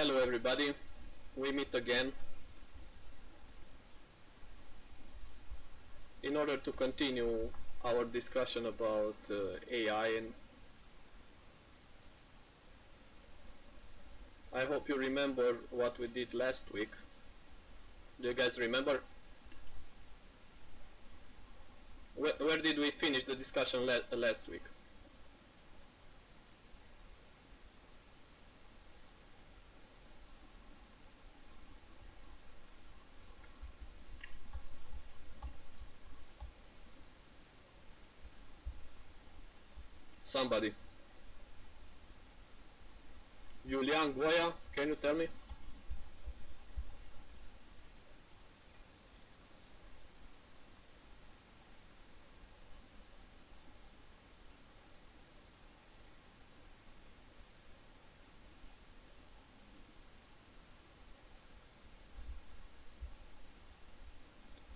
Hello everybody, we meet again in order to continue our discussion about AI, and I hope you remember what we did last week. Do you guys remember? Where did we finish the discussion last week? Somebody. Julian Goya, can you tell me?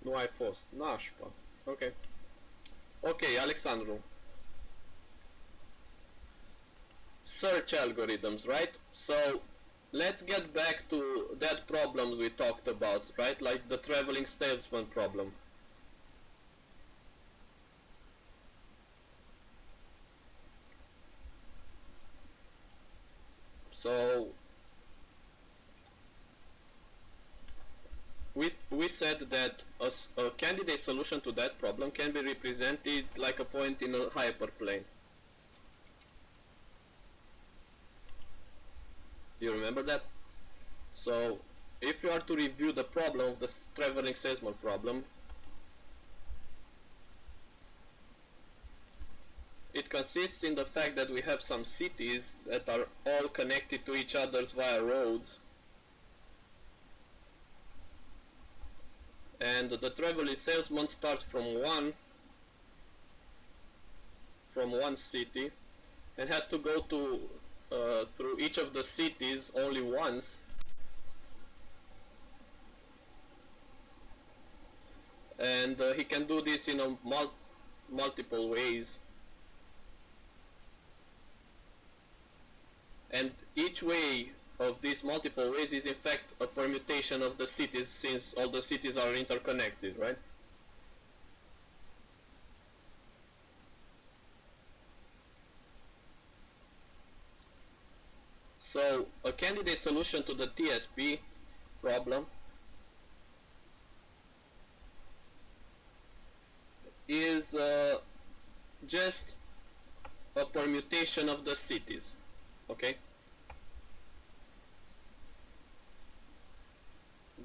Nu ai fost. Nașpa. Ok. Ok, Alexandru. Search algorithms, right? So let's get back to that problems we talked about, right? Like the traveling salesman problem. So we said that a candidate solution to that problem can be represented like a point in a hyperplane. You remember that? So if you are to review the problem of the traveling salesman problem, it consists in the fact that we have some cities that are all connected to each other via roads, and the traveling salesman starts from one city and has to go to through each of the cities only once, and he can do this in a multiple ways, and each way of these multiple ways is in fact a permutation of the cities, since all the cities are interconnected, right? So a candidate solution to the TSP problem is just a permutation of the cities, okay?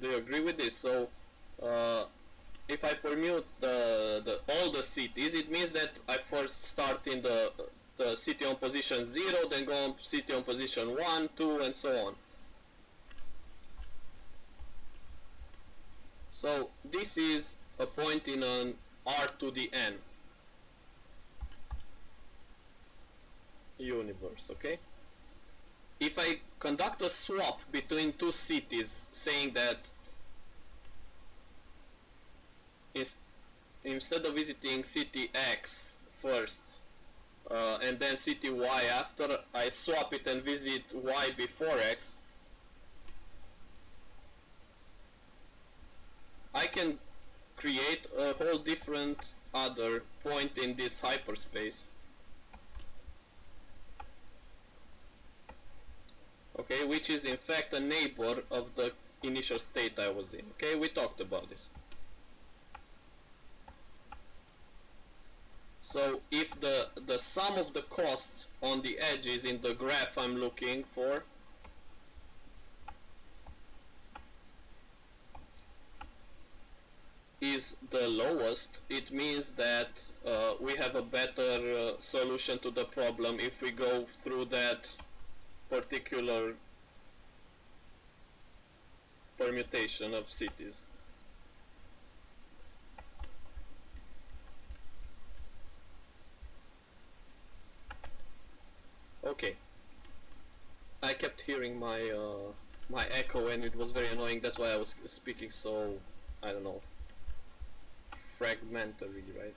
Do you agree with this? So if I permute all the cities, it means that I first start in the city on position 0, then go on city on position 1, 2, and so on. So this is a point in an R to the N universe, okay? If I conduct a swap between two cities, saying that instead of visiting city X first and then city Y after, I swap it and visit Y before X, I can create a whole different other point in this hyperspace, okay, which is in fact a neighbor of the initial state I was in. Okay, we talked about this. So if the sum of the costs on the edges in the graph I'm looking for is the lowest, it means that we have a better solution to the problem if we go through that particular permutation of cities. Okay, I kept hearing my my echo and it was very annoying. That's why I was speaking so, I don't know, fragmentary, right?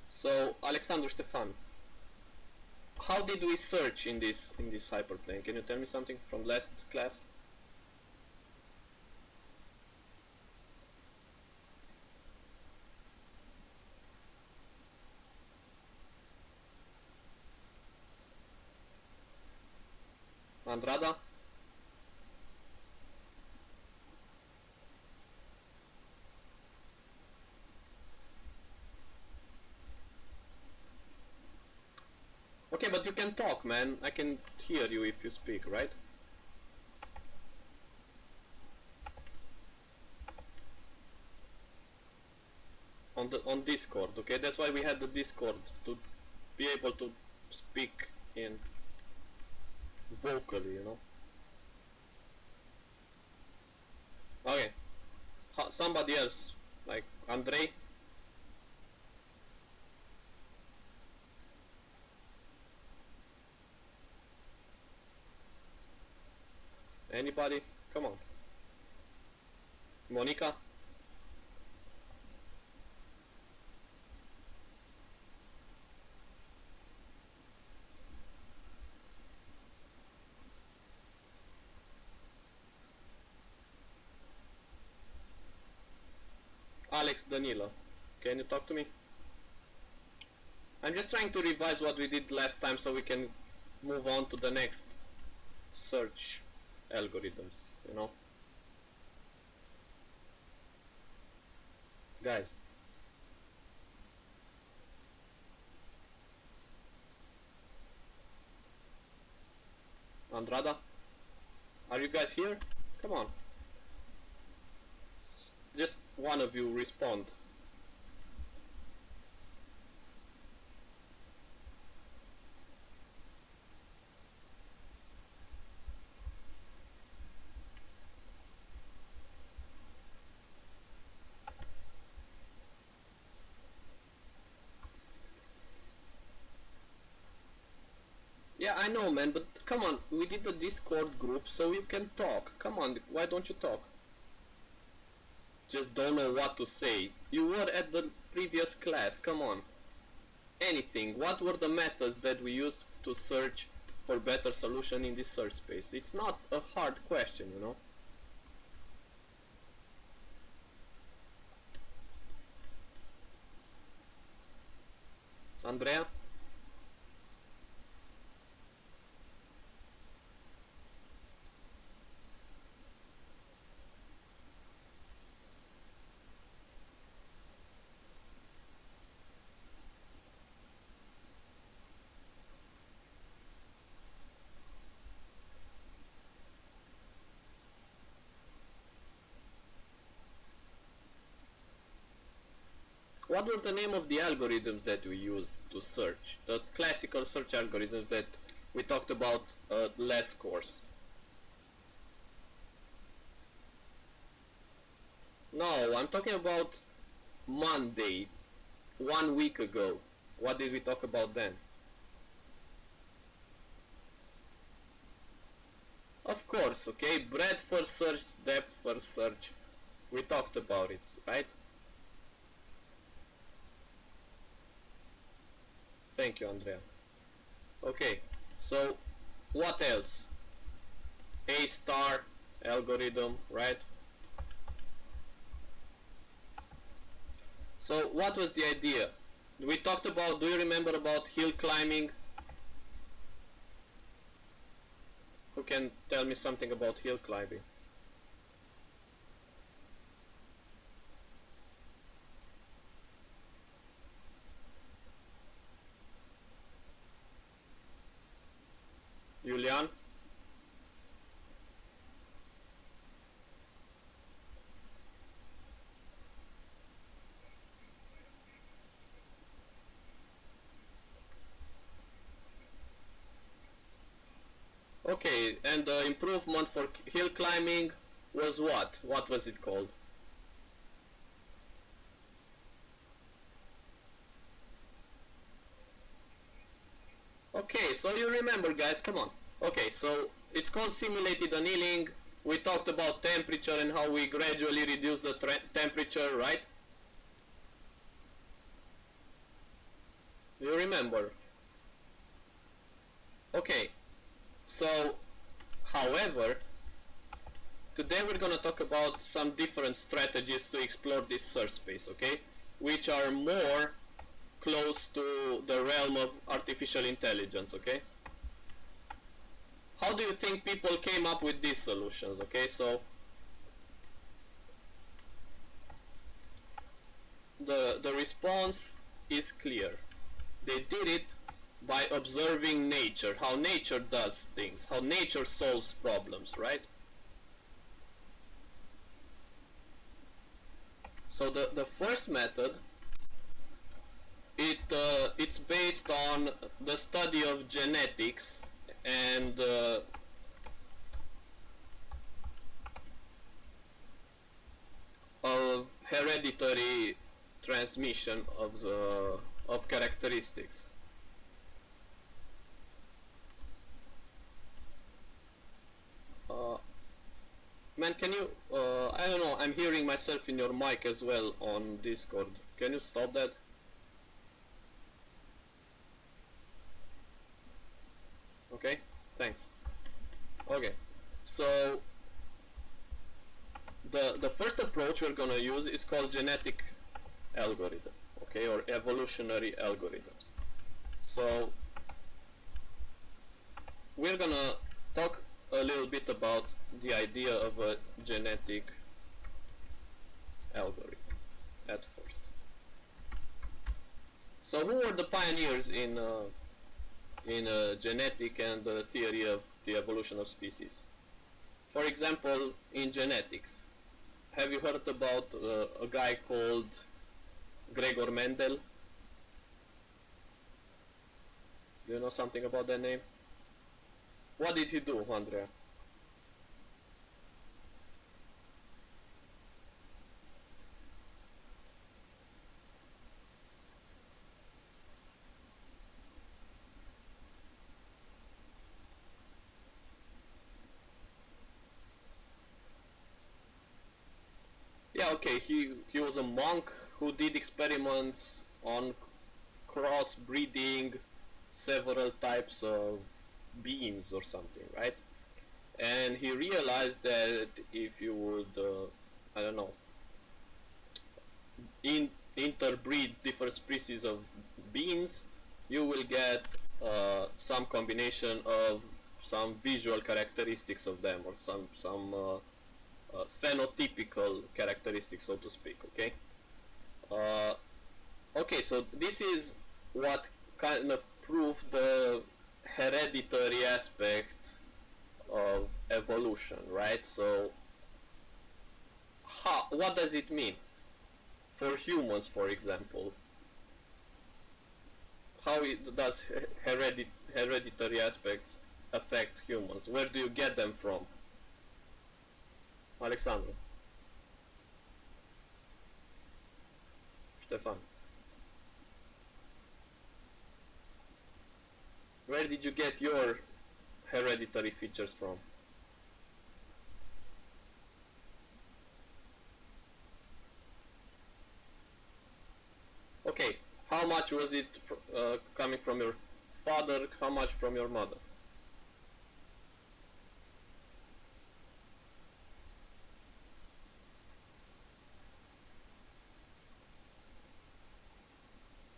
So Alexandru Ștefan, how did we search in this hyperplane? Can you tell me something from last class? Andrada? Okay, but you can talk, man. I can hear you if you speak, right? On Discord, okay? That's why we had the Discord, to be able to speak in vocally, you know? Okay. Somebody else, like Andrei? Anybody? Come on. Monica? Alex Danilo, can you talk to me? I'm just trying to revise what we did last time so we can move on to the next search algorithms, you know? Guys. Andrada? Are you guys here? Come on. Just one of you respond. Yeah, I know, man, but come on, we did a Discord group so you can talk. Come on, why don't you talk? Just don't know what to say. You were at the previous class, come on. Anything. What were the methods that we used to search for better solution in this search space? It's not a hard question, you know. Andrea? What were the name of the algorithms that we used to search? The classical search algorithms that we talked about last course. No, I'm talking about Monday, 1 week ago. What did we talk about then? Of course, okay, breadth first search, depth first search. We talked about it, right? Thank you, Andrea. Okay, so what else? A star algorithm, right? So what was the idea? We talked about, do you remember about hill climbing? Who can tell me something about hill climbing? Julian? Okay, and the improvement for hill climbing was what? What was it called? Okay, so you remember, guys, come on. Okay, so it's called simulated annealing. We talked about temperature and how we gradually reduce the temperature, right? You remember? Okay, so however, today we're gonna talk about some different strategies to explore this search space, okay, which are more close to the realm of artificial intelligence, okay. How do you think people came up with these solutions? Okay, so the response is clear. They did it by observing nature, how nature does things, how nature solves problems, right? So the first method, it's based on the study of genetics and of hereditary transmission of characteristics. Man, can you I don't know, I'm hearing myself in your mic as well on Discord. Can you stop that? Okay, thanks. Okay, so the first approach we're gonna use is called genetic algorithm, okay, or evolutionary algorithms. So we're gonna talk a little bit about the idea of a genetic algorithm at first. So who were the pioneers in genetic and the theory of the evolution of species? For example, in genetics, have you heard about a guy called Gregor Mendel? Do you know something about that name? What did he do, Andrea? Yeah, okay, he was a monk who did experiments on crossbreeding several types of beans or something, right? And he realized that if you would, I don't know, interbreed different species of beans, you will get some combination of some visual characteristics of them, or some phenotypical characteristics, so to speak. Okay. Okay, so this is what kind of proved the hereditary aspect of evolution, right? So, what does it mean for humans, for example? How does hereditary aspects affect humans? Where do you get them from? Alexandru. Ștefan. Where did you get your hereditary features from? Okay, how much was it coming from your father, how much from your mother?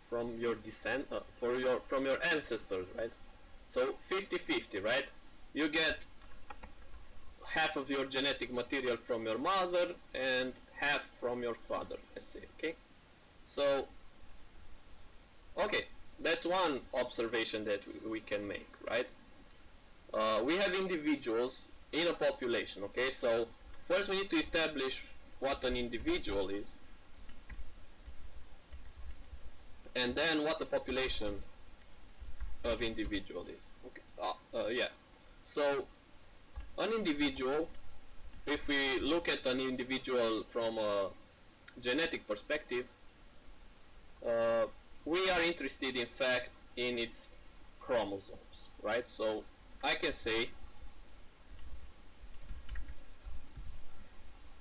From your from your ancestors, right? So 50-50, right? You get half of your genetic material from your mother and half from your father, let's say, okay? So, okay, that's one observation that we can make, right? We have individuals in a population, okay? So first we need to establish what an individual is, and then what the population of individual is. Okay. Yeah. So an individual, if we look at an individual from a genetic perspective, we are interested, in fact, in its chromosomes, right? So I can say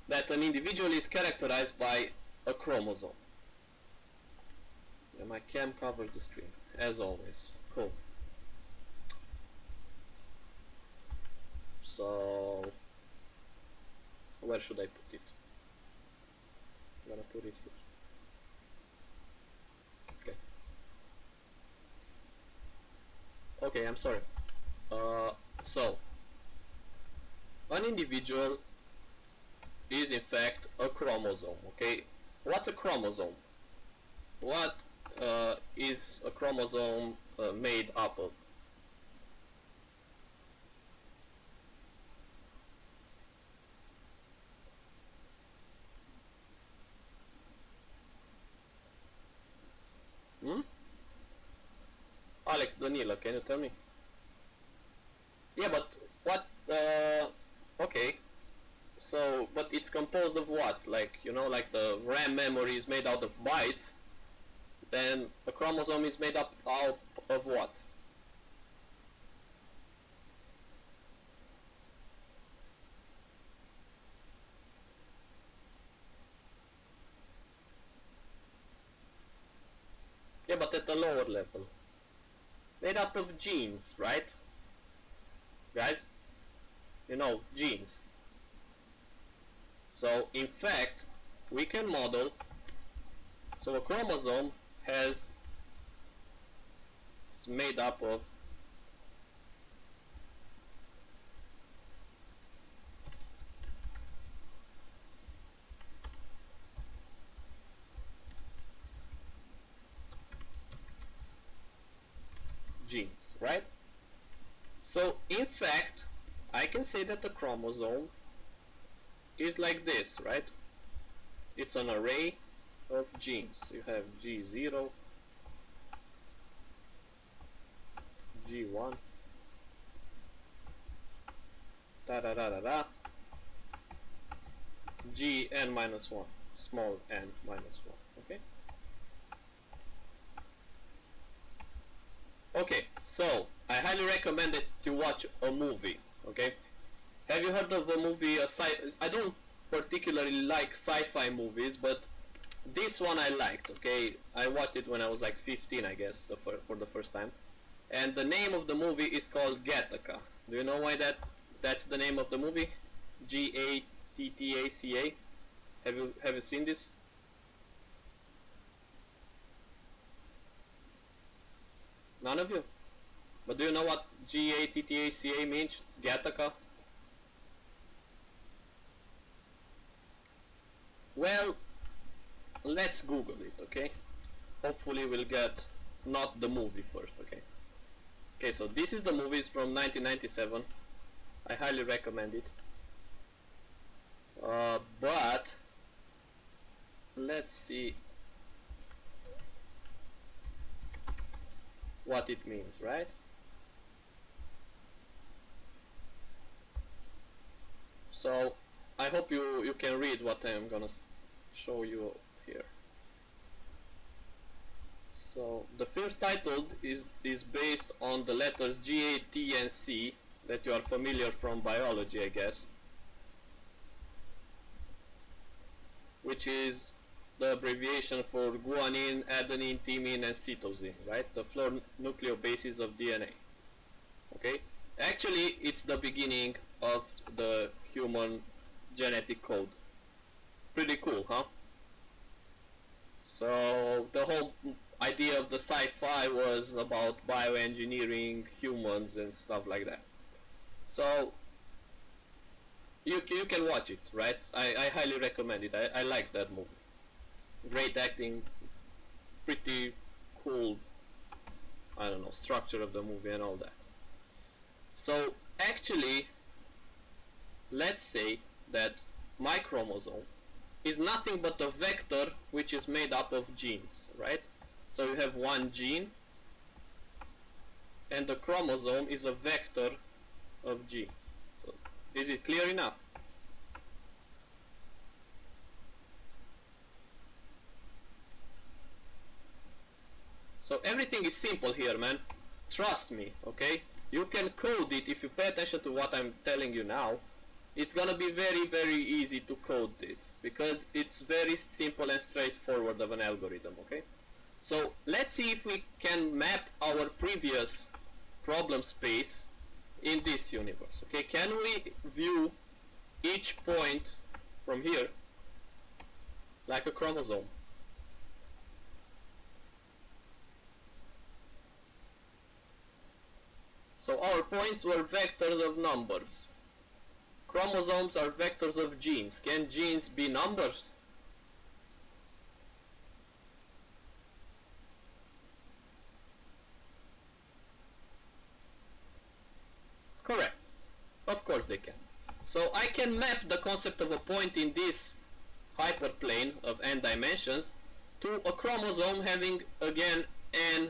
that an individual is characterized by a chromosome. And my cam covers the screen, as always. Cool. So where should I put it? I'm gonna put it here. Okay, I'm sorry. So an individual is in fact a chromosome. Okay, what's a chromosome? What is a chromosome made up of? Hmm? Alex, Danila, can you tell me? Yeah, but what? Okay. So, but it's composed of what? Like, you know, like the RAM memory is made out of bytes. Then a chromosome is made up out of what? Yeah, but at a lower level. Made up of genes, right? Guys? You know, genes. So, in fact, we can model. So a chromosome is made up of genes, right? So in fact, I can say that the chromosome is like this, right? It's an array of genes. You have G0, G1, da da da da da, Gn minus 1, small n minus 1, okay? Okay, so I highly recommend it to watch a movie, okay? Have you heard of a movie, I don't particularly like sci-fi movies, but this one I liked, okay? I watched it when I was like 15, I guess, for the first time. And the name of the movie is called Gattaca. Do you know why that's the name of the movie? Gattaca. Have you seen this? None of you? But do you know what Gattaca means? Gattaca? Well, let's Google it, okay? Hopefully we'll get not the movie first, okay? Okay, so this is the movie, it's from 1997. I highly recommend it. But let's see what it means, right? So I hope you can read what I'm gonna show you here. So the first title is based on the letters G, A, T, and C that you are familiar from biology, I guess, which is the abbreviation for guanine, adenine, thymine, and cytosine, right? The floor nucleobases of DNA. Okay? Actually, it's the beginning of the human genetic code. Pretty cool, huh? So the whole idea of the sci-fi was about bioengineering humans and stuff like that. So you can watch it, right? I highly recommend it. I like that movie. Great acting, pretty cool, I don't know, structure of the movie and all that. So actually, let's say that my chromosome is nothing but a vector which is made up of genes, right? So you have one gene, and the chromosome is a vector of genes. So is it clear enough? So everything is simple here, man. Trust me, okay? You can code it if you pay attention to what I'm telling you now. It's gonna be very, very easy to code this because it's very simple and straightforward of an algorithm, okay? So let's see if we can map our previous problem space in this universe. Okay, can we view each point from here like a chromosome? So our points were vectors of numbers. Chromosomes are vectors of genes. Can genes be numbers? Correct. Of course they can. So I can map the concept of a point in this hyperplane of n dimensions to a chromosome having, again, n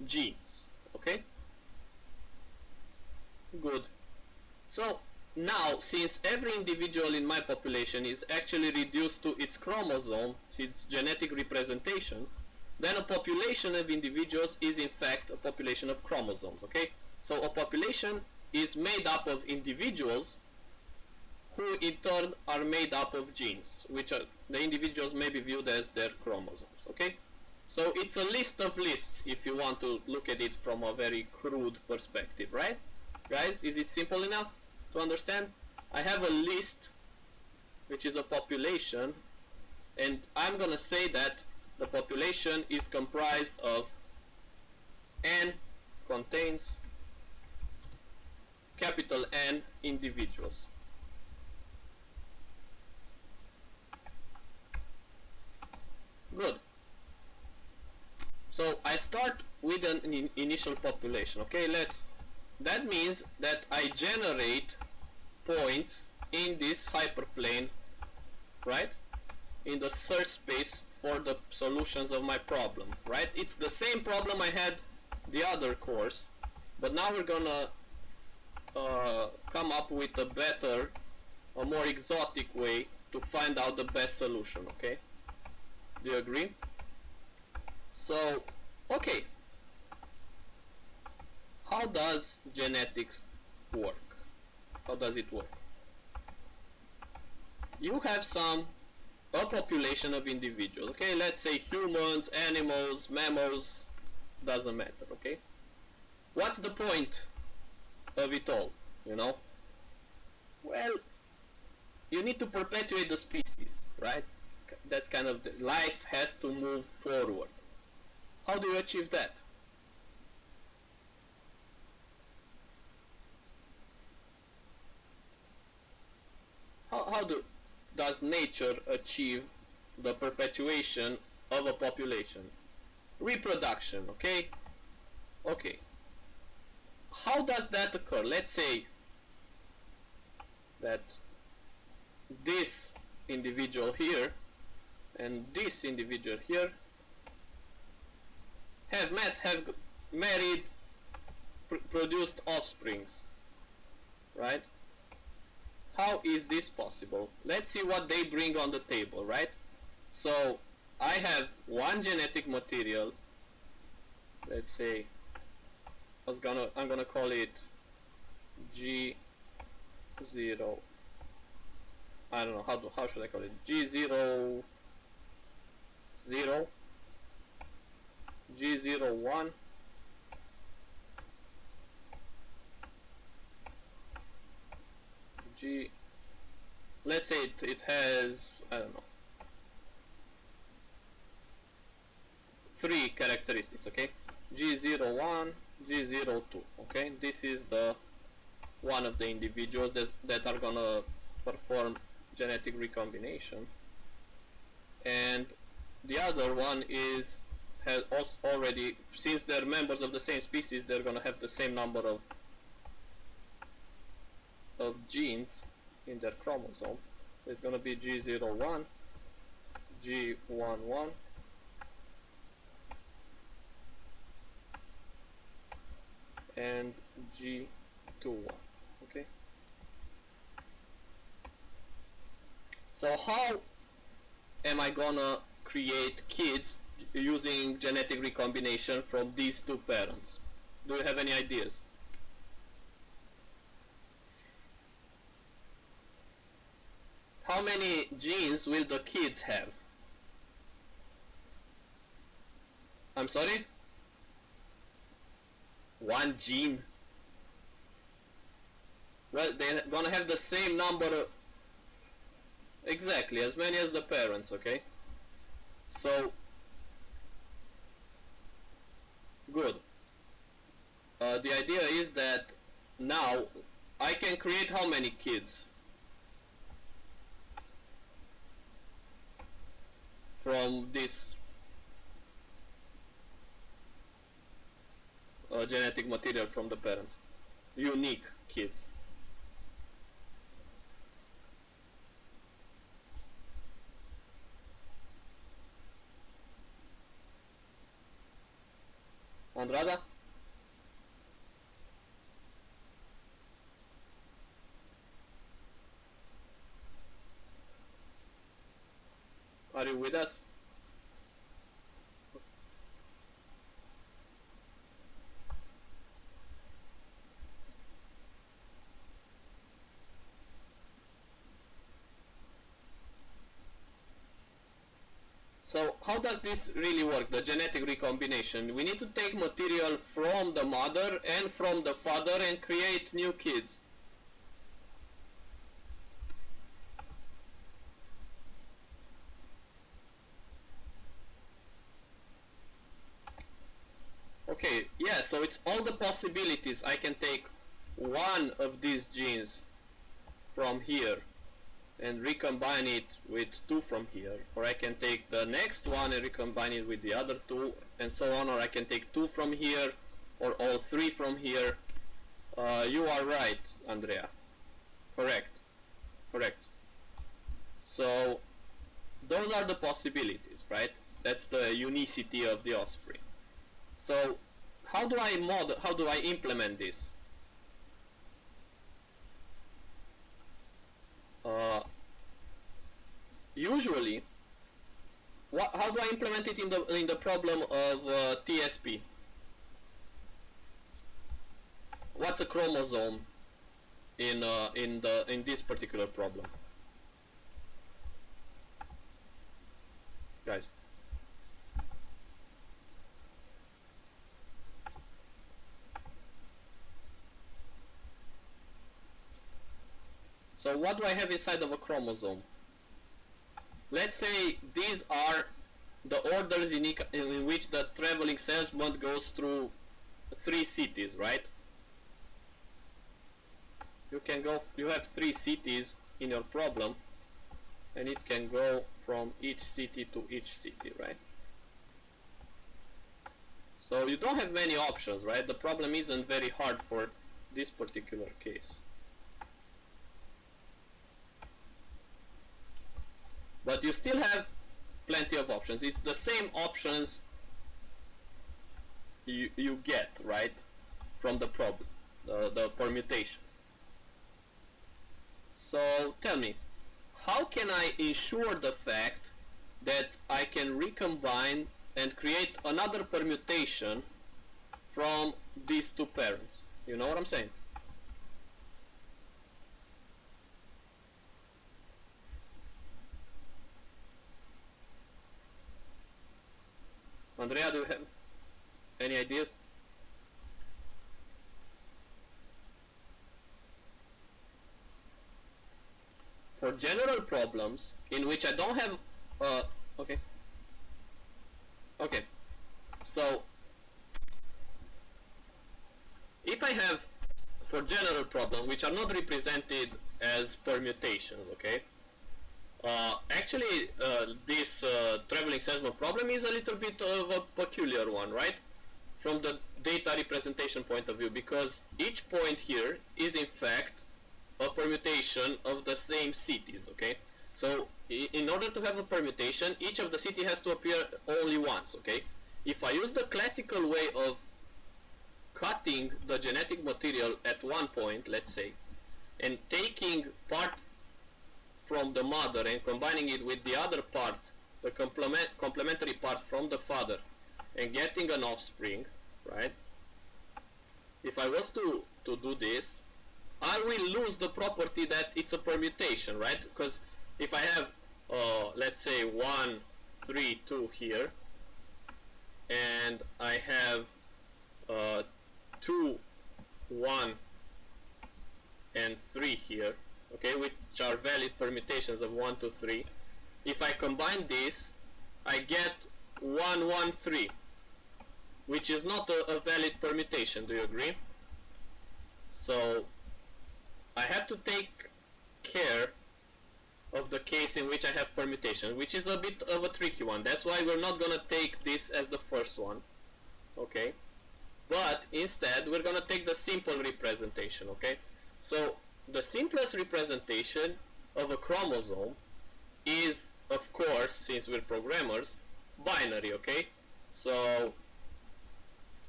genes. Okay? Good. So now, since every individual in my population is actually reduced to its chromosome, its genetic representation, then a population of individuals is in fact a population of chromosomes. Okay? So a population is made up of individuals who in turn are made up of genes, which are, the individuals may be viewed as their chromosomes. Okay? So it's a list of lists if you want to look at it from a very crude perspective, right? Guys, is it simple enough to understand? I have a list which is a population, and I'm gonna say that the population is comprised of n contains capital N individuals. Good. So I start with an initial population. Okay, that means that I generate points in this hyperplane, right? In the search space for the solutions of my problem, right? It's the same problem I had the other course, but now we're gonna come up with a better, a more exotic way to find out the best solution. Okay, do you agree? So, okay, how does genetics work? How does it work? You have a population of individuals. Okay, let's say humans, animals, mammals, doesn't matter. Okay, what's the point of it all, you know? Well, you need to perpetuate the species, right? That's kind of life has to move forward. How do you achieve that? How does nature achieve the perpetuation of a population? Reproduction. Okay, okay. How does that occur? Let's say that this individual here and this individual here have married, produced offsprings, right? How is this possible? Let's see what they bring on the table, right? So I have one genetic material. Let's say I'm gonna call it G0. I don't know how should I call it? G00, G01, G. Let's say it has, I don't know, 3 characteristics. Okay, G01, G02. Okay, this is the one of the individuals that are gonna perform genetic recombination, and the other one has already, since they're members of the same species, they're gonna have the same number of genes in their chromosome. It's gonna be G01, G11, and G21. Okay. So how am I gonna create kids using genetic recombination from these two parents? Do you have any ideas? How many genes will the kids have? I'm sorry? One gene? Well, they're gonna have the same number of, exactly, as many as the parents, okay? So, good. The idea is that now I can create how many kids from this genetic material from the parents? Unique kids. Andrada? Are you with us? So how does this really work, the genetic recombination? We need to take material from the mother and from the father and create new kids. Okay, yeah, so it's all the possibilities. I can take one of these genes from here and recombine it with two from here, or I can take the next one and recombine it with the other two, and so on, or I can take two from here or all three from here. You are right, Andrea. Correct. So those are the possibilities, right? That's the unicity of the offspring. So how do I implement this? Usually, how do I implement it in the problem of TSP? What's a chromosome in this particular problem, guys? So what do I have inside of a chromosome? Let's say these are the orders in which the traveling salesman goes through 3 cities, right? You have 3 cities in your problem, and it can go from each city to each city, right? So you don't have many options, right? The problem isn't very hard for this particular case. But you still have plenty of options. It's the same options you get, right, from the problem, the permutations. So tell me, how can I ensure the fact that I can recombine and create another permutation from these two parents? You know what I'm saying? Andrea, do you have any ideas? For general problems in which I don't have okay, so if I have, for general problems which are not represented as permutations, okay, actually this traveling salesman problem is a little bit of a peculiar one, right, from the data representation point of view, because each point here is in fact a permutation of the same cities, okay? So in order to have a permutation, each of the city has to appear only once, okay? If I use the classical way of cutting the genetic material at one point, let's say, and taking part from the mother and combining it with the other part, the complementary part from the father, and getting an offspring, right? If I was to do this, I will lose the property that it's a permutation, right? Because if I have, let's say 1, 3, 2 here, and I have 2, 1, and 3 here, okay, which are valid permutations of 1, 2, 3. If I combine this, I get 1, 1, 3, which is not a valid permutation. Do you agree? So I have to take care of the case in which I have permutation, which is a bit of a tricky one. That's why we're not gonna take this as the first one, okay? But instead we're gonna take the simple representation, okay? So the simplest representation of a chromosome is, of course, since we're programmers, binary, okay? So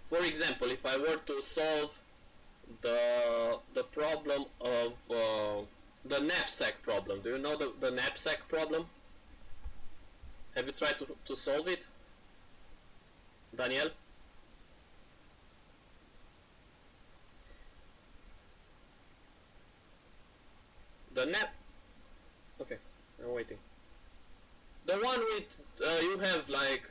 for example, if I were to solve the problem of the knapsack problem. Do you know the knapsack problem? Have you tried to solve it, Daniel? Okay, I'm waiting. The one with you have like,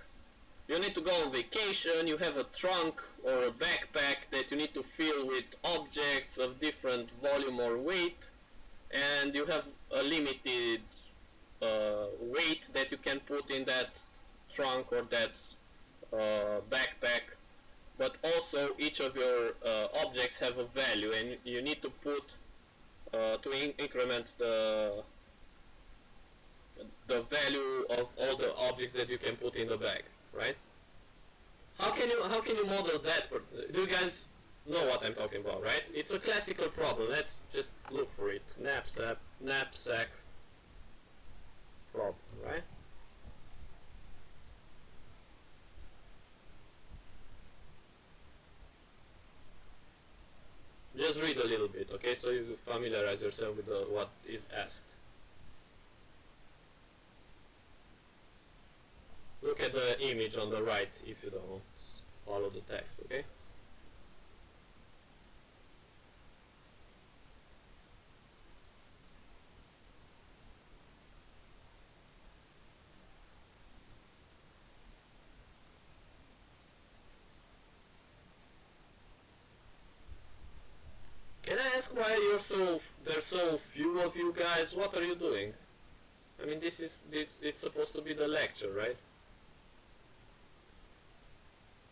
you need to go on vacation, you have a trunk or a backpack that you need to fill with objects of different volume or weight, and you have a limited weight that you can put in that trunk or that backpack, but also each of your objects have a value, and you need to put to increment the value of all the objects that you can put in the bag, right? How can you model that? Do you guys know what I'm talking about, right? It's a classical problem. Let's just look for it. Knapsack problem, right? Just read a little bit, okay? So you familiarize yourself with what is asked. Look at the image on the right if you don't follow the text, okay? Can I ask why there's so few of you guys? What are you doing? I mean, it's supposed to be the lecture, right?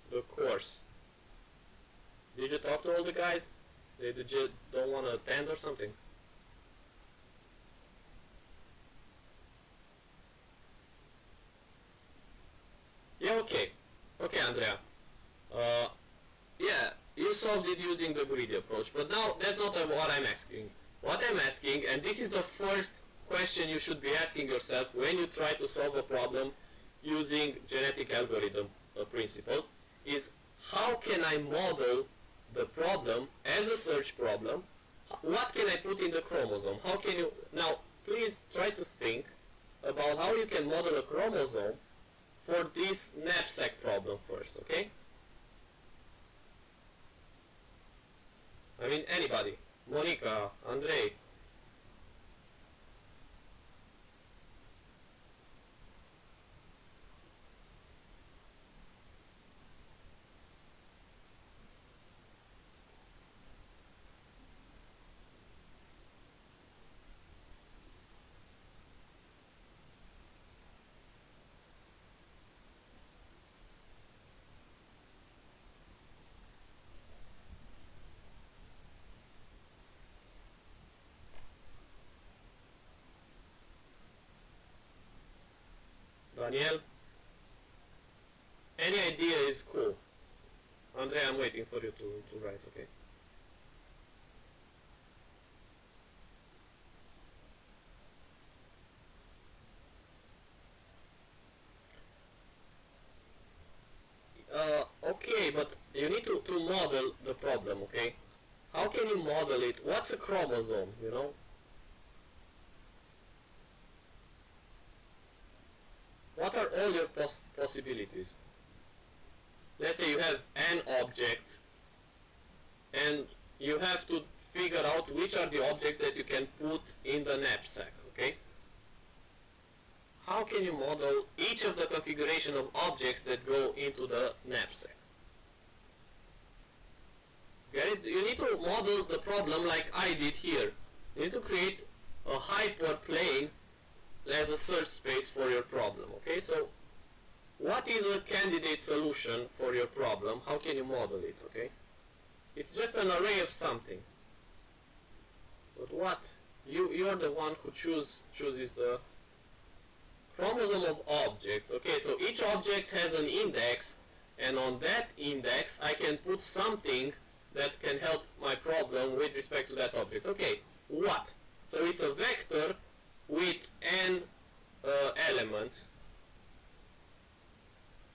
The course. Did you talk to all the guys? They just don't want to attend or something? Yeah, okay. Okay, Andrea. Yeah, you solved it using the greedy approach, but now that's not what I'm asking. What I'm asking, and this is the first question you should be asking yourself when you try to solve a problem using genetic algorithm principles, is how can I model the problem as a search problem? What can I put in the chromosome? How can you... Now, please try to think about how you can model a chromosome for this knapsack problem first, okay? I mean, anybody. Monica, Andrei. Daniel? Any idea is cool. Andrei, I'm waiting for you to write, okay? Okay, but you need to model the problem, okay? How can you model it? What's a chromosome, you know? What are all your possibilities? Let's say you have n objects, and you have to figure out which are the objects that you can put in the knapsack, okay? How can you model each of the configuration of objects that go into the knapsack? Get it? You need to model the problem like I did here. You need to create a hyperplane as a search space for your problem. Okay, so what is a candidate solution for your problem? How can you model it? Okay, it's just an array of something. But what? You're the one who chooses the chromosome of objects. Okay, so each object has an index, and on that index I can put something that can help my problem with respect to that object. Okay, what? So it's a vector with n elements.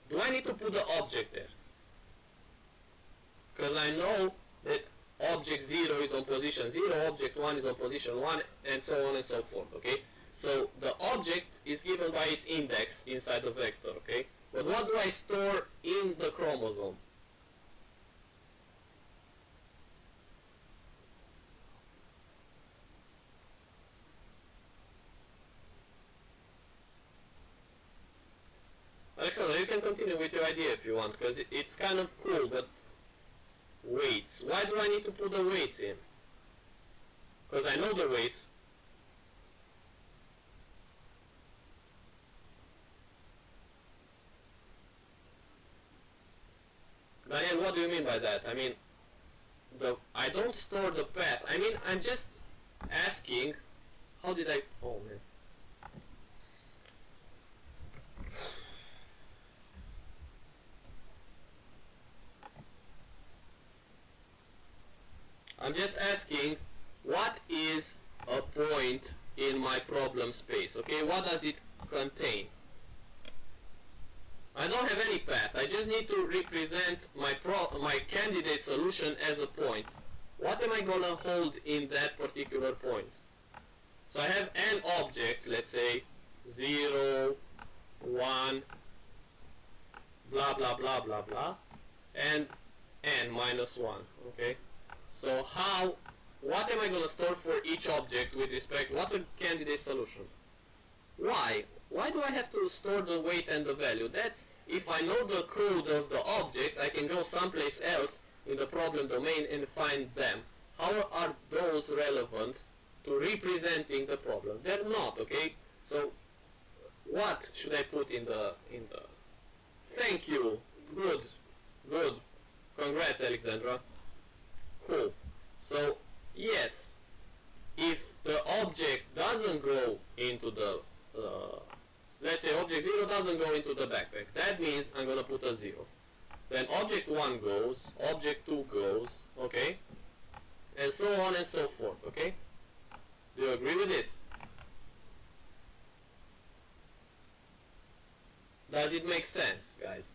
Do I need to put the object there? Because I know that object 0 is on position 0, object 1 is on position 1, and so on and so forth, okay? So the object is given by its index inside the vector, okay? But what do I store in the chromosome? Alexander, you can continue with your idea if you want, because it's kind of cool, but weights. Why do I need to put the weights in? Because I know the weights. Daniel, what do you mean by that? I mean, I don't store the path. I mean, I'm just asking, how did I... Oh, man. I'm just asking, what is a point in my problem space? Okay, what does it contain? I don't have any path. I just need to represent my candidate solution as a point. What am I gonna hold in that particular point? So I have n objects, let's say 0, 1, blah blah blah blah blah, and n minus 1. Okay. So what am I going to store for each object with respect, what's a candidate solution? Why? Why do I have to store the weight and the value? That's, if I know the code of the objects, I can go someplace else in the problem domain and find them. How are those relevant to representing the problem? They're not, okay? So, what should I put in the, thank you, good, congrats Alexandra. Cool. So, yes, if the object doesn't go into the, let's say object 0 doesn't go into the backpack, that means I'm going to put a 0. Then object 1 goes, object 2 goes, okay? And so on and so forth, okay? Do you agree with this? Does it make sense, guys?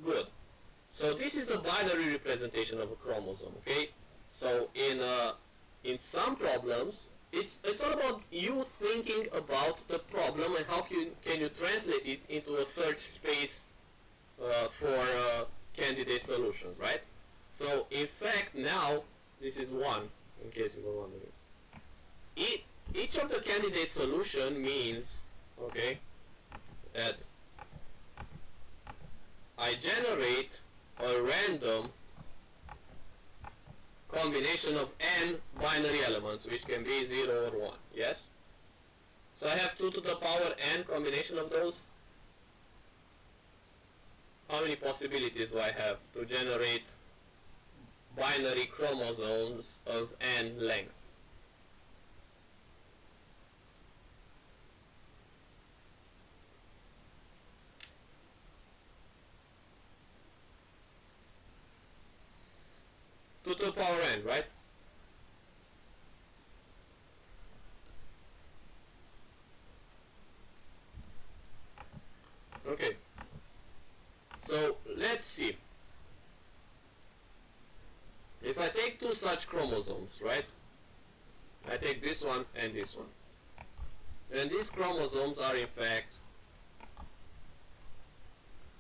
Good. So this is a binary representation of a chromosome, okay? So in some problems, it's all about you thinking about the problem and how can you translate it into a search space for candidate solutions, right? So in fact now, this is one, in case you were wondering. Each of the candidate solution means, okay, that I generate a random combination of n binary elements, which can be 0 or 1, yes? So I have 2 to the power n combination of those. How many possibilities do I have to generate binary chromosomes of n length? To the power n, right? Okay. So let's see. If I take 2 such chromosomes, right? I take this one and this one. And these chromosomes are in fact,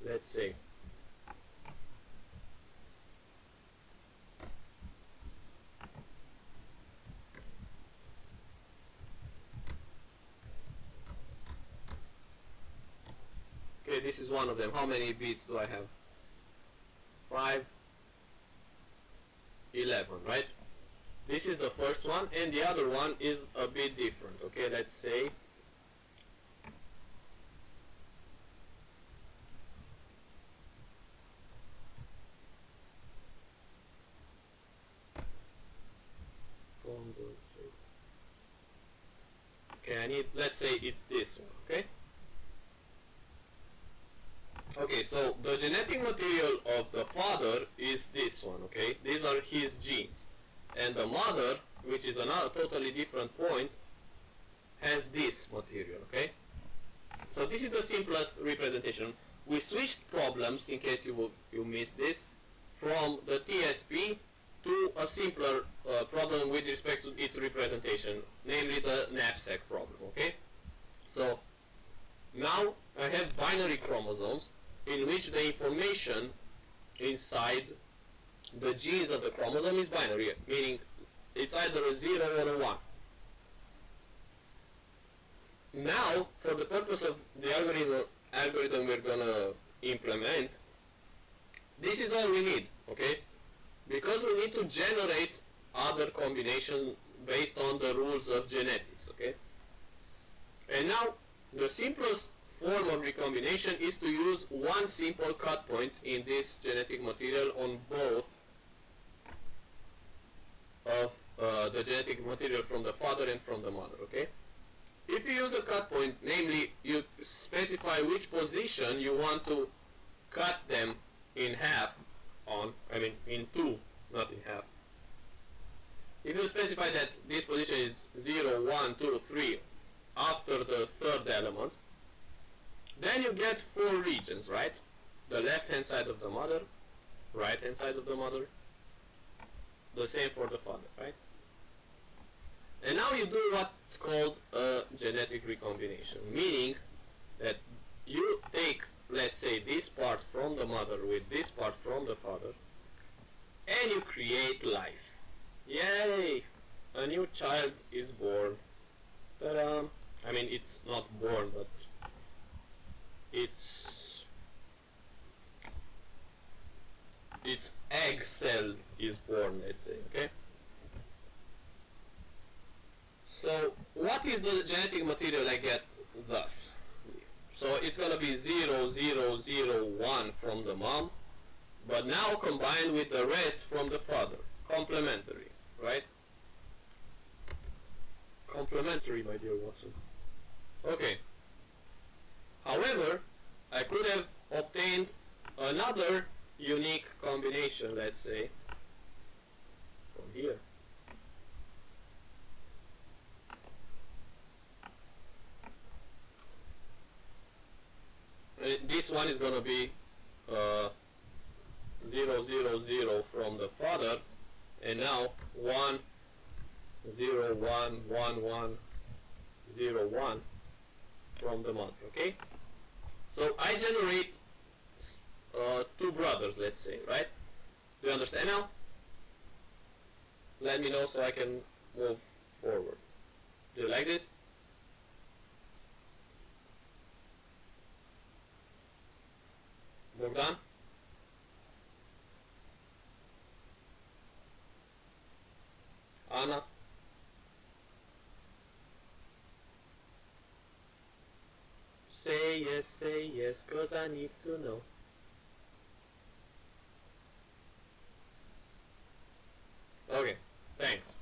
let's say, okay, this is one of them. How many bits do I have? 5, 11, right? This is the first one, and the other one is a bit different. Okay, let's say let's say it's this one. Okay. Okay, so the genetic material of the father is this one. Okay, these are his genes, and the mother, which is another totally different point, has this material. Okay, so this is the simplest representation. We switched problems, in case you missed this, from the TSP to a simpler problem with respect to its representation, namely the knapsack problem. Okay, so now I have binary chromosomes in which the information inside the genes of the chromosome is binary, meaning it's either a 0 or a 1. Now, for the purpose of the algorithm we're gonna implement, this is all we need, okay? Because we need to generate other combinations based on the rules of genetics, okay? And now, the simplest form of recombination is to use one simple cut point in this genetic material on both of the genetic material from the father and from the mother, okay? If you use a cut point, namely you specify which position you want to cut them in half on, in two, not in half. If you specify that this position is 0, 1, 2, 3 after the third element, then you get 4 regions, right? The left hand side of the mother, right hand side of the mother, the same for the father, right? And now you do what's called a genetic recombination, meaning that you take, let's say, this part from the mother with this part from the father, and you create life. Yay! A new child is born. Ta-da! It's not born, but its egg cell is born, let's say, okay? So what is the genetic material I get thus? So it's gonna be 0, 0, 0, 1 from the mom, but now combined with the rest from the father. Complementary, right? Complementary, my dear Watson. Okay. However, I could have obtained another unique combination, let's say, from here. This one is going to be 0, 0, 0 from the father, and now 1, 0, 1, 1, 1, 0, 1 from the mother, okay? So I generate 2 brothers, let's say, right? Do you understand now? Let me know so I can move forward. Do you like this? Bogdan? Anna? Say yes, 'cause I need to know. Okay, thanks.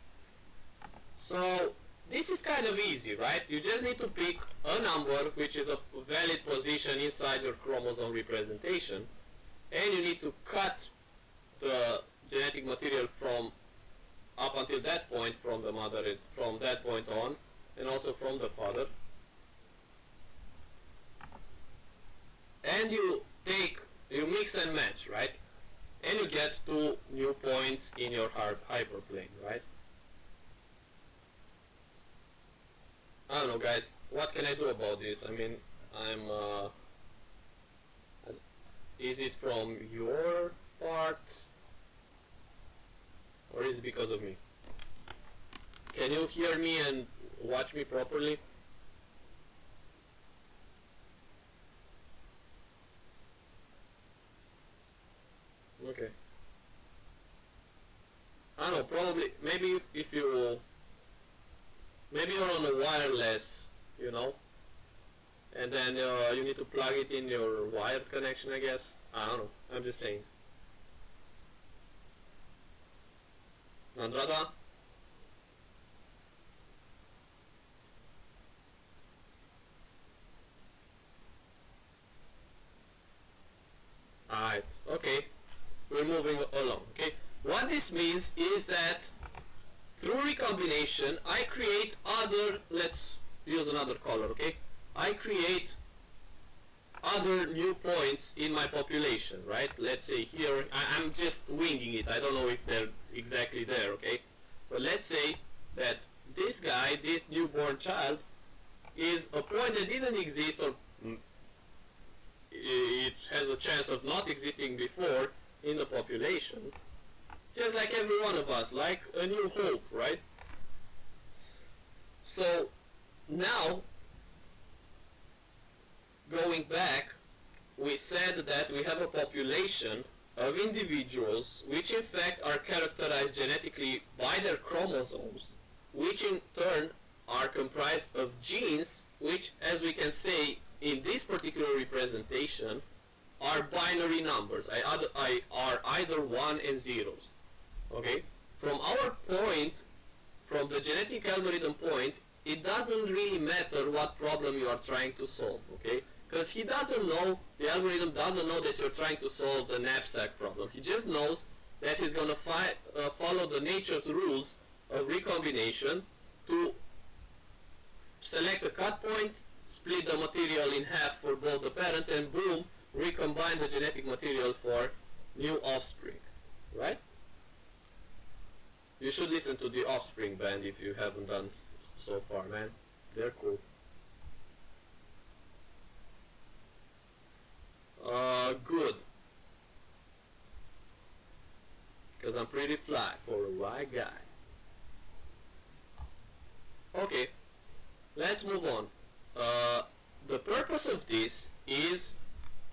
So, this is kind of easy, right? You just need to pick a number which is a valid position inside your chromosome representation, and you need to cut the genetic material from up until that point from the mother, from that point on, and also from the father. And you mix and match, right? And you get 2 new points in your hyperplane, right? I don't know, guys, what can I do about this? Is it from your part, or is it because of me? Can you hear me and watch me properly? Okay. wireless, you know, and then you need to plug it in your wired connection, I guess. I don't know, I'm just saying. Andrada? Alright, okay, we're moving along, okay? What this means is that through recombination, I create other, let's use another color, okay? I create other new points in my population, right? Let's say here, I'm just winging it, I don't know if they're exactly there, okay? But let's say that this guy, this newborn child, is a point that didn't exist, or it has a chance of not existing before in the population, just like every one of us, like a new hope, right? So now, going back, we said that we have a population of individuals which in fact are characterized genetically by their chromosomes, which in turn are comprised of genes which, as we can say in this particular representation, are binary numbers, are either 1 and 0s. Okay? From our point, from the genetic algorithm point, it doesn't really matter what problem you are trying to solve, okay? Because he doesn't know, the algorithm doesn't know that you're trying to solve the knapsack problem. He just knows that he's going to follow the nature's rules of recombination to select a cut point, split the material in half for both the parents, and boom, recombine the genetic material for new offspring, right? You should listen to the Offspring band if you haven't done so far, man. They're cool. Good. Because I'm pretty fly for a white guy. Okay, let's move on. The purpose of this is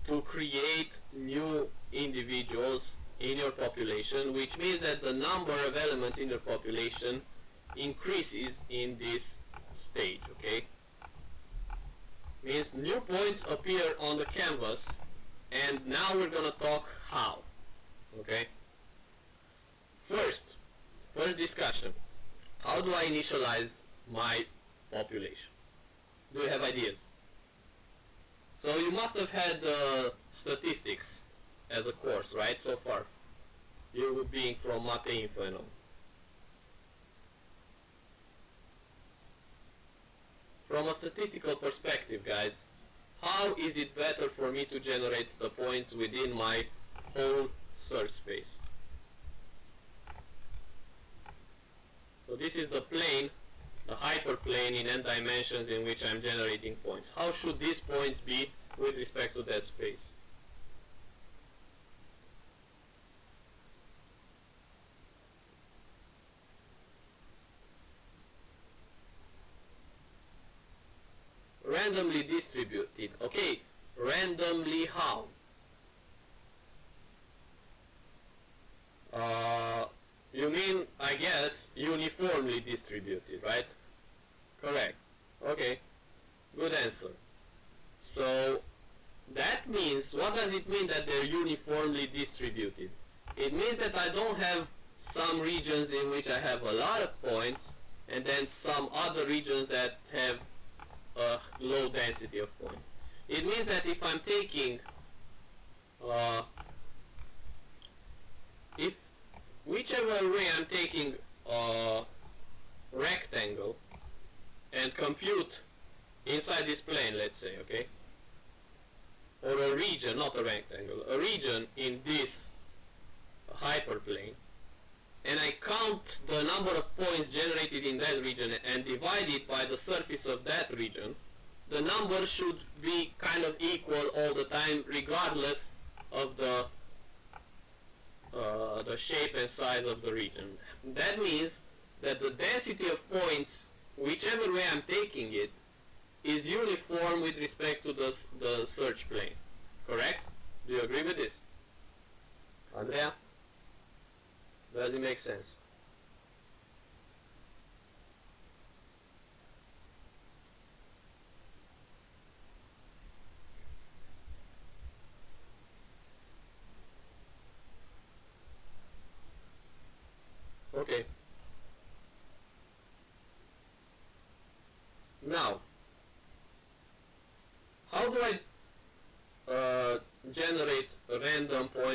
to create new individuals in your population, which means that the number of elements in your population increases in this stage, okay? Means new points appear on the canvas, and now we're gonna talk how, okay? First discussion. How do I initialize my population? Do you have ideas? So you must have had statistics as a course, right, so far? You being from Mate Info and all. From a statistical perspective, guys, how is it better for me to generate the points within my whole search space? So this is the plane, the hyperplane in n dimensions in which I'm generating points. How should these points be with respect to that space? Randomly distributed. Okay, randomly how? You mean, I guess, uniformly distributed, right? Correct. Okay, good answer. So, that means, what does it mean that they're uniformly distributed? It means that I don't have some regions in which I have a lot of points, and then some other regions that have a low density of points. It means that if I'm taking, if whichever way I'm taking a rectangle and compute inside this plane, let's say, okay, or a region, not a rectangle, a region in this hyperplane, and I count the number of points generated in that region and divide it by the surface of that region, the number should be kind of equal all the time, regardless of the shape and size of the region. That means that the density of points, whichever way I'm taking it, is uniform with respect to the search plane. Correct? Do you agree with this? Andrea? Does it make sense?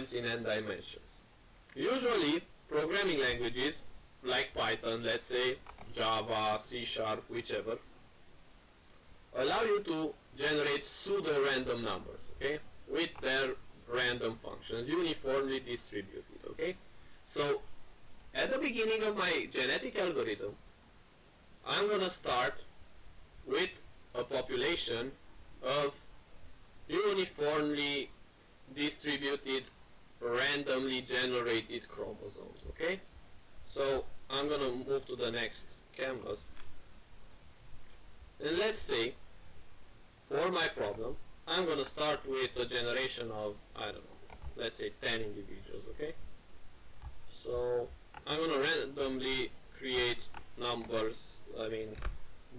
points in n dimensions. Usually, programming languages like Python, let's say, Java, C#, whichever, allow you to generate pseudo-random numbers, okay, with their random functions, uniformly distributed, okay? So, at the beginning of my genetic algorithm, I'm gonna start with a population of uniformly distributed, randomly generated chromosomes, okay? So, I'm gonna move to the next canvas. And let's say, for my problem, I'm gonna start with a generation of, I don't know, let's say 10 individuals, okay? So, I'm gonna randomly create numbers,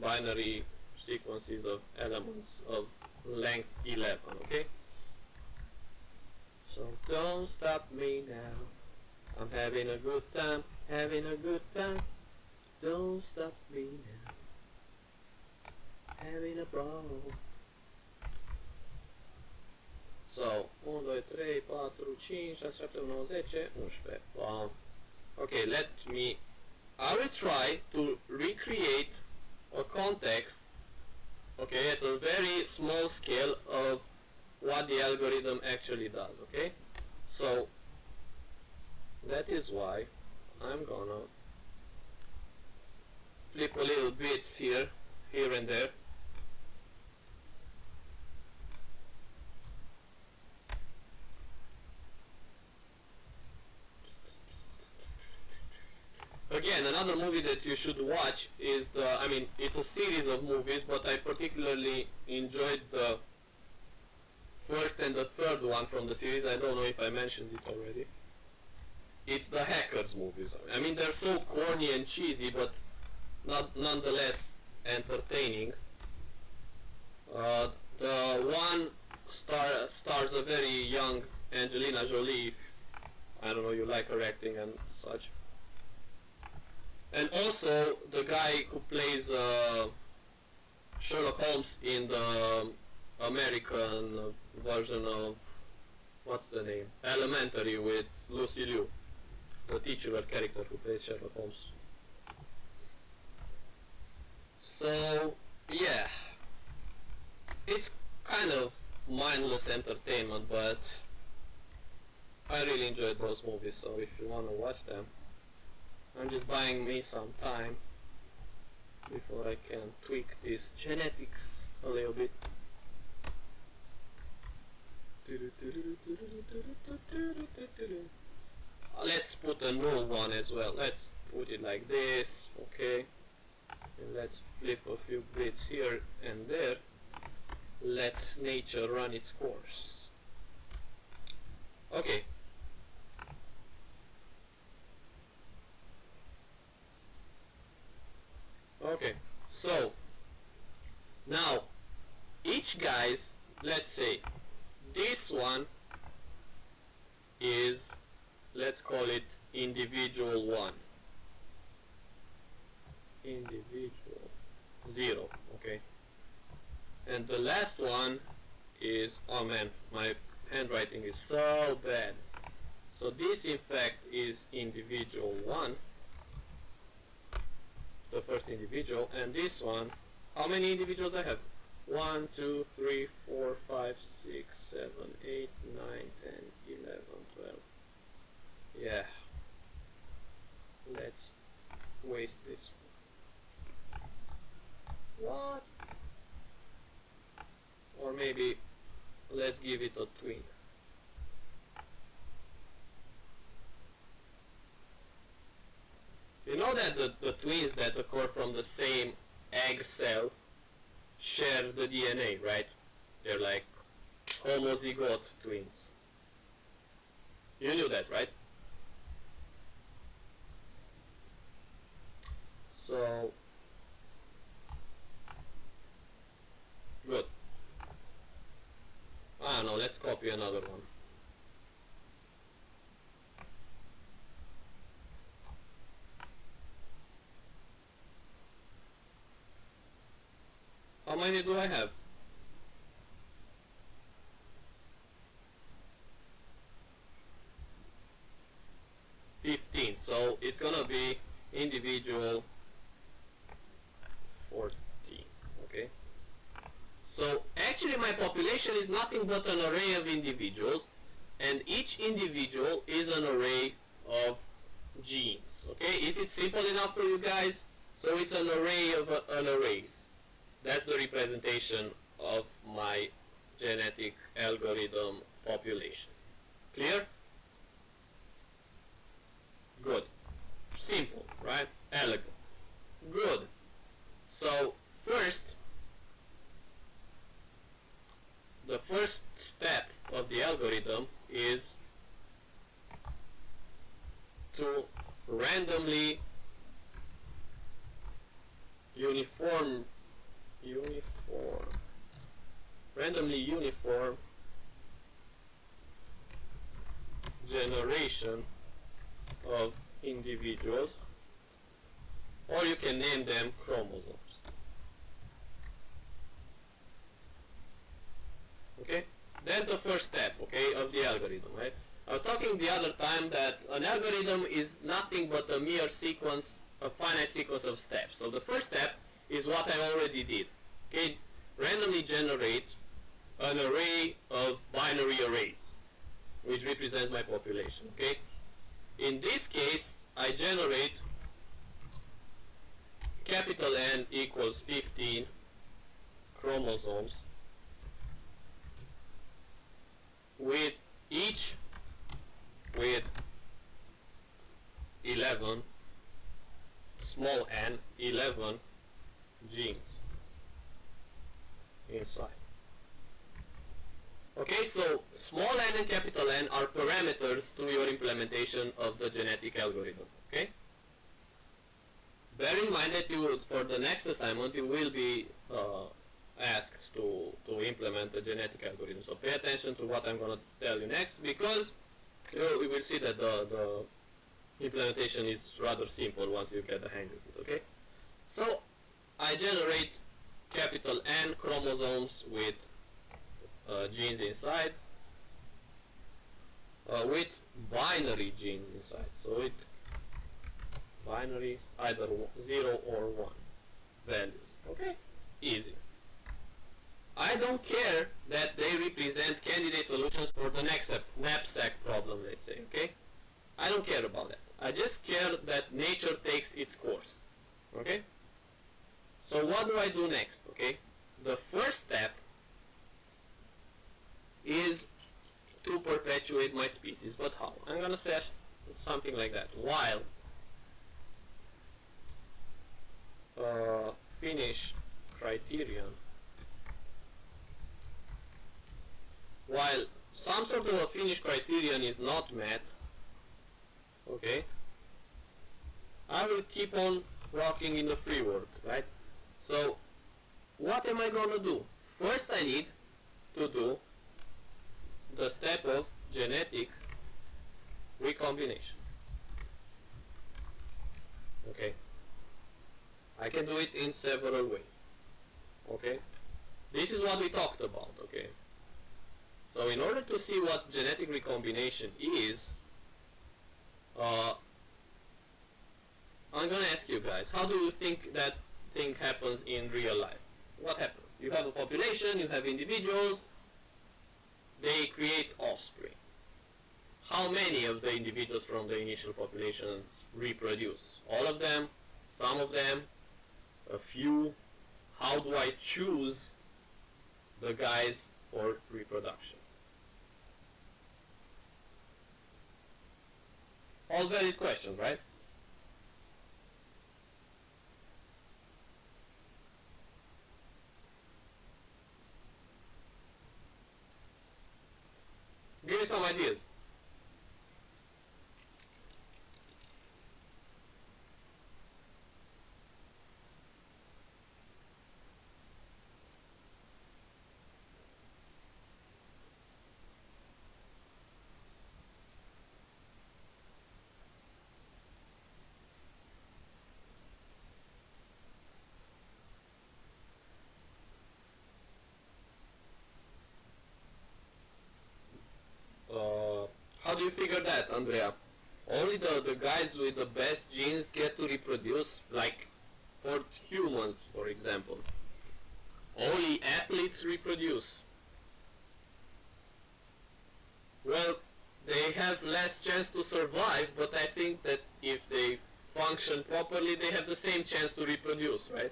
binary sequences of elements of length 11, okay? So, don't stop me now. I'm having a good time, having a good time. Don't stop me now. Having a ball. So, 1, 2, 3, 4, 5, 6, 7, 8, 9, 10, 11. Okay, I will try to recreate a context, okay, at a very small scale of what the algorithm actually does, okay? So, that is why I'm gonna flip a little bits here and there. Again, another movie that you should watch is it's a series of movies, but I particularly enjoyed the first and the third one from the series. I don't know if I mentioned it already. It's the Hackers movies. I mean, they're so corny and cheesy, but nonetheless entertaining. The one stars a very young Angelina Jolie. I don't know, you like her acting and such. And also the guy who plays Sherlock Holmes in the American version of, what's the name? Elementary, with Lucy Liu, the titular character who plays Sherlock Holmes. So, yeah, it's kind of mindless entertainment, but I really enjoyed those movies, so if you want to watch them, I'm just buying me some time before I can tweak these genetics a little bit. Let's put a null one as well. Let's put it like this, okay? And let's flip a few bits here and there. Let nature run its course. Okay. Okay, so now each guy's, let's say this one is, let's call it individual 1, individual 0, okay, and the last one is, oh man, my handwriting is so bad, so this in fact is individual 1, the first individual, and this one, how many individuals I have? 1, 2, 3, 4, 5, 6, 7, 8, 9, 10, 11, 12. Yeah. Let's waste this. What? Or maybe let's give it a twin. You know that the twins that occur from the same egg cell share the DNA, right? They're like homozygote twins. You knew that, right? So, good. I don't know, let's copy another one. How many do I have? it's gonna be individual 14. Okay. So actually my population is nothing but an array of individuals, and each individual is an array of genes. Okay, is it simple enough for you guys? So it's an array of an arrays. That's the representation of my genetic algorithm population. Clear? Good. Simple, right? Elegant. Good. So first, the first step of the algorithm is to randomly randomly uniform generation of individuals, or you can name them chromosomes. Okay, that's the first step, okay, of the algorithm, right? I was talking the other time that an algorithm is nothing but a mere sequence, a finite sequence of steps. So the first step is what I already did. Okay, randomly generate an array of binary arrays, which represents my population. Okay, in this case, I generate capital N equals 15 chromosomes with each with 11 small n 11 genes inside. Okay, so small n and capital N are parameters to your implementation of the genetic algorithm. Okay, bear in mind that you would, for the next assignment, you will be asked to implement the genetic algorithm. So pay attention to what I'm going to tell you next, because we will see that the implementation is rather simple once you get the hang of it. Okay, so I generate capital N chromosomes with genes inside, with binary genes inside. So it binary, either 0 or 1 values. Okay, easy. I don't care that they represent candidate solutions for the next knapsack problem, let's say. Okay, I don't care about that. I just care that nature takes its course. Okay, so what do I do next? Okay, the first step is to perpetuate my species. But how? I'm gonna say something like that. While finish criterion, while some sort of a finish criterion is not met, okay, I will keep on rocking in the free world, right? So what am I gonna do? First I need to do the step of genetic recombination. Okay, I can do it in several ways. Okay, this is what we talked about. Okay, so in order to see what genetic recombination is, I'm gonna ask you guys, how do you think that thing happens in real life? What happens? You have a population, you have individuals, they create offspring. How many of the individuals from the initial populations reproduce? All of them? Some of them? A few? How do I choose the guys for reproduction? All valid questions, right? Give me some ideas. How do you figure that, Andrea? only the guys with the best genes get to reproduce, like for humans, for example. Only athletes reproduce. Well, they have less chance to survive, but I think that if they function properly, they have the same chance to reproduce, right?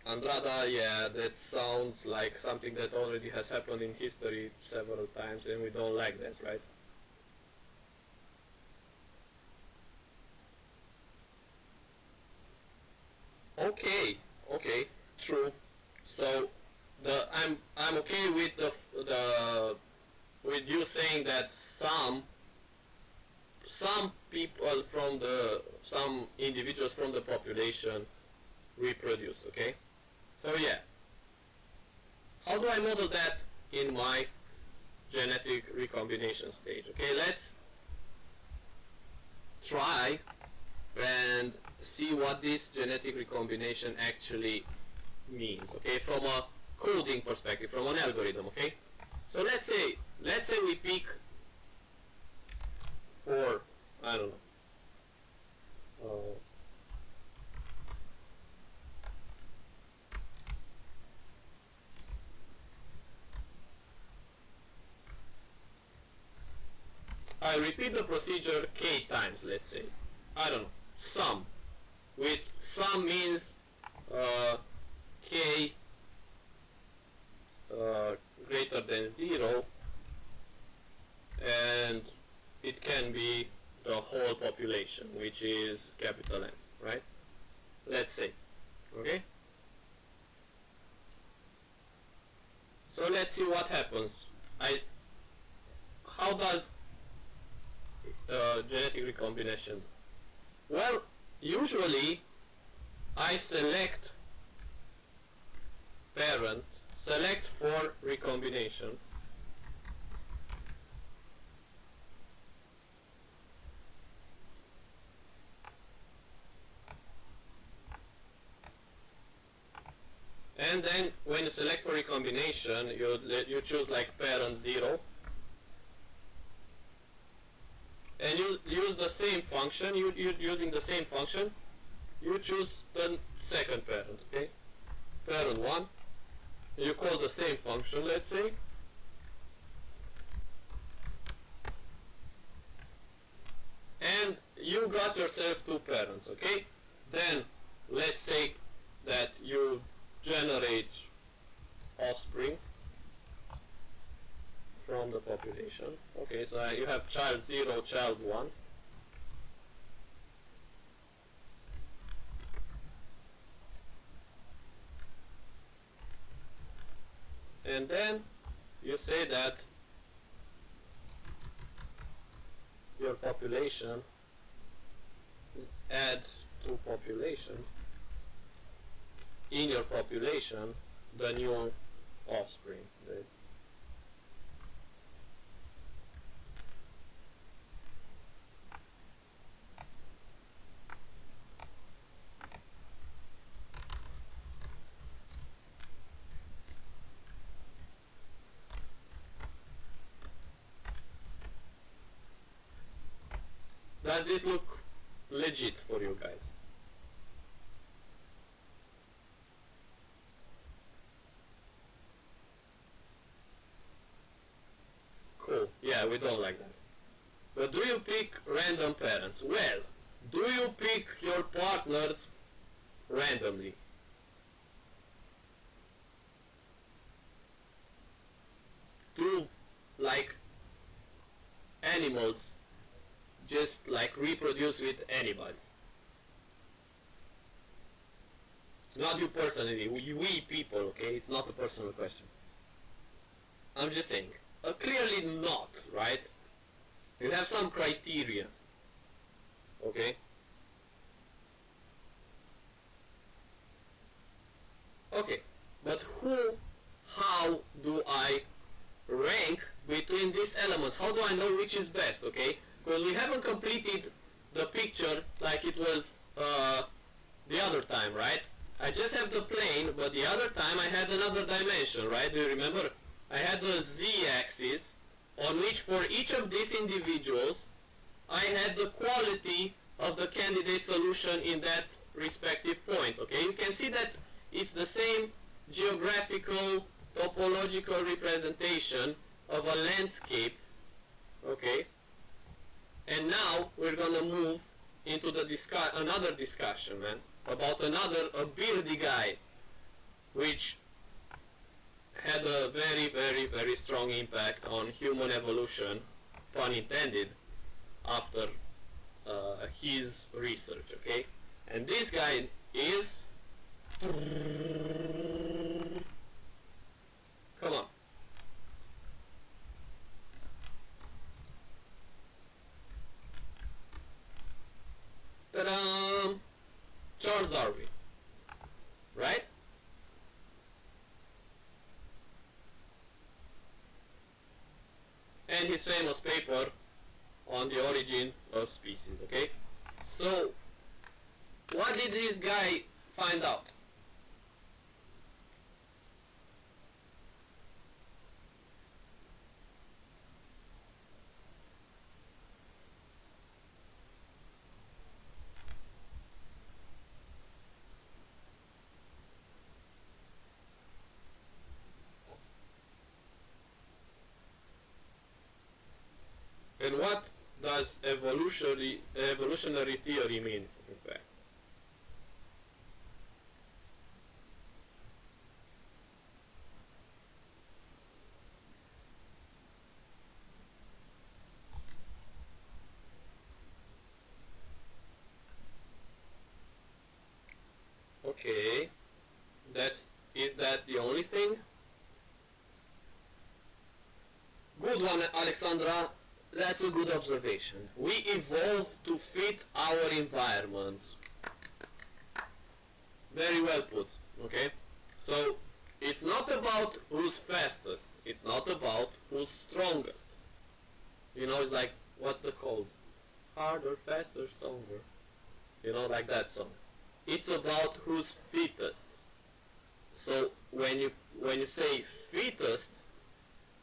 Andrada, yeah, that sounds like something that already has happened in history several times, and we don't like that, right? Okay, okay, true. So I'm okay with the with you saying that some people from the some individuals from the population reproduce. Okay, so yeah, how do I model that in my genetic recombination stage? Okay, let's try and see what this genetic recombination actually means, okay, from a coding perspective, from an algorithm. Okay, so let's say we pick for, I don't know, I repeat the procedure k times, let's say, I don't know, sum, with sum means k greater than 0, and it can be the whole population, which is capital N, right? Let's say, okay? So let's see what happens. How does genetic recombination? Well, usually I select parent, select for recombination, and then when you select for recombination, you choose like parent 0, and you use the same function. You're using the same function. You choose the second parent, okay? Parent 1. You call the same function, let's say. And you got yourself 2 parents, okay? Then let's say that you generate offspring from the population. Okay, so you have child 0, child 1. And then you say that your population, add to population, in your population, the new offspring. Does this look legit for you guys? Cool. Yeah, we don't like that. But do you pick random parents? Well, do you pick your partners randomly? Do, like, animals just like reproduce with anybody? Not you personally, we people, okay? It's not a personal question. I'm just saying. Clearly not, right? You have some criteria, okay? Okay, but how do I rank between these elements? How do I know which is best, okay? Because we haven't completed the picture like it was the other time, right? I just have the plane, but the other time I had another dimension, right? Do you remember? I had the z-axis on which for each of these individuals I had the quality of the candidate solution in that respective point. Okay, you can see that it's the same geographical topological representation of a landscape. Okay, and now we're gonna move into the another discussion, man, about a beardy guy, which had a very strong impact on human evolution, pun intended, after his research. Okay, and this guy is, come on, ta-da! Charles Darwin, right? And his famous paper on the origin of species. Okay, so what did this guy find out? And what does evolutionary theory mean, in fact? Okay, is that the only thing? Good one, Alexandra. That's a good observation. We evolve to fit our environment. Very well put. Okay, so it's not about who's fastest. It's not about who's strongest. You know, it's like, what's the code? Harder, faster, stronger. You know, like that song. It's about who's fittest. So when you say fittest,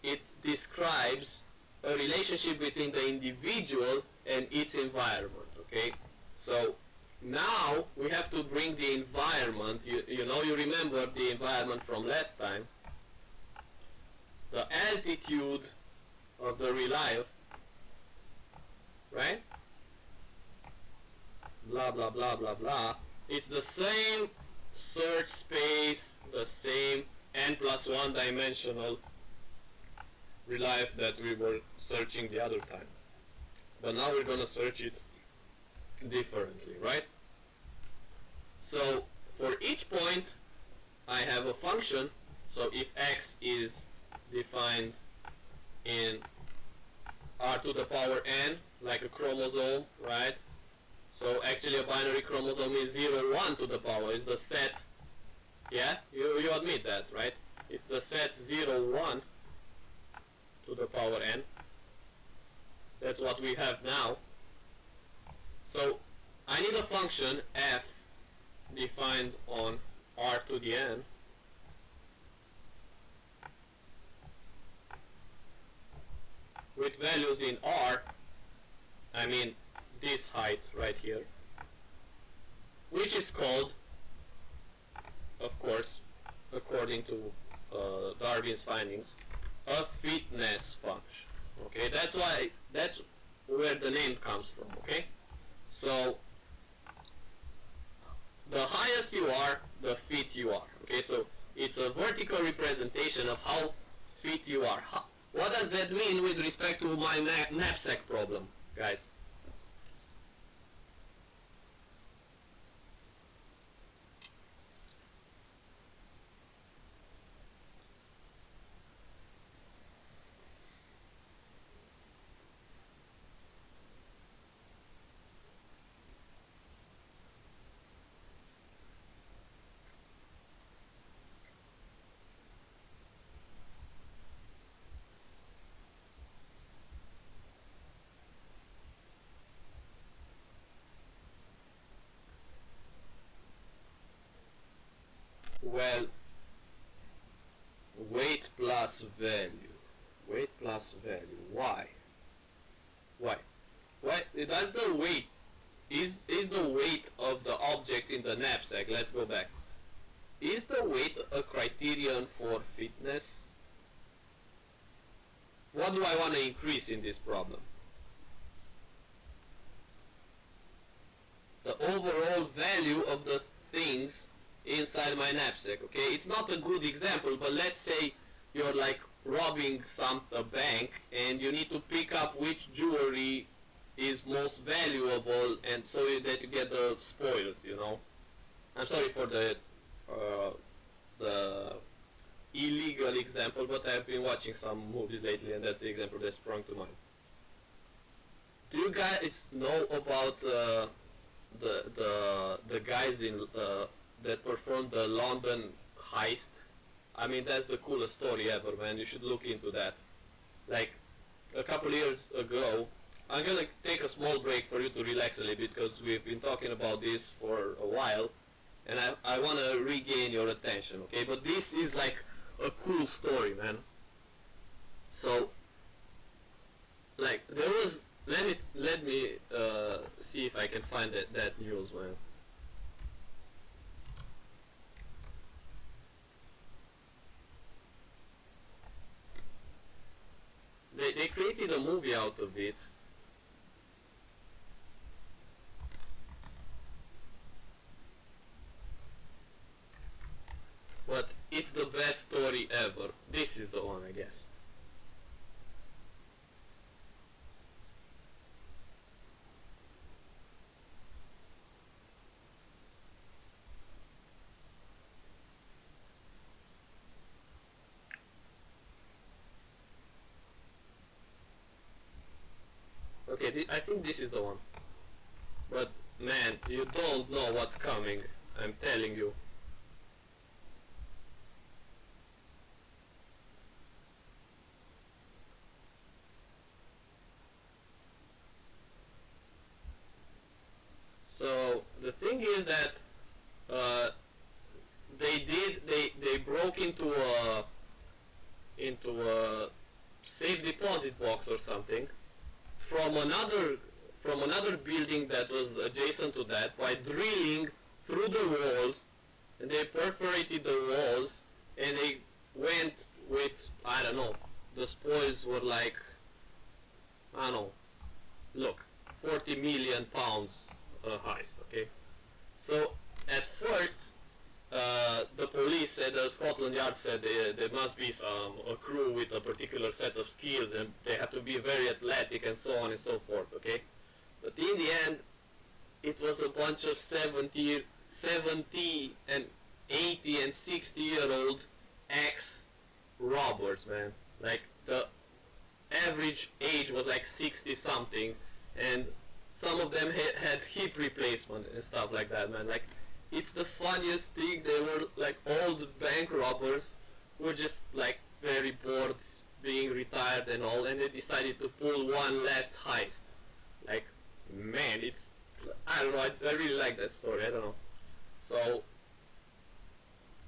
it describes a relationship between the individual and its environment. Okay, so now we have to bring the environment. You know, you remember the environment from last time. The altitude of the relief, right? Blah blah blah blah blah. It's the same search space, the same n+1 dimensional relief that we were searching the other time, but now we're gonna search it differently, right? So for each point I have a function. So if x is defined in r to the power n, like a chromosome, right? So actually a binary chromosome is 0, 1 to the power, is the set, yeah? You admit that, right? It's the set 0, 1 to the power n. That's what we have now. So I need a function f defined on r to the n with values in r, I mean this height right here, which is called, of course, according to Darwin's findings, a fitness function. Okay, that's where the name comes from. Okay, so the highest you are, the fit you are. Okay, so it's a vertical representation of how fit you are. What does that mean with respect to my knapsack problem, guys? well, weight plus value. Weight plus value. Why? Why? Why? Does the weight is the weight of the objects in the knapsack? Let's go back. Is the weight a criterion for fitness? What do I want to increase in this problem? The overall value of the things inside my knapsack. Okay, it's not a good example, but let's say you're like robbing a bank and you need to pick up which jewelry is most valuable, and so that you get the spoils, you know. I'm sorry for the illegal example, but I've been watching some movies lately and that's the example that sprung to mind. Do you guys know about the guys in that performed the London heist? I mean, that's the coolest story ever, man. You should look into that. Like, a couple years ago, I'm gonna take a small break for you to relax a little bit because we've been talking about this for a while and I want to regain your attention, okay? But this is like a cool story, man. So, like, there was, let me see if I can find that news, man. They created a movie out of it. But it's the best story ever. This is the one, I guess. Okay, I think this is the one. But man, you don't know what's coming. I'm telling you. So the thing is that they broke into a safe deposit box or something from another building that was adjacent to that by drilling through the walls, and they perforated the walls and they went with, I don't know, the spoils were like, I don't know, look, 40 million pounds heist, okay? So at first the police said, Scotland Yard said there must be a crew with a particular set of skills and they have to be very athletic and so on and so forth, okay? But in the end, it was a bunch of 70 and 80 and 60-year-old ex-robbers, man. Like, the average age was like 60 something, and some of them had hip replacement and stuff like that, man. Like, it's the funniest thing. They were like old bank robbers who were just like very bored being retired and all, and they decided to pull one last heist. Like, man, it's, I don't know, I really like that story, I don't know. So,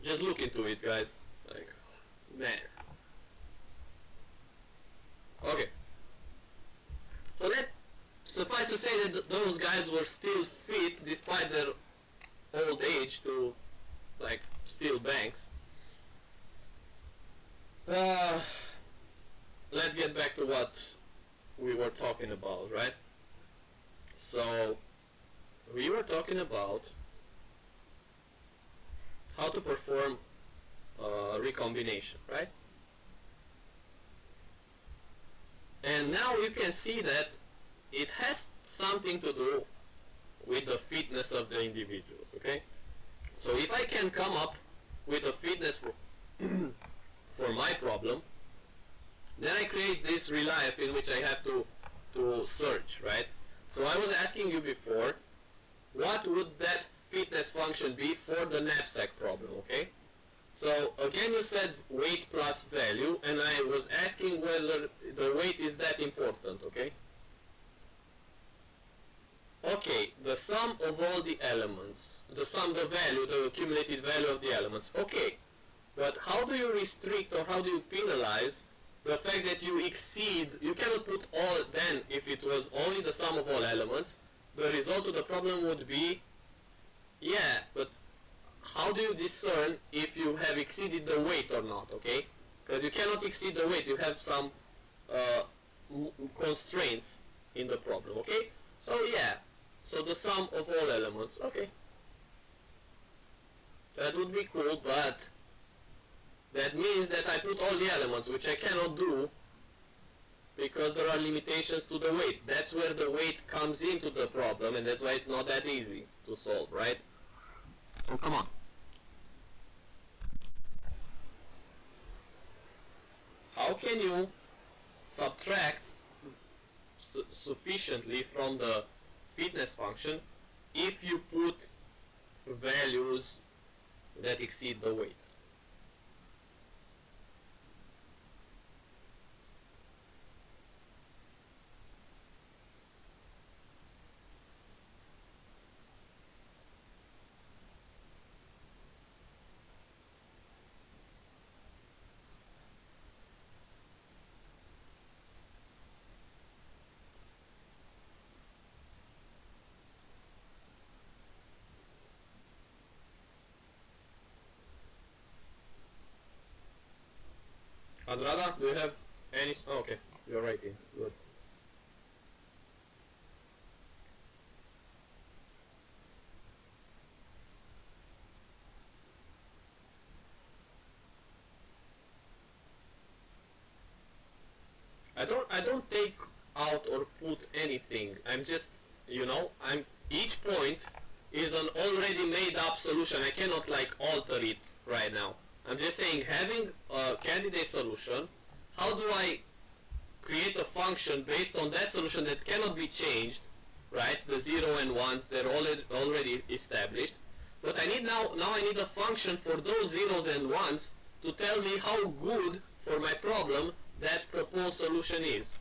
just look into it, guys. Like, man. Okay. So that, suffice to say that those guys were still fit despite their old age to, like, steal banks. Let's get back to what we were talking about, right? So, we were talking about how to perform recombination, right? And now you can see that it has something to do with the fitness of the individual, okay? So if I can come up with a fitness for my problem, then I create this relief in which I have to search, right? So I was asking you before, what would that fitness function be for the knapsack problem, okay? So again you said weight plus value, and I was asking whether the weight is that important, okay? Okay, the the sum of all the elements, the accumulated value of the elements. Okay, but how do you restrict or how do you penalize the fact that you exceed, you cannot put all, then if it was only the sum of all elements, the result of the problem would be, yeah, but how do you discern if you have exceeded the weight or not, okay? Because you cannot exceed the weight, you have some constraints in the problem, okay? So yeah, so the sum of all elements, okay. That would be cool, but that means that I put all the elements, which I cannot do because there are limitations to the weight. That's where the weight comes into the problem, and that's why it's not that easy to solve, right? So come on. How can you subtract sufficiently from the fitness function if you put values that exceed the weight? Andrada, do you have any? Oh, okay, you're writing. Good. I don't take out or put anything. I'm just, each point is an already made up solution. I cannot like alter it right now. I'm just saying, having a candidate solution, how do I create a function based on that solution that cannot be changed, right? The 0 and 1s, they're already established. But I need now I need a function for those 0s and 1s to tell me how good for my problem that proposed solution is.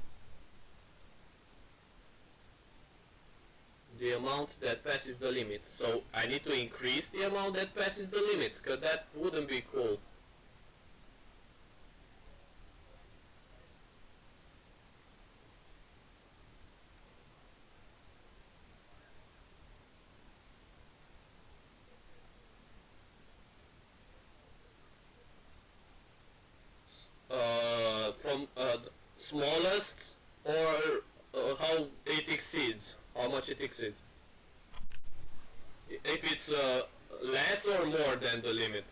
The amount that passes the limit. So I need to increase the amount that passes the limit, because that wouldn't be cool. From smallest or how it exceeds. How much it exceeds? If it's less or more than the limit?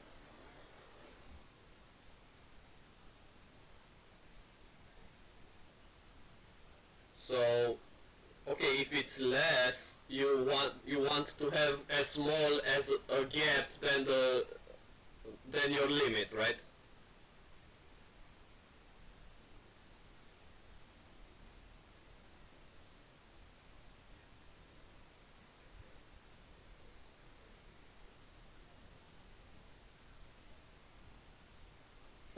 So, okay, if it's less, you want to have as small as a gap than your limit, right?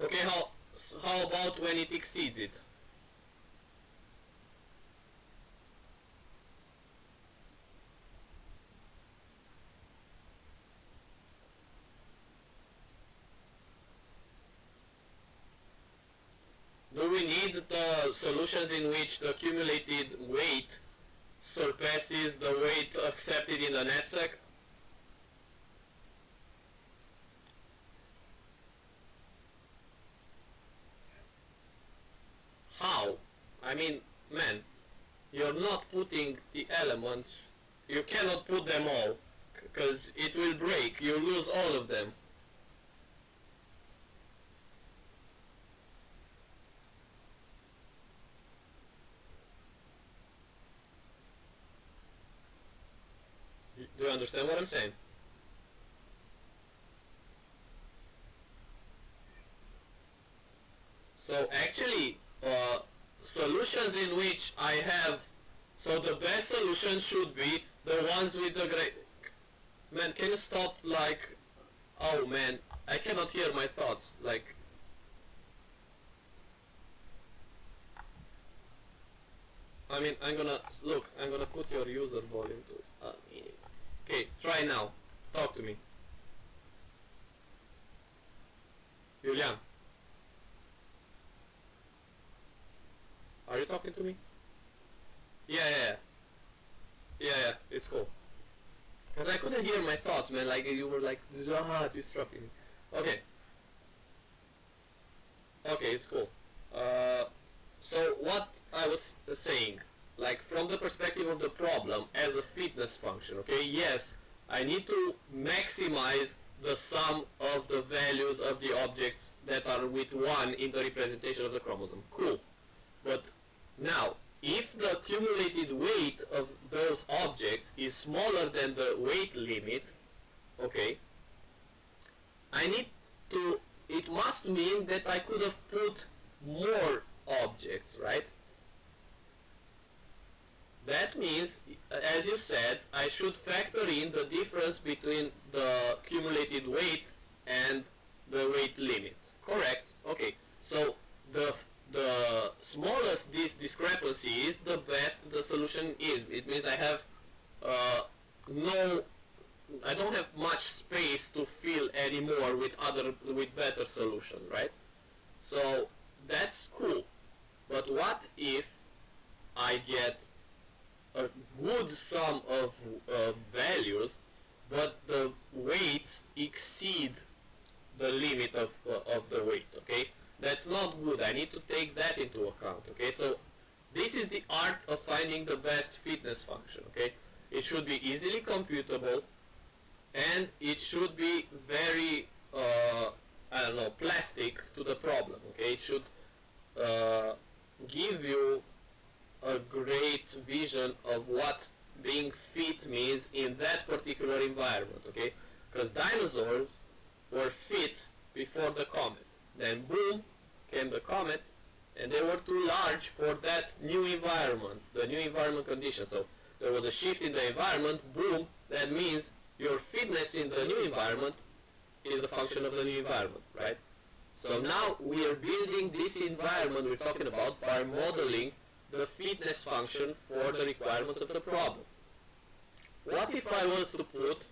Okay, how about when it exceeds it? Do we need the solutions in which the accumulated weight surpasses the weight accepted in the knapsack? How? I mean, man, you're not putting the elements, you cannot put them all, because it will break, you lose all of them. Do you understand what I'm saying? So actually, solutions in which I have, so the best solution should be the ones with the great, man, can you stop, like, oh man, I cannot hear my thoughts, like, I mean, I'm gonna put your user volume to okay, try now. Talk to me. Julian. Are you talking to me? Yeah, it's cool. Because I couldn't hear my thoughts, man, like you were like, disrupting me. Okay. Okay, it's cool. So what I was saying, like from the perspective of the problem as a fitness function, okay, yes, I need to maximize the sum of the values of the objects that are with 1 in the representation of the chromosome. Cool. But now, if the accumulated weight of those objects is smaller than the weight limit, okay, it must mean that I could have put more objects, right? That means, as you said, I should factor in the difference between the accumulated weight and the weight limit. Correct? Okay. So the smallest this discrepancy is, the best the solution is. It means I have I don't have much space to fill anymore with better solutions, right? So that's cool. But what if I get a good sum of values, but the weights exceed the limit of the weight, okay? That's not good. I need to take that into account, okay? So this is the art of finding the best fitness function, okay? It should be easily computable, and it should be very, plastic to the problem, okay? It should give you a great vision of what being fit means in that particular environment, okay? Because dinosaurs were fit before the comet. Then boom, came the comet, and they were too large for that new environment, the new environment condition. So there was a shift in the environment, boom, that means your fitness in the new environment is a function of the new environment, right? So now we are building this environment we're talking about by modeling the fitness function for the requirements of the problem. What if I was to put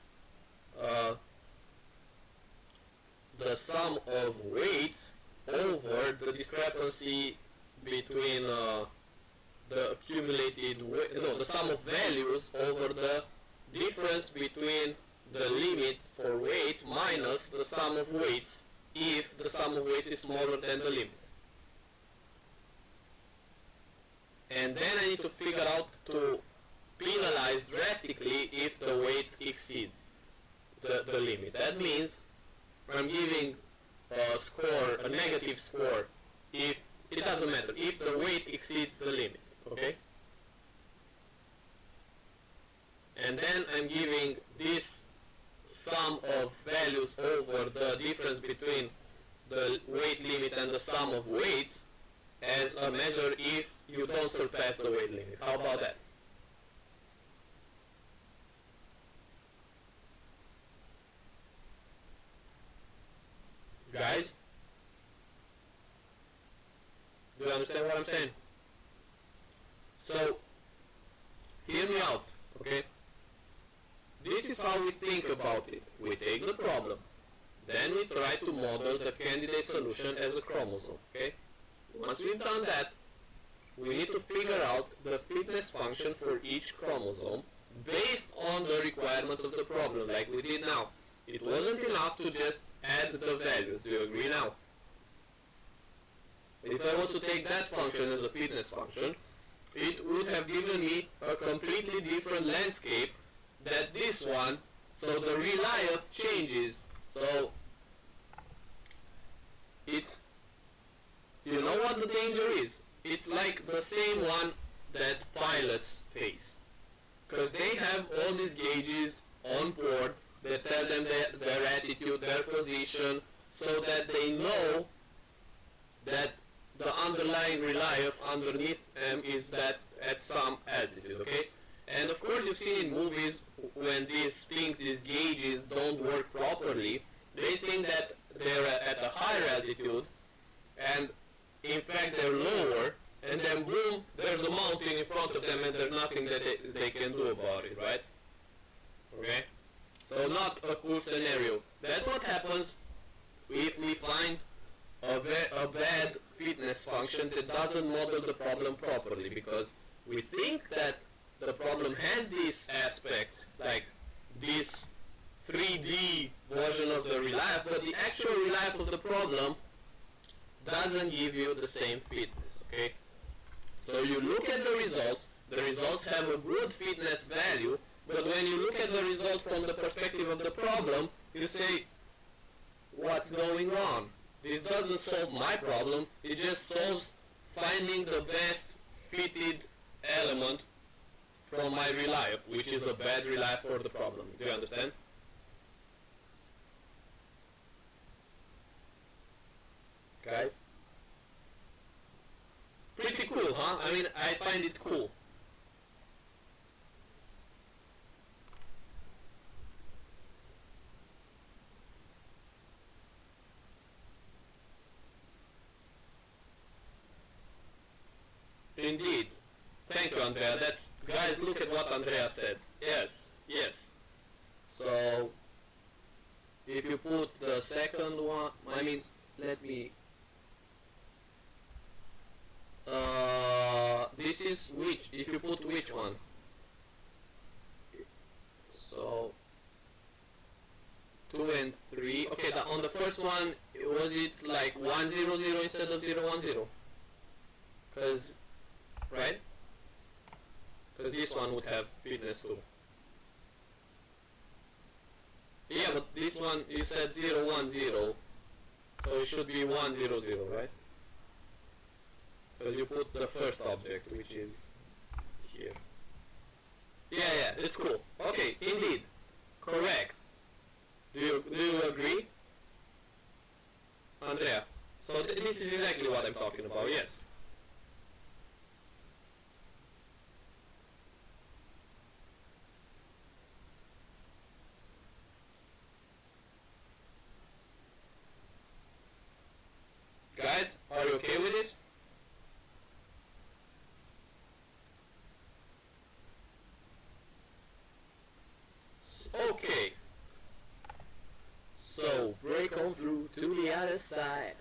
the sum of weights over the discrepancy between the accumulated weight, the sum of values over the difference between the limit for weight minus the sum of weights if the sum of weights is smaller than the limit. And then I need to figure out to penalize drastically if the weight exceeds the limit. That means I'm giving a negative score if it doesn't matter, if the weight exceeds the limit, okay? And then I'm giving this sum of values over the difference between the weight limit and the sum of weights as a measure if you don't surpass the weight limit. How about that? Guys? Do you understand what I'm saying? So, hear me out, okay? This is how we think about it. We take the problem, then we try to model the candidate solution as a chromosome, okay? Once we've done that, we need to figure out the fitness function for each chromosome based on the requirements of the problem, like we did now. It wasn't enough to just add the values. Do you agree now? If I was to take that function as a fitness function, it would have given me a completely different landscape than this one, so the real life changes. So it's, you know what the danger is? It's like the same one that pilots face, because they have all these gauges on board that tell them their attitude, their position, so that they know that the underlying relief underneath them is that at some altitude, okay? And of course you've seen in movies when these gauges don't work properly, they think that they're at a higher altitude, and in fact they're lower, and then boom, there's a mountain in front of them and there's nothing that they can do about it, right? Okay? So not a cool scenario. That's what happens if we find a bad fitness function that doesn't model the problem properly, because we think that the problem has this aspect, like this 3D version of the relief, but the actual relief of the problem doesn't give you the same fitness, okay? So you look at the results have a good fitness value, but when you look at the result from the perspective of the problem, you say, what's going on? This doesn't solve my problem, it just solves finding the best fitted element from my relief, which is a bad relief for the problem. Do you understand? Guys? Pretty cool, huh? I mean, I find it cool. Indeed. Thank you, Andrea. That's, guys, look at what Andrea said. Yes, yes. So, if you put the second one, I mean, let me, this is which, if you put which one? So, 2 and 3, okay, on the first one, was it like 100 instead of 010? Because, right? Because this one would have fitness too. Yeah, but this one you said 010, so it should be 100, right? Because you put the first object, which is here. Yeah, it's cool. Okay, indeed, correct. Do you agree, Andrea? So this is exactly what I'm talking about. Yes. Guys, are you okay with this? Okay. So, break on through to the other side.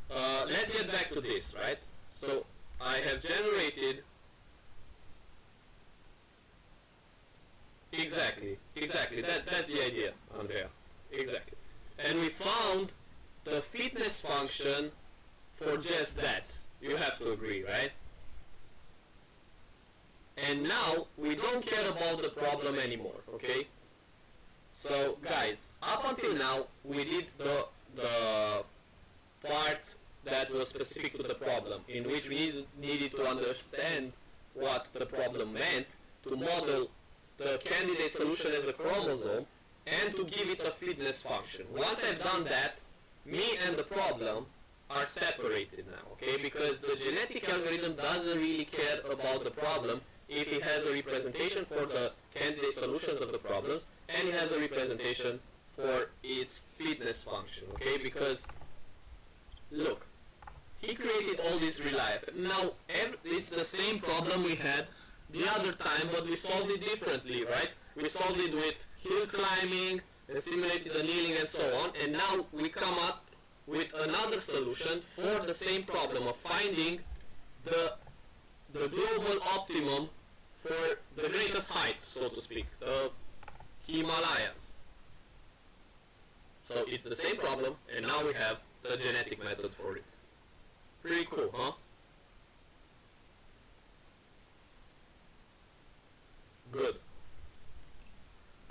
Let's get back to this, right? So, I have generated... Exactly. That's the idea, Andrea. Exactly. And we found the fitness function for just that. You have to agree, right? And now we don't care about the problem anymore, okay? So guys, up until now we did the part that was specific to the problem, in which we needed to understand what the problem meant, to model the candidate solution as a chromosome, and to give it a fitness function. Once I've done that, me and the problem are separated now, okay? Because the genetic algorithm doesn't really care about the problem if it has a representation for the candidate solutions of the problems, and it has a representation for its fitness function, okay? Because, look, he created all this relief. Now, it's the same problem we had the other time, but we solved it differently, right? We solved it with hill climbing, and simulated annealing and so on, and now we come up with another solution for the same problem of finding the global optimum for the greatest height, so to speak, the Himalayas. So it's the same problem, and now we have the genetic method for it. Pretty cool, huh? Good.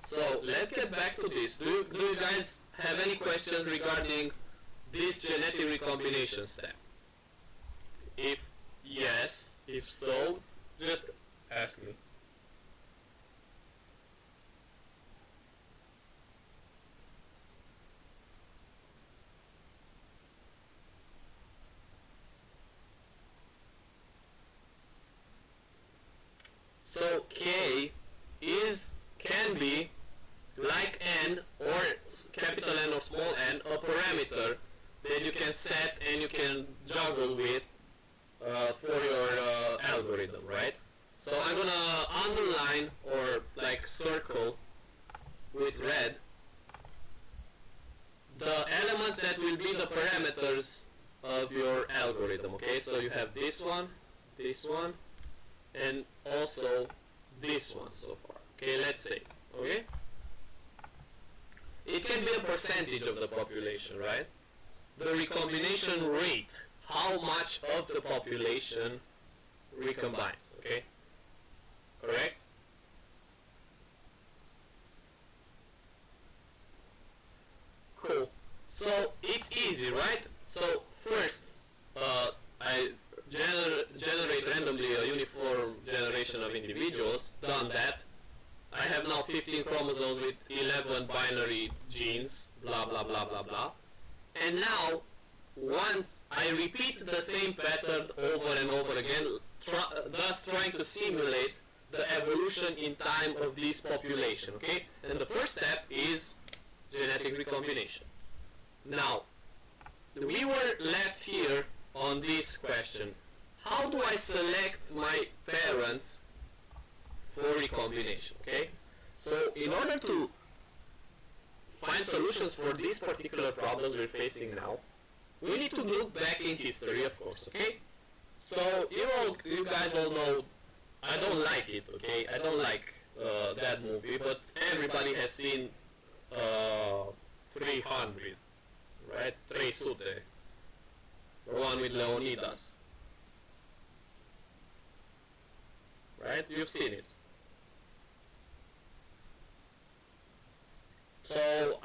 So let's get back to this. Do you guys have any questions regarding this genetic recombination step? If yes, if so, just ask me. So K can be like n or capital N or small n, a parameter that you can set and you can juggle with for algorithm, right? So I'm gonna underline or like circle with red the elements that will be the parameters of your algorithm, okay? So you have this one, and also this one so far, okay? Let's say, okay? It can be a percentage of the population, right? The recombination rate, how much of the population recombines, okay? Correct? Cool. So it's easy, right? So first, I generate randomly a uniform generation of individuals. Done that. I have now 15 chromosomes with 11 binary genes. Blah blah blah blah blah. And now, once I repeat the same pattern over and over again, thus trying to simulate the evolution in time of this population. Okay. And the first step is genetic recombination. Now, we were left here on this question. How do I select my parents for recombination? Okay? So, in order to find solutions for these particular problems we're facing now, we need to look back in history, of course, okay? So, you guys all know, I don't like it, okay? I don't like that movie, but everybody has seen 300, right? 300. The one with Leonidas. Right? You've seen it. So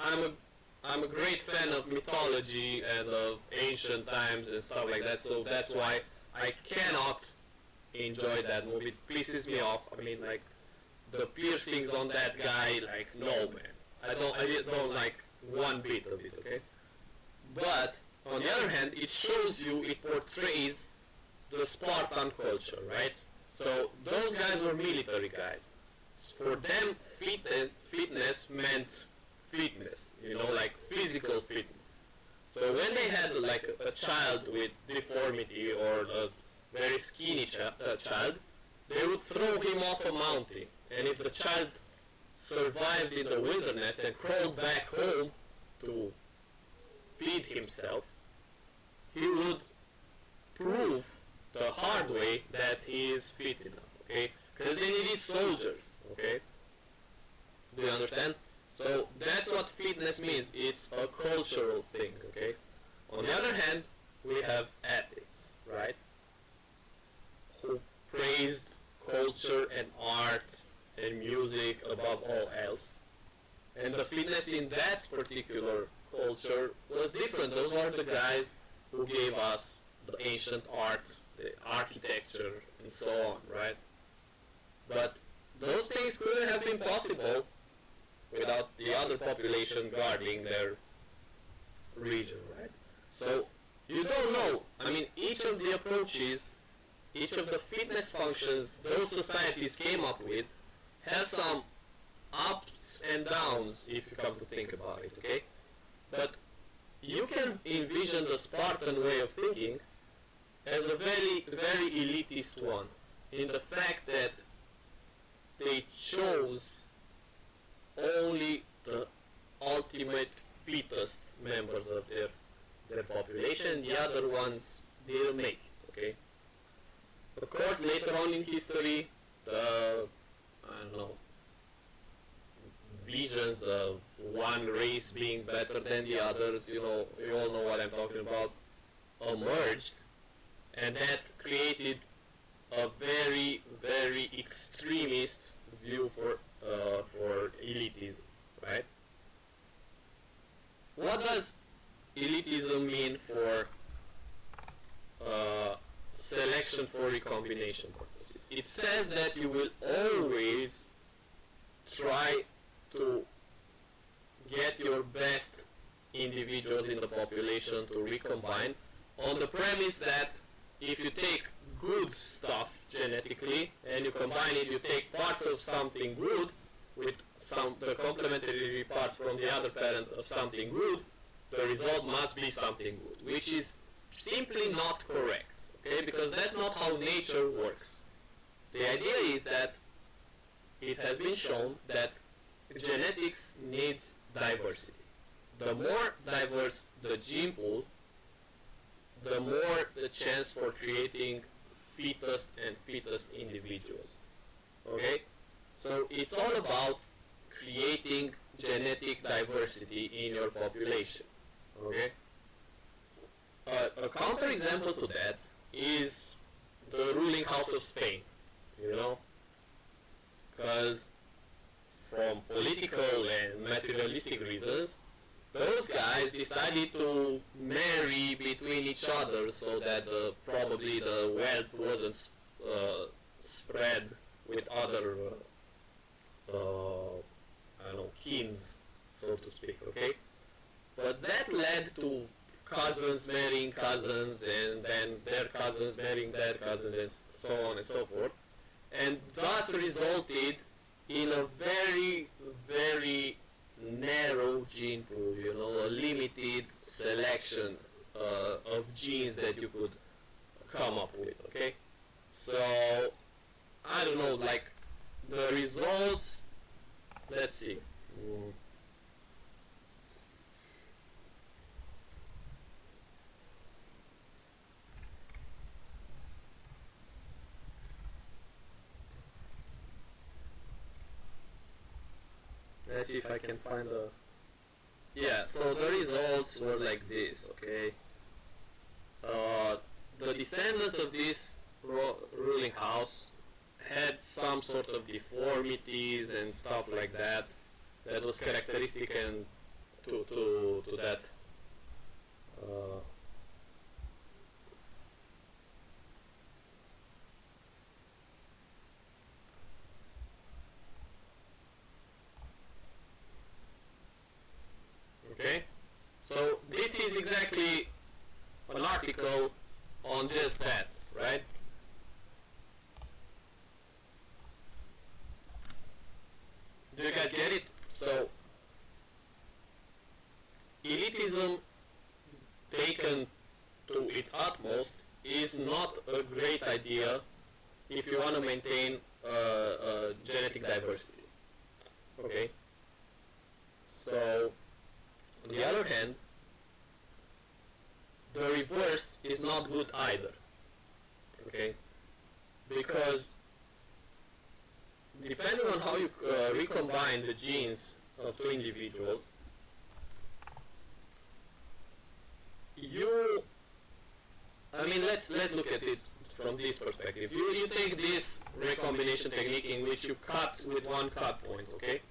I'm a great fan of mythology and of ancient times and stuff like that, so that's why I cannot enjoy that movie. It pisses me off. I mean, like, the piercings on that guy, like, no, man. I don't like one bit of it, okay? But on the other hand, it shows you, it portrays the Spartan culture, right? So those guys were military guys. For them, fitness meant fitness, like physical fitness. So when they had like a child with deformity or a very skinny child, they would throw him off a mountain. And if the child survived in the wilderness and crawled back home to feed himself, he would prove the hard way that he is fit enough, okay? Because they needed soldiers, okay? Do you understand? So that's what fitness means. It's a cultural thing, okay? On the other hand, we have ethics, right? Who praised culture and art and music above all else. And the fitness in that particular culture was different. Those are the guys who gave us the ancient art, the architecture, and so on, right? But those things couldn't have been possible without the other population guarding their region, right? So you don't know. I mean, each of the approaches, each of the fitness functions those societies came up with have some ups and downs if you come to think about it, okay? But you can envision the Spartan way of thinking as a very, very elitist one, in the fact that they chose only the ultimate fittest members of their population. The other ones didn't make it, okay? Of course, later on in history, the, I don't know, visions of one race being better than the others, you all know what I'm talking about, emerged, and that created a very, very extremist view for elitism, right? What does elitism mean for selection for recombination purposes? It says that you will always try to get your best individuals in the population to recombine on the premise that if you take good stuff genetically and you combine it, you take parts of something good with the complementary parts from the other parent of something good, the result must be something good, which is simply not correct, okay? Because that's not how nature works. the idea is that it has been shown that genetics needs diversity. The more diverse the gene pool, the more the chance for creating fittest and fittest individuals. Okay? So it's all about creating genetic diversity in your population. Okay? A counterexample to that is the ruling house of Spain, you know? Because from political and materialistic reasons, those guys decided to marry between each other so that probably the wealth wasn't spread with other, I don't know, kins, so to speak, okay? But that led to cousins marrying cousins, and then their cousins marrying their cousins, and so on and so forth. And thus resulted in a very, very narrow gene pool, you know, a limited selection of genes that you could come up with, okay? So, I don't know, like, the results, let's see. Let's see if I can find a... Yeah, so the results were like this, okay? The descendants of this ruling house had some sort of deformities and stuff like that that was characteristic and to that okay, so this is exactly an article on just that, right? Do you guys get it? So, elitism taken to its utmost is not a great idea if you want to maintain genetic diversity. Okay? So, on the other hand, the reverse is not good either. Okay? Because depending on how you recombine the genes of two individuals, let's look at it from this perspective. You take this recombination technique in which you cut with one cut point, okay?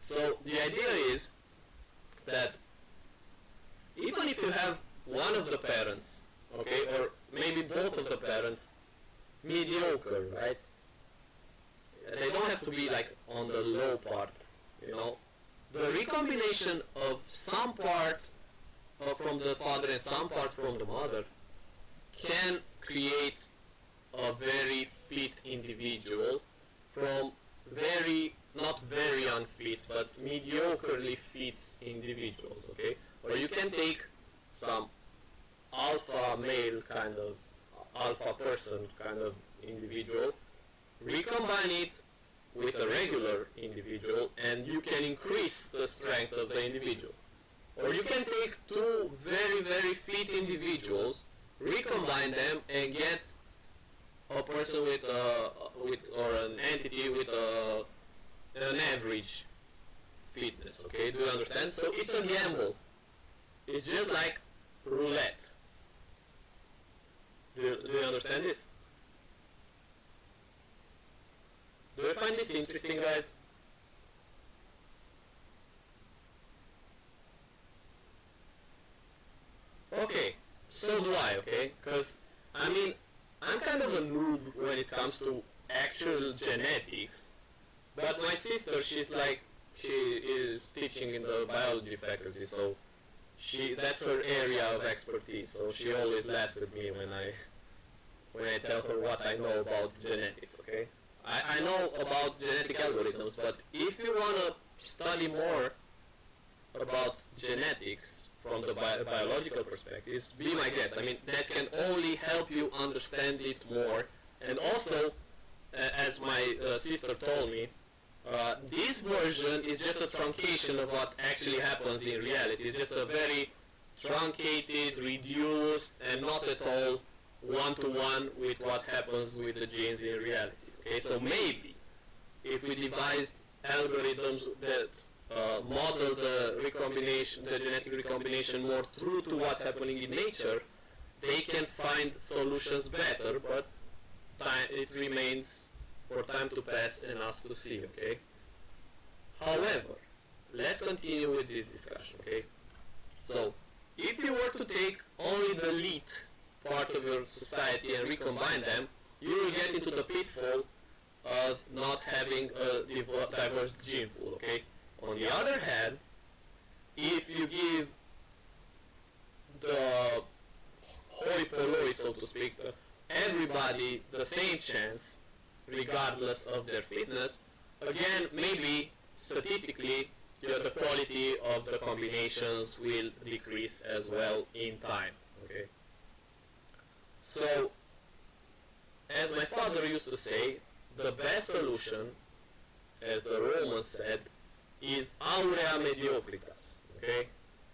So the idea is that even if you have one of the parents, okay, or maybe both of the parents, mediocre, right? They don't have to be like on the low part, you know. The recombination of some part from the father and some part from the mother can create a very fit individual from not very unfit, but mediocrely fit individuals, okay? Or you can take some alpha male kind of, alpha person kind of individual, recombine it with a regular individual, and you can increase the strength of the individual. Or you can take two very, very fit individuals, recombine them, and get a person or an entity with an average fitness. Okay, do you understand? So it's a gamble. It's just like roulette. Do you understand this? Do you find this interesting, guys? Okay, so do I, okay? Because, I mean, I'm kind of a noob when it comes to actual genetics, but my sister, she is teaching in the biology faculty, so that's her area of expertise, so she always laughs at me when I tell her what I know about genetics, okay? I know about genetic algorithms, but if you want to study more about genetics from the biological perspective, be my guest. I mean, that can only help you understand it more And also, as my sister told me, this version is just a truncation of what actually happens in reality. It's just a very truncated, reduced, and not at all one-to-one with what happens with the genes in reality. Okay, so maybe if we devised algorithms that model the recombination, the genetic recombination more true to what's happening in nature, they can find solutions better, but it remains for time to pass and us to see, okay? However, let's continue with this discussion, okay? So, if you were to take only the elite part of your society and recombine them, you will get into the pitfall of not having a diverse gene pool, okay? On the other hand, if you give the hoi polloi, so to speak, everybody the same chance, regardless of their fitness, again, maybe statistically, the quality of the combinations will decrease as well in time. Okay. So, as my father used to say, the best solution, as the Romans said, is aurea mediocritas. Okay.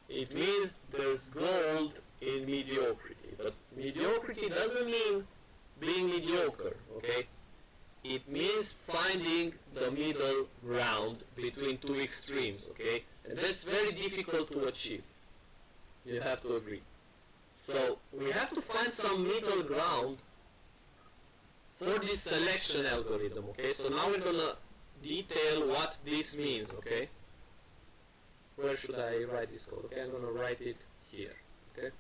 It means there's gold in mediocrity, but mediocrity doesn't mean being mediocre. Okay. It means finding the middle ground between two extremes, okay? And that's very difficult to achieve. You have to agree. So, we have to find some middle ground for this selection algorithm, okay? So now we're gonna detail what this means, okay? Where should I write this code? Okay, I'm gonna write it here, okay?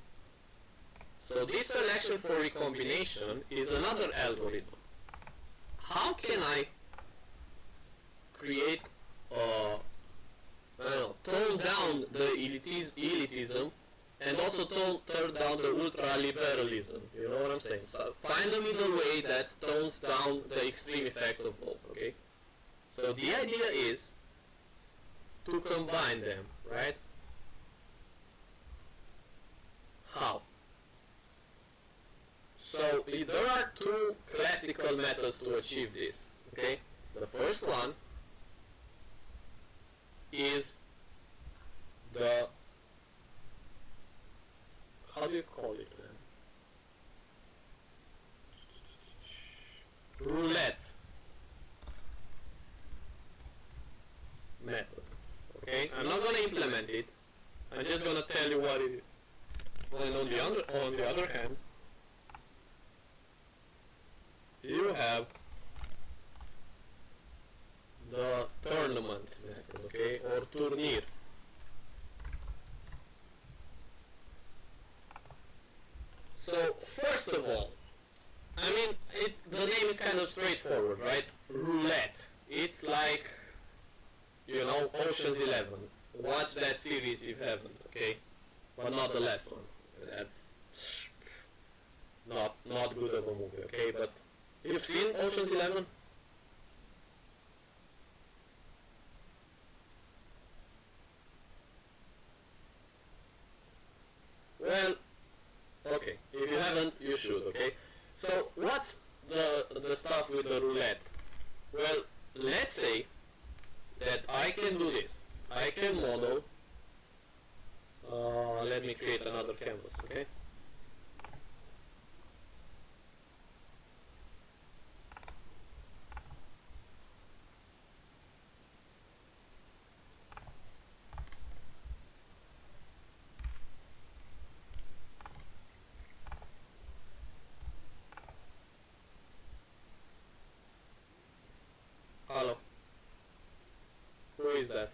So this selection for recombination is another algorithm. How can I create, tone down the elitism and also turn down the ultra-liberalism? You know what I'm saying? So find a middle way that tones down the extreme effects of both, okay? So the idea is to combine them, right? How? So there are two classical methods to achieve this, okay? The first one is the, how do you call it, man? Roulette method, okay? I'm not going to implement it, I'm just going to tell you what it is. And on the other hand, you have the tournament method, okay, or tournir. So, first of all, I mean, the name is kind of straightforward, right? Roulette. It's like, you know, Ocean's 11. Watch that series if you haven't, okay? But not the last one. That's not good of a movie, okay? But you've seen Ocean's 11? Well, okay. If you haven't, you should, okay? So, what's the stuff with the roulette? Well, let's say that I can do this. I can model. Let me create another canvas, okay? Hello. Who is that?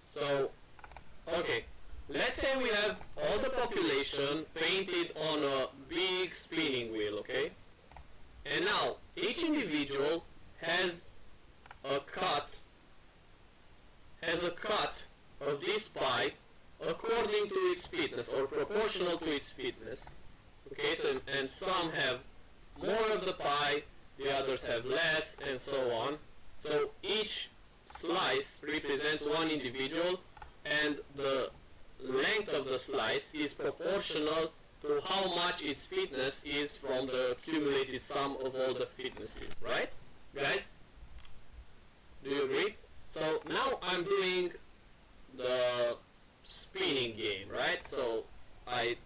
So, okay, let's say we have all the population painted on a big spinning wheel, okay? And now, each individual has a cut of this pie according to its fitness, or proportional to its fitness. Okay, so, and some have more of the pie, the others have less, and so on. So each slice represents one individual, and the length of the slice is proportional to how much its fitness is from the cumulative sum of all the fitnesses, right? Guys? Do you agree? So now I'm doing the spinning game, right? So I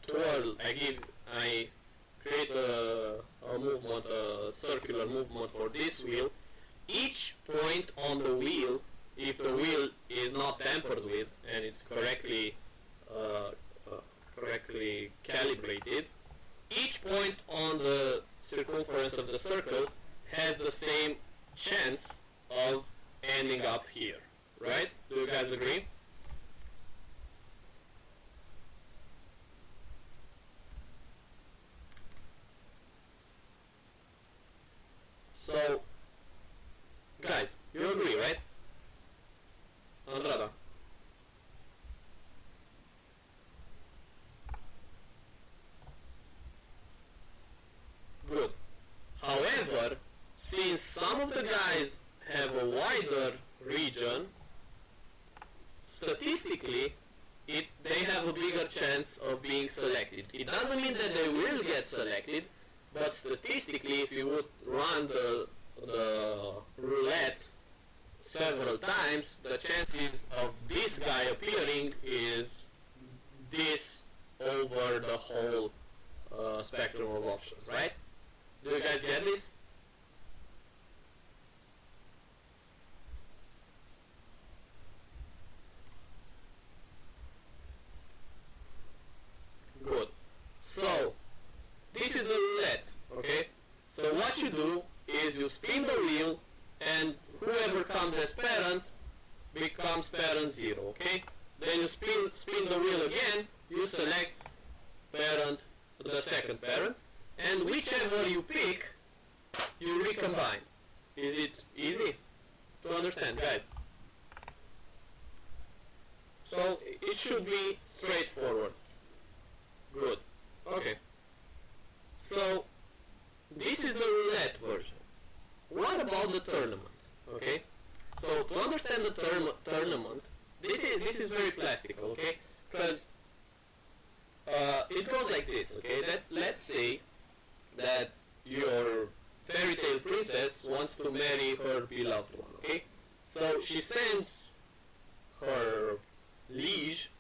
twirl, I create a movement, a circular movement for this wheel. Each point on the wheel, if the wheel is not tampered with and it's correctly calibrated, each point on the circumference of the circle has the same chance of ending up here, right? Do you guys agree? So, guys, you agree, right? Andrada? Good. However, since some of the guys have a wider region, statistically, they have a bigger chance of being selected. It doesn't mean that they will get selected, but statistically, if you would run the roulette several times, the chances of this guy appearing is this over the whole spectrum of options, right? Do you guys get this? Good. So, this is the roulette, okay? So what you do is you spin the wheel and whoever comes as parent becomes parent 0, okay? Then you spin the wheel again, you select parent, the second parent, and whichever you pick, you recombine. Is it easy to understand, guys? So it should be straightforward. Good. Okay. So this is the roulette version. What about the tournament? Okay. So to understand the tournament, this is very classical. Okay, because it goes like this. Okay, that let's say that your fairy tale princess wants to marry her beloved one. Okay, so she sends her liege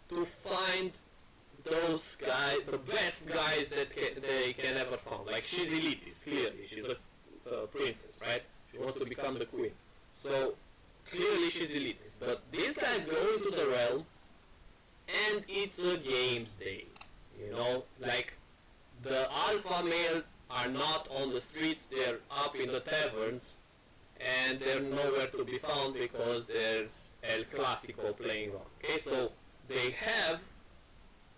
to find those guys, the best guys that they can ever find. Like, she's elitist, clearly. She's a princess, right? She wants to become the queen. So, clearly she's elitist. But these guys go into the realm, and it's a games day. You know, like, the alpha males are not on the streets, they're up in the taverns, and they're nowhere to be found because there's El Clasico playing on. Okay, so they have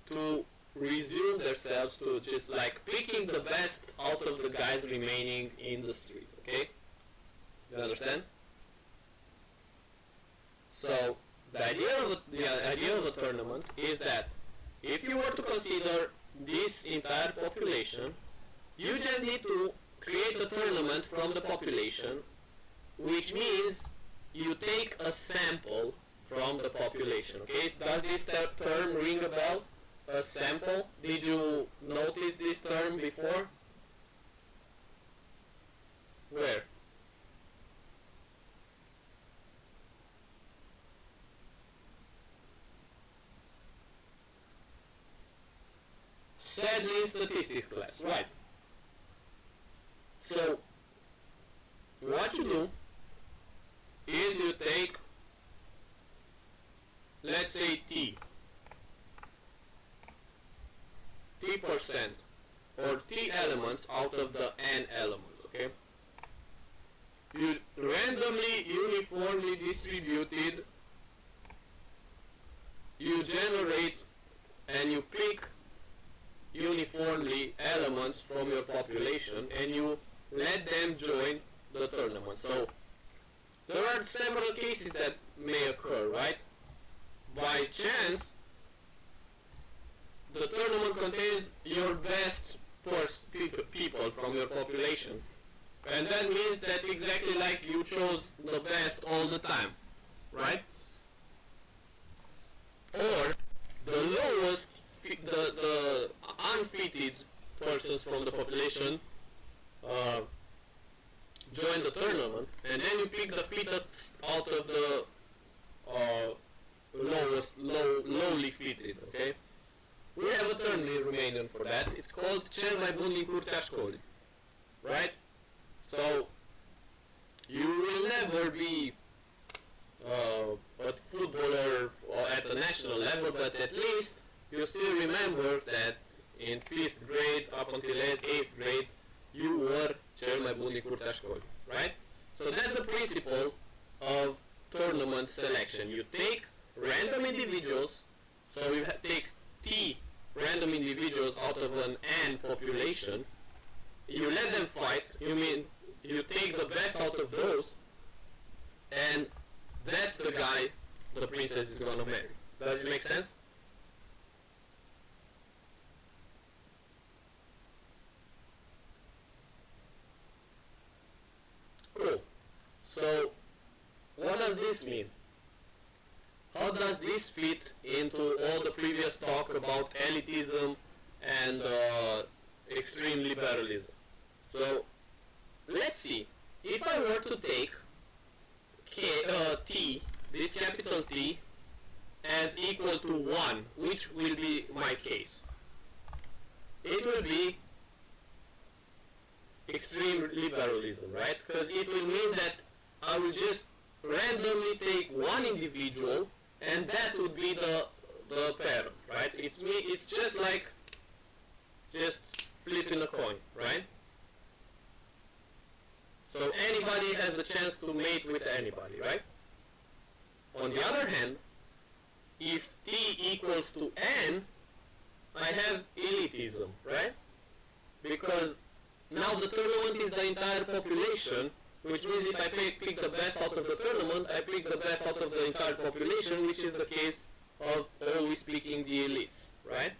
to resume themselves to just like picking the best out of the guys remaining in the streets. Okay, you understand? So the idea of the tournament is that if you were to consider this entire population, you just need to create a tournament from the population, which means you take a sample from the population. Okay, does this term ring a bell? A sample? Did you notice this term before? Where? Sadly, in statistics class, right? So, what you do is you take, let's say T percent or T elements out of the N elements, okay? You randomly, uniformly distributed, you generate and you pick uniformly elements from your population and you let them join the tournament. So there are several cases that may occur, right? By chance, the tournament contains your best people from your population, and that means that's exactly like you chose the best all the time, right? Or the lowest, the unfitted persons from the population join the tournament, and then you pick the fittest out of the lowly fitted, okay? We have a term in Romanian for that. It's called cel mai bun din curtea școlii, right? So you will never be a footballer at the national level, but at least you still remember that in 5th grade up until 8th grade you were cel mai bun din curtea școlii, right? So that's the principle of tournament selection. You take random individuals, so you take T random individuals out of an N population, you let them fight, you take the best out of those, and that's the guy the princess is gonna marry. Does it make sense? Cool. So, what does this mean? How does this fit into all the previous talk about elitism and extreme liberalism? So, let's see. If I were to take T, this capital T, as equal to 1, which will be my case? It will be extreme liberalism, right? Because it will mean that I will just randomly take one individual, and that would be the parent, right? It's just like just flipping a coin, right? So anybody has the chance to mate with anybody, right? On the other hand, if T equals to N, I have elitism, right? Because now the tournament is the entire population, which means if I pick the best out of the tournament, I pick the best out of the entire population, which is the case of always picking the elites, right?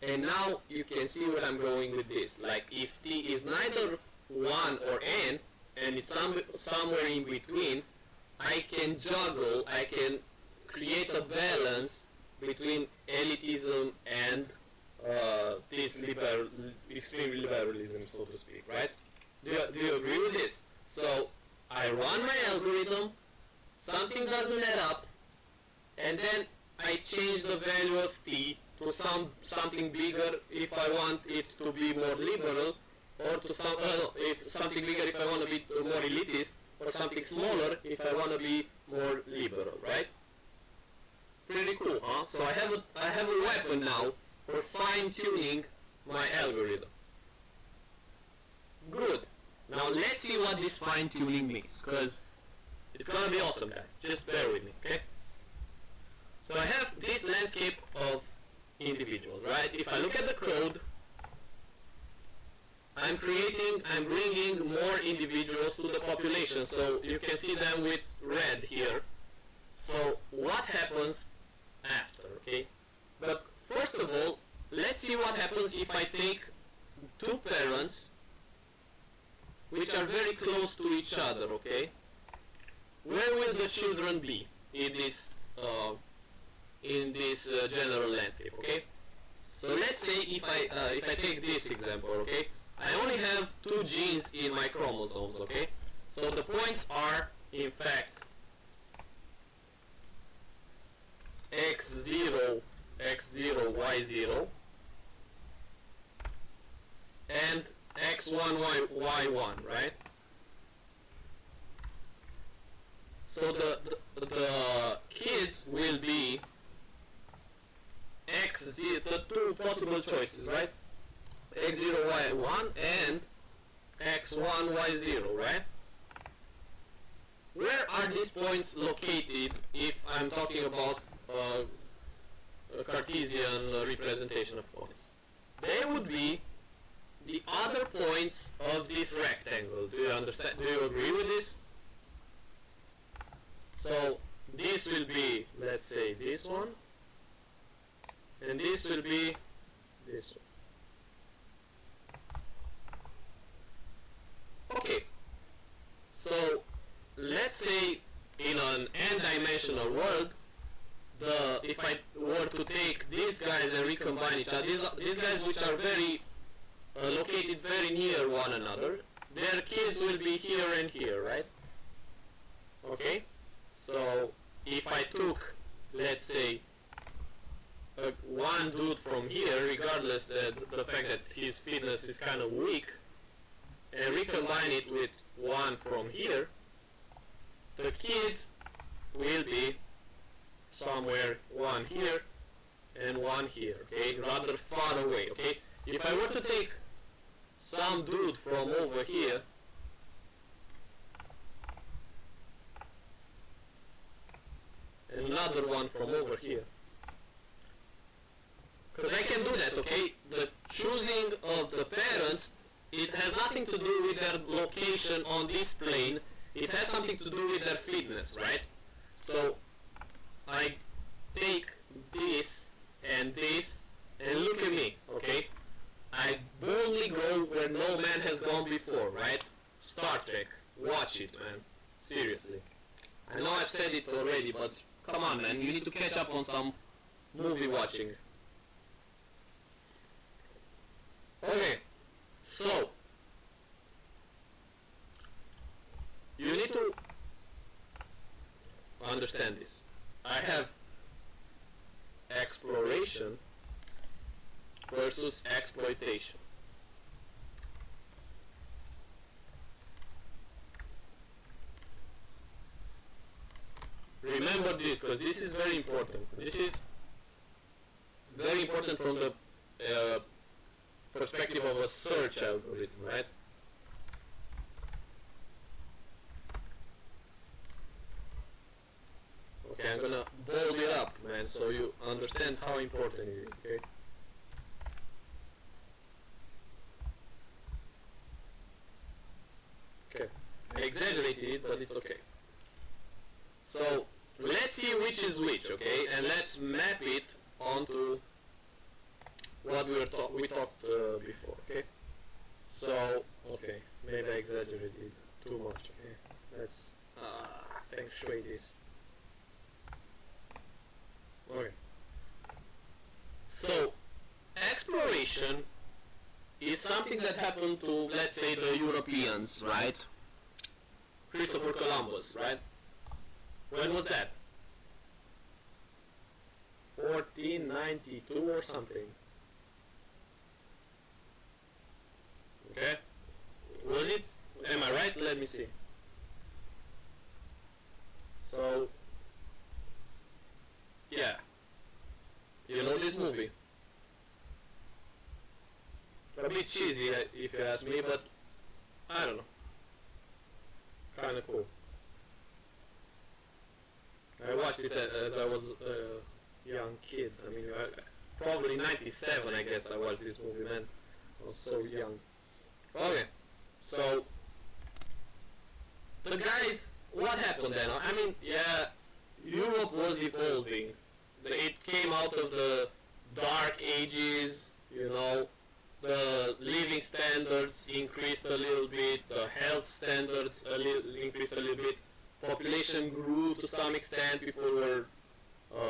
And now you can see where I'm going with this. Like if T is neither 1 or N, and it's somewhere in between, I can juggle, I can create a balance between elitism and this extreme liberalism, so to speak, right? Do you agree with this? So I run my algorithm, something doesn't add up, and then I change the value of T to something bigger if I want it to be more liberal, or to something bigger if I want to be more elitist, or something smaller if I want to be more liberal, right? Pretty cool, huh? So I have a weapon now for fine-tuning my algorithm. Good. Now let's see what this fine-tuning means, because it's gonna be awesome, guys. Just bear with me, okay? So I have this landscape of individuals, right? If I look at the code, I'm bringing more individuals to the population, so you can see them with red here. So what happens after, okay? But first of all, let's see what happens if I take two parents which are very close to each other, okay? Where will the children be in this general landscape, okay? So let's say if I take this example, okay? I only have 2 genes in my chromosomes, okay? So the points are, in fact, X0, Y0, and X1, Y1, right? So the kids will be X0, the 2 possible choices, right? X0, Y1 and X1, Y0, right? Where are these points located if I'm talking about a Cartesian representation of points? They would be the other points of this rectangle. Do you understand? Do you agree with this? So this will be, let's say, this one, and this will be this one. Okay, so let's say in an n-dimensional world, if I were to take these guys and recombine each other, these guys which are very located very near one another, their kids will be here and here, right? Okay, so if I took, let's say, one dude from here, regardless the fact that his fitness is kind of weak, and recombine it with one from here, the kids will be somewhere, one here and one here, okay, rather far away, okay? If I were to take some dude from over here and another one from over here, because I can do that, okay? The choosing of the parents, it has nothing to do with their location on this plane, it has something to do with their fitness, right? So I take this and look at me, okay? I boldly go where no man has gone before, right? Star Trek, watch it, man. Seriously. I know I've said it already, but come on, man, you need to catch up on some movie watching. Okay, so you need to understand this. I have exploration versus exploitation. Remember this, because this is very important. This is very important from the perspective of a search algorithm, right? Okay, I'm gonna bold it up, man, so you understand how important it is, okay? Okay, I exaggerated it, but it's okay. So, let's see which is which, okay? And let's map it onto what we talked before, okay? So, okay, maybe I exaggerated too much, okay? Let's feng shui this. Okay. So, exploration is something that happened to, let's say, the Europeans, right? Christopher Columbus, right? When was that? 1492 or something. Okay? Was it? Am I right? Let me see. So, yeah. You know this movie? A bit cheesy if you ask me, but I don't know. Kinda cool. I watched it as I was a young kid. I mean, probably 97, I guess I watched this movie, man. I was so young. Okay, so the guys, what happened then? I mean, yeah, Europe was evolving. It came out of the dark ages, you know, the living standards increased a little bit, the health standards increased a little bit, population grew to some extent, people were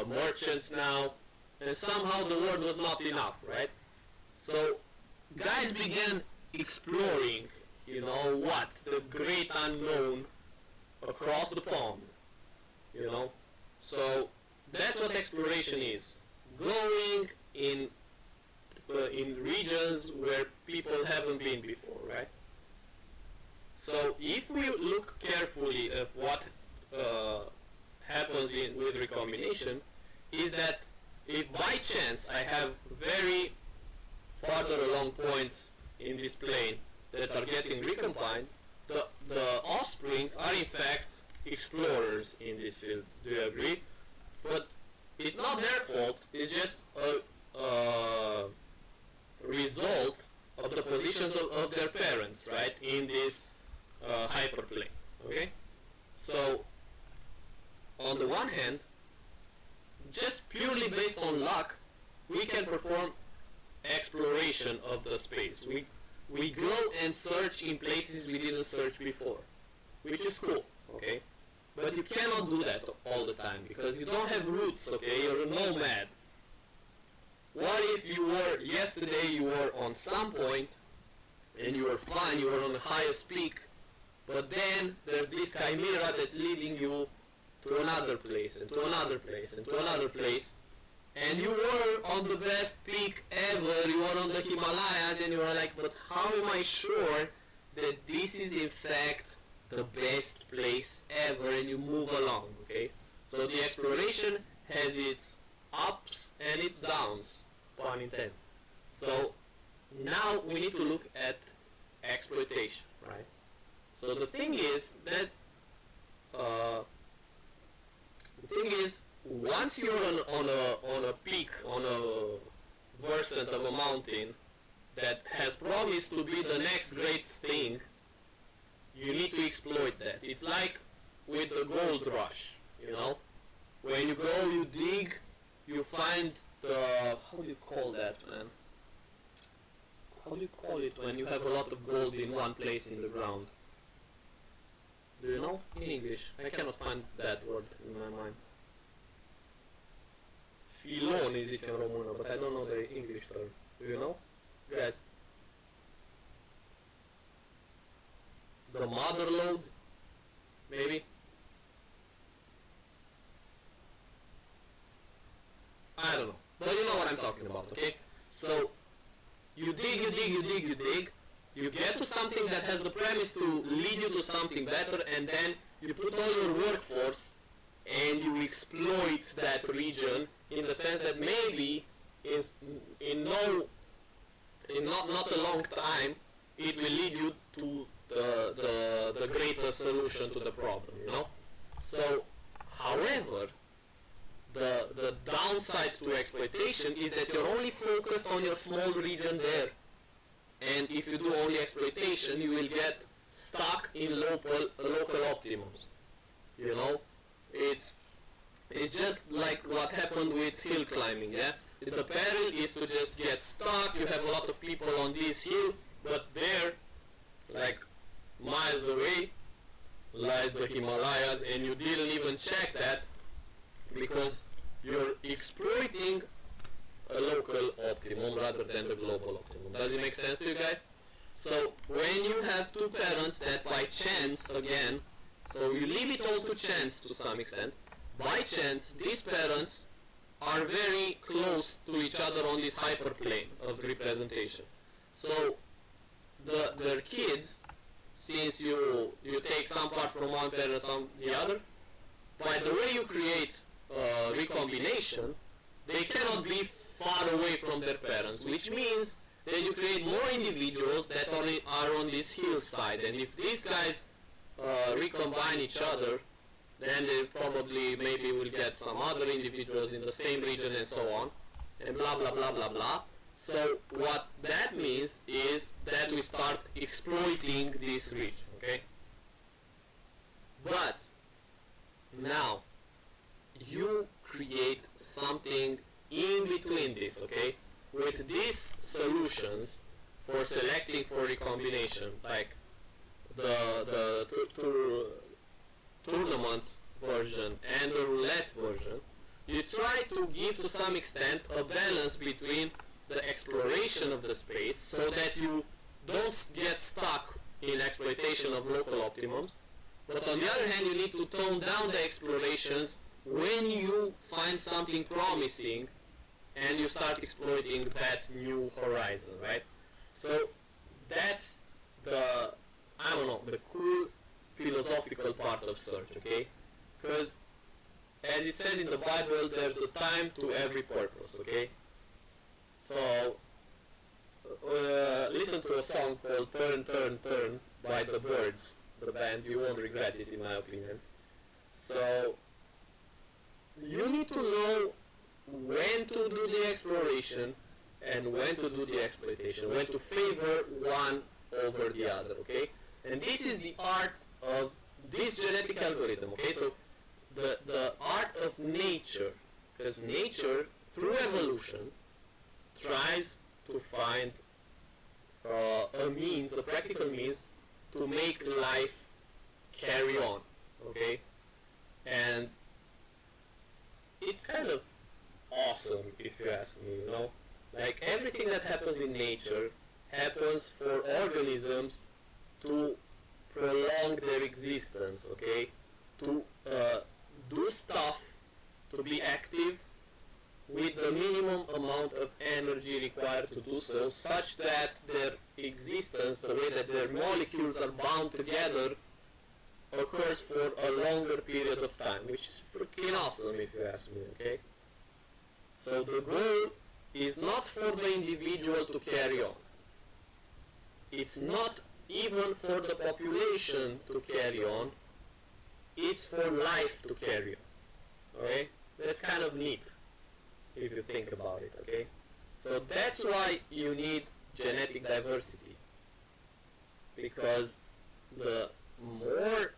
merchants now, and somehow the world was not enough, right? So guys began exploring, you know what, the great unknown across the pond, you know. So that's what exploration is, going in regions where people haven't been before, right? So if we look carefully at what happens with recombination, is that if by chance I have very farther along points in this plane that are getting recombined, the offsprings are in fact explorers in this field. Do you agree? But it's not their fault, it's just a result of the positions of their parents, right, in this hyperplane, okay? So, on the one hand, just purely based on luck, we can perform exploration of the space. We go and search in places we didn't search before, which is cool, okay? But you cannot do that all the time because you don't have roots, okay? You're a nomad. What if yesterday you were on some point and you were fine, you were on the highest peak, but then there's this chimera that's leading you to another place and to another place and to another place, and you were on the best peak ever, you were on the Himalayas, and you were like, but how am I sure that this is in fact the best place ever, and you move along, okay? So the exploration has its ups and its downs, pun intended. So now we need to look at exploitation, right? So the thing is that once you're on a peak, on a versant of a mountain that has promised to be the next great thing, you need to exploit that. It's like with the gold rush, you know? When you go, you dig, you find the, how do you call that, man? How do you call it when you have a lot of gold in one place in the ground? Do you know? In English. I cannot find that word in my mind. Filon îi zice în română, but I don't know the English term. Do you know? Guys? The mother lode? Maybe? I don't know. But you know what I'm talking about, okay? So, you dig, you get to something that has the premise to lead you to something better, and then you put all your workforce and you exploit that region in the sense that maybe in not a long time it will lead you to the greater solution to the problem, you know? So, however, the downside to exploitation is that you're only focused on your small region there. And if you do only exploitation, you will get stuck in local optimums. You know? It's just like what happened with hill climbing, yeah? The peril is to just get stuck, you have a lot of people on this hill, but there, like miles away, lies the Himalayas, and you didn't even check that because you're exploiting a local optimum rather than the global optimum. Does it make sense to you guys? So when you have two parents that by chance, again, so you leave it all to chance to some extent, by chance these parents are very close to each other on this hyperplane of representation. So their kids, since you take some part from one parent, some the other, by the way you create recombination, they cannot be far away from their parents, which means that you create more individuals that are on this hillside, and if these guys recombine each other, then they probably maybe will get some other individuals in the same region and so on, and blah blah blah blah blah. So what that means is that we start exploiting this region, okay? But now you create something in between this, okay? With these solutions for selecting for recombination, like the tournament version and the roulette version, you try to give to some extent a balance between the exploration of the space so that you don't get stuck in exploitation of local optimums, but on the other hand you need to tone down the explorations when you find something promising and you start exploiting that new horizon, right? So that's the, I don't know, the cool philosophical part of search, okay? Because as it says in the Bible, there's a time to every purpose, okay? So listen to a song called Turn, Turn, Turn by the Birds, the band. You won't regret it, in my opinion. So you need to know when to do the exploration and when to do the exploitation, when to favor one over the other, okay? And this is the art of this genetic algorithm, okay? So the art of nature, because nature, through evolution, tries to find a means, a practical means, to make life carry on, okay? And it's kind of awesome, if you ask me, you know? Like, everything that happens in nature happens for organisms to prolong their existence, okay? To do stuff, to be active with the minimum amount of energy required to do so, such that their existence, the way that their molecules are bound together, occurs for a longer period of time, which is freaking awesome, if you ask me, okay? So the goal is not for the individual to carry on. It's not even for the population to carry on. It's for life to carry on. Okay? That's kind of neat, if you think about it, okay? So that's why you need genetic diversity. Because the more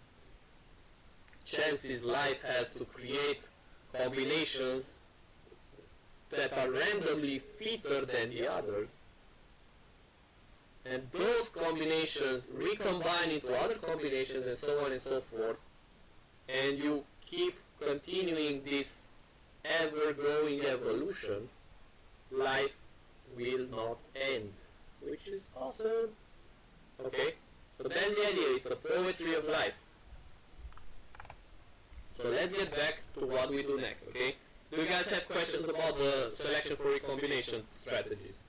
chances life has to create combinations that are randomly fitter than the others, and those combinations recombine into other combinations and so on and so forth, and you keep continuing this ever-growing evolution, life will not end, which is awesome. Okay? So that's the idea, it's a poetry of life. So let's get back to what we do next, okay? Do you guys have questions about the selection for recombination strategies?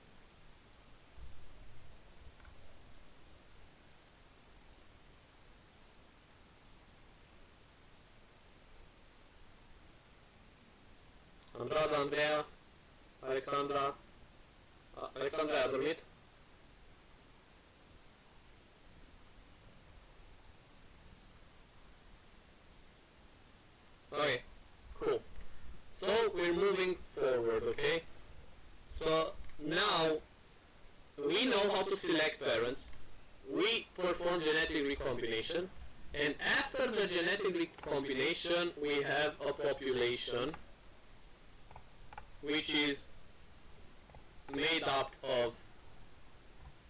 Andrada, Andrea, Alexandra. Alexandra, ai dormit? Okay, cool. So we're moving forward, okay? So now we know how to select parents. We perform genetic recombination, and after the genetic recombination we have a population which is made up of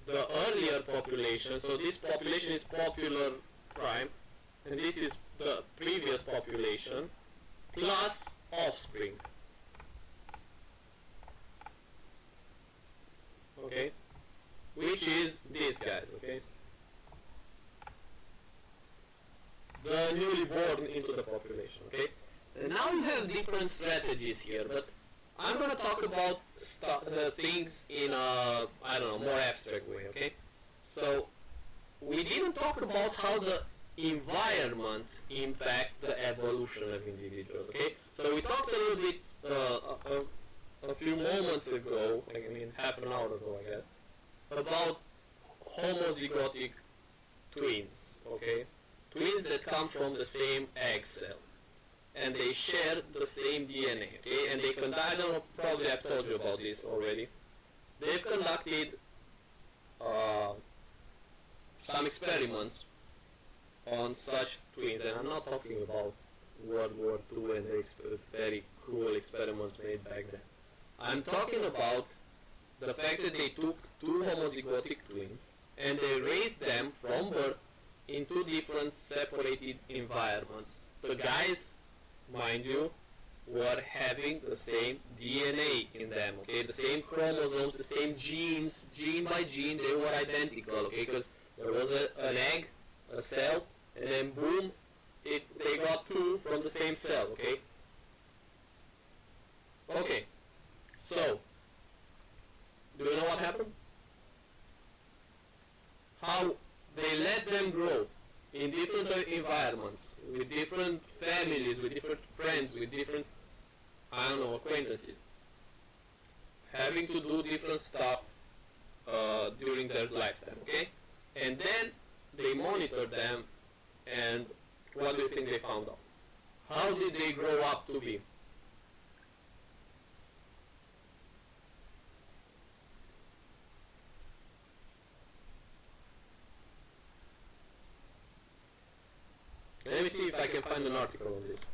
the earlier population. So this population is popular prime, and this is the previous population, plus offspring. Okay? Which is these guys, okay? The newly born into the population, okay? And now you have different strategies here, but I'm going to talk about the things in a, I don't know, more abstract way, okay? So, we didn't talk about how the environment impacts the evolution of individuals, okay? So we talked a little bit a few moments ago, I mean half an hour ago I guess, about homozygotic twins, okay? Twins that come from the same egg cell, and they share the same DNA, okay? And they I don't know, probably I've told you about this already. They've conducted some experiments on such twins, and I'm not talking about World War II and the very cruel experiments made back then. I'm talking about the fact that they took two homozygotic twins and they raised them from birth in two different separated environments. The guys, mind you, were having the same DNA in them, okay? The same chromosomes, the same genes, gene by gene, they were identical, okay? Because there was an egg, a cell, and then boom, they got two from the same cell, okay? Okay, so, do you know what happened? How they let them grow in different environments, with different families, with different friends, with different, I don't know, acquaintances, having to do different stuff during their lifetime, okay? And then they monitored them, and what do you think they found out? How did they grow up to be? Let me see if I can find an article on this.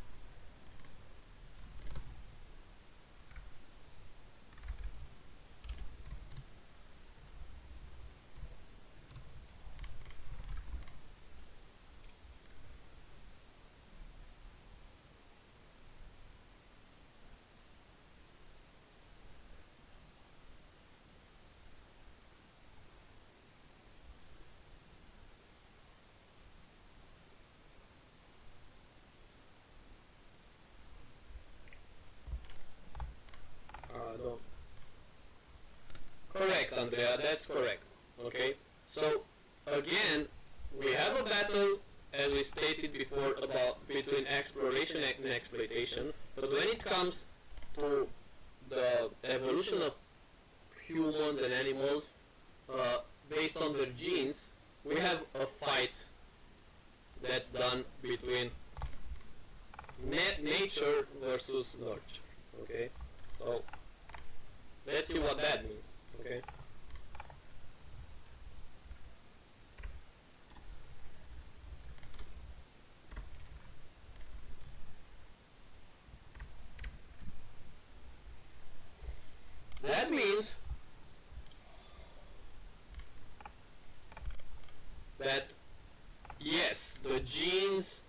correct, Andrea, that's correct. Okay, so again, we have a battle, as we stated before, about between exploration and exploitation, but when it comes to the evolution of humans and animals based on their genes, we have a fight that's done between nature versus nurture. Okay, so let's see what that means. Okay. That means that yes, the genes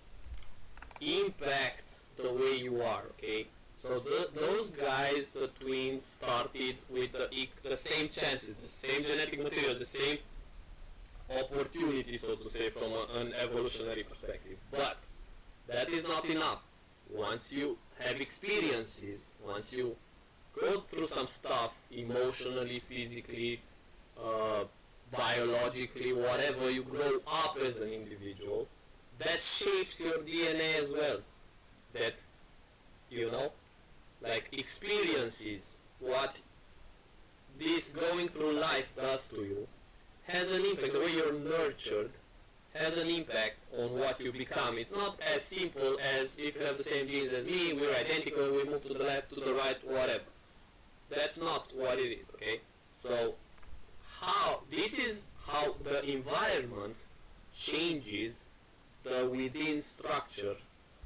impact the way you are, okay? So those guys, the twins, started with the same chances, the same genetic material, the same opportunity, so to say, from an evolutionary perspective. But that is not enough. Once you have experiences, once you go through some stuff emotionally, physically, biologically, whatever, you grow up as an individual, that shapes your DNA as well. That, you know, like experiences, what this going through life does to you, has an impact. The way you're nurtured has an impact on what you become. It's not as simple as if you have the same genes as me, we're identical, we move to the left, to the right, whatever. That's not what it is, okay? So, this is how the environment changes the within structure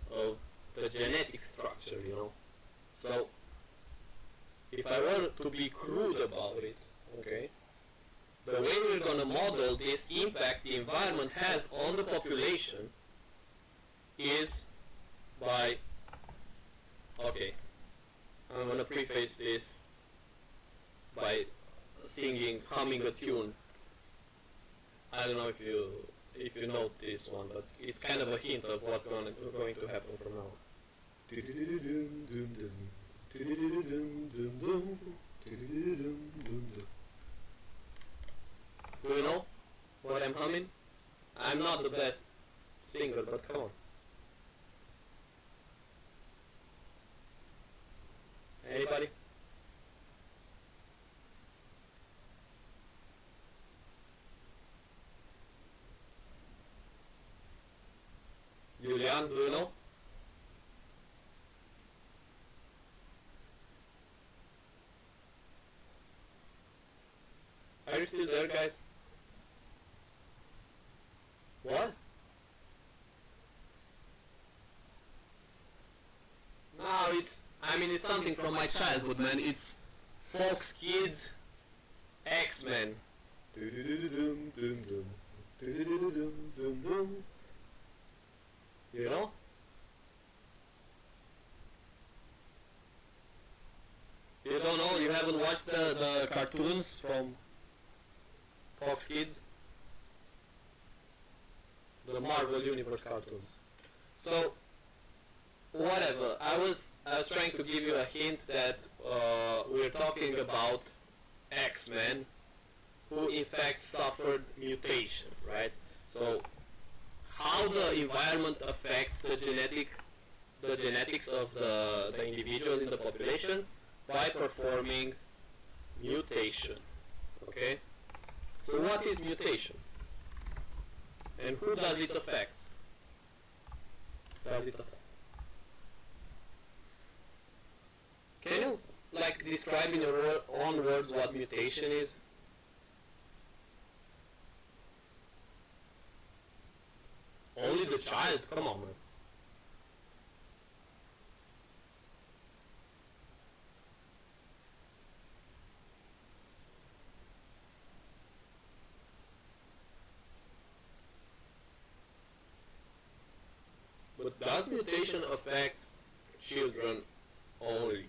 of the genetic structure, you know. So, if I were to be crude about it, okay, the way we're gonna model this impact the environment has on the population is by, okay, I'm gonna preface this by humming a tune. I don't know if you know this one, but it's kind of a hint of what's going to happen from now. Do you know what I'm humming? I'm not the best singer, but come on. Anybody? Julian, do you know? Are you still there, guys? What? No, it's something from my childhood, man. It's Fox Kids, X-Men. You know? You don't know? You haven't watched the cartoons from Fox Kids? The Marvel Universe cartoons. So, whatever. I was trying to give you a hint that we're talking about X-Men who in fact suffered mutations, right? So, how the environment affects the genetics of the individuals in the population by performing mutation. Okay? So what is mutation? And who does it affect? Can you describe in your own words what mutation is? Only the child? Come on, man. But does mutation affect children only?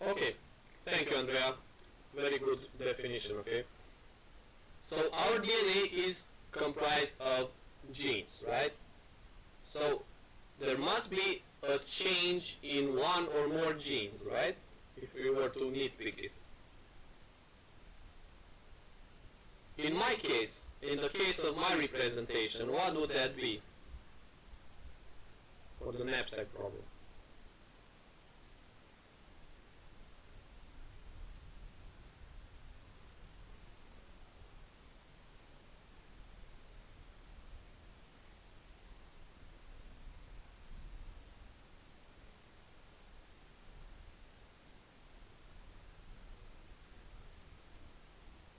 Okay, thank you, Andrea. Very good definition, okay? So our DNA is comprised of genes, right? So there must be a change in one or more genes, right? If we were to nitpick it. In my case, in the case of my representation, what would that be for the knapsack problem?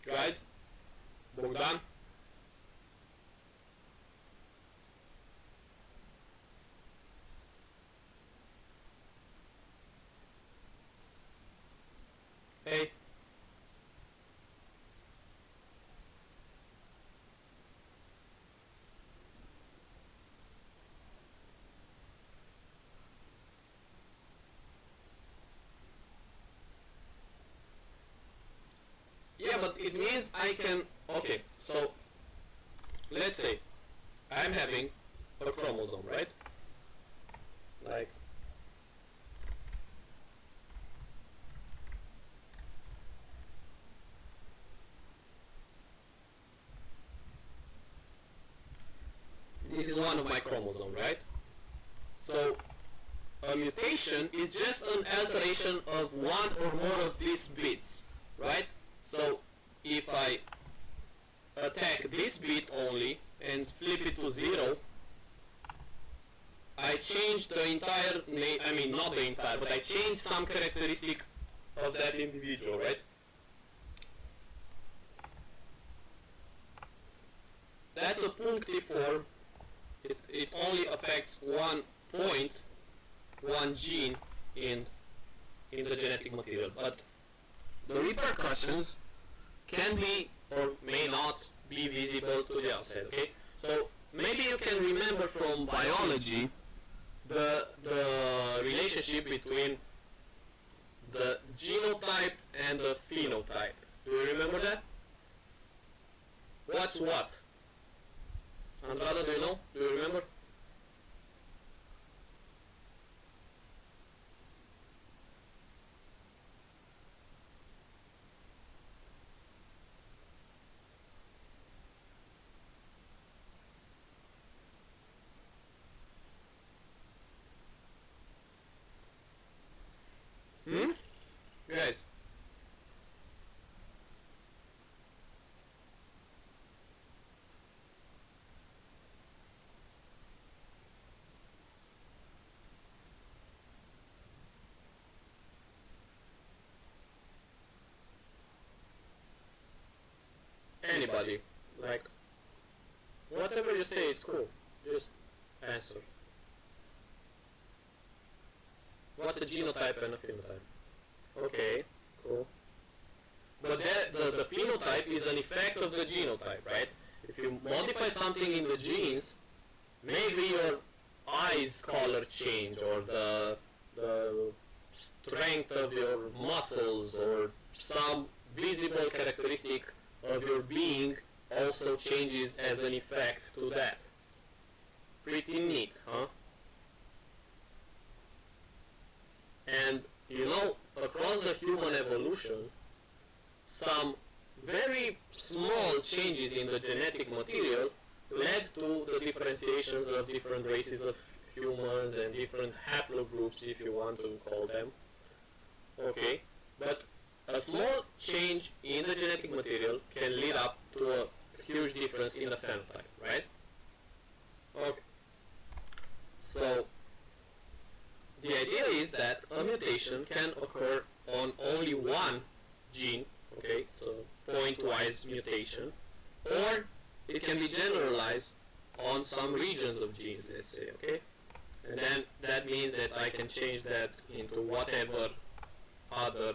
Guys? Bogdan? Hey? Yeah, but it means I can... Okay, so let's say I'm having a chromosome, right? Like this is one of my chromosomes, right? So a mutation is just an alteration of one or more of these bits, right? So if I attack this bit only and flip it to 0, I change the entire, I mean not the entire, but I change some characteristic of that individual, right? That's a punctive form. It only affects one point, one gene in the genetic material, but the repercussions can be or may not be visible to the outside, okay? So maybe you can remember from biology the relationship between the genotype and the phenotype. Do you remember that? What's what? Andrada, do you know? Do you remember? Guys. Anybody. Like, whatever you say, it's cool. Just answer. What's a genotype and a phenotype? Okay, cool. But the phenotype is an effect of the genotype, right? If you modify something in the genes, maybe your eyes color change, or the strength of your muscles, or some visible characteristic of your being also changes as an effect to that. Pretty neat, huh? And you know, across the human evolution, some very small changes in the genetic material led to the differentiations of different races of humans and different haplogroups, if you want to call them. Okay, but a small change in the genetic material can lead up to a huge difference in the phenotype, right? Okay. So the idea is that a mutation can occur on only one gene, okay, so point-wise mutation, or it can be generalized on some regions of genes, let's say, okay? And then that means that I can change that into whatever other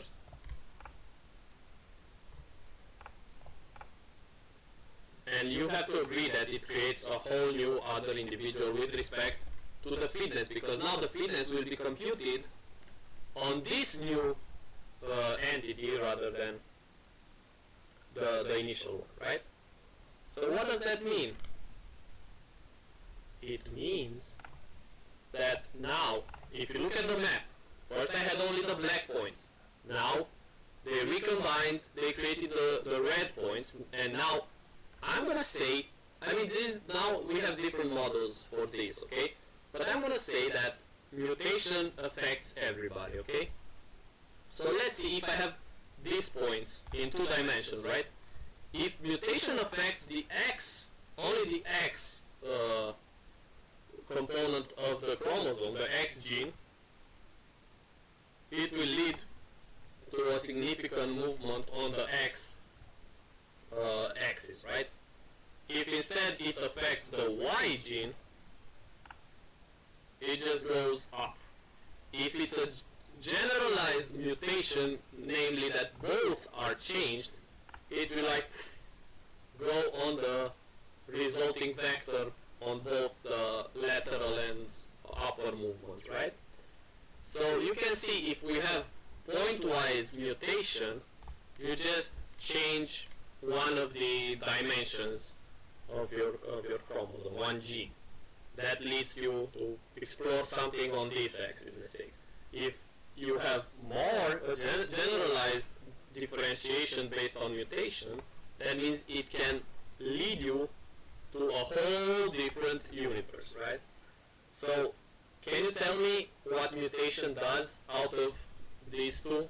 and you have to agree that it creates a whole new other individual with respect to the fitness, because now the fitness will be computed on this new entity rather than the initial one, right? So what does that mean? It means that now, if you look at the map, first I had only the black points. Now, they recombined, they created the red points, and now, I'm gonna say, I mean, this now we have different models for this, okay? But I'm gonna say that mutation affects everybody, okay? So let's see if I have these points in 2 dimensions, right? If mutation affects the X, only the X component of the chromosome, the X gene, it will lead to a significant movement on the X axis, right? If instead it affects the Y gene, it just goes up. If it's a generalized mutation, namely that both are changed, it will like go on the resulting vector on both the lateral and upper movement, right? So you can see if we have pointwise mutation, you just change one of the dimensions of your chromosome, one gene. That leads you to explore something on this axis, let's say. If you have more generalized differentiation based on mutation, that means it can lead you to a whole different universe, right? So, can you tell me what mutation does out of these two?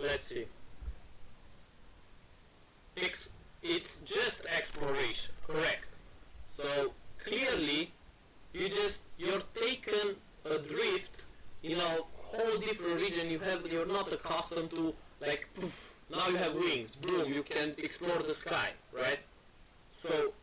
Let's see. It's just exploration, correct? So clearly, you're taken adrift in a whole different region. You're not accustomed to, like, poof, now you have wings, boom, you can explore the sky, right? So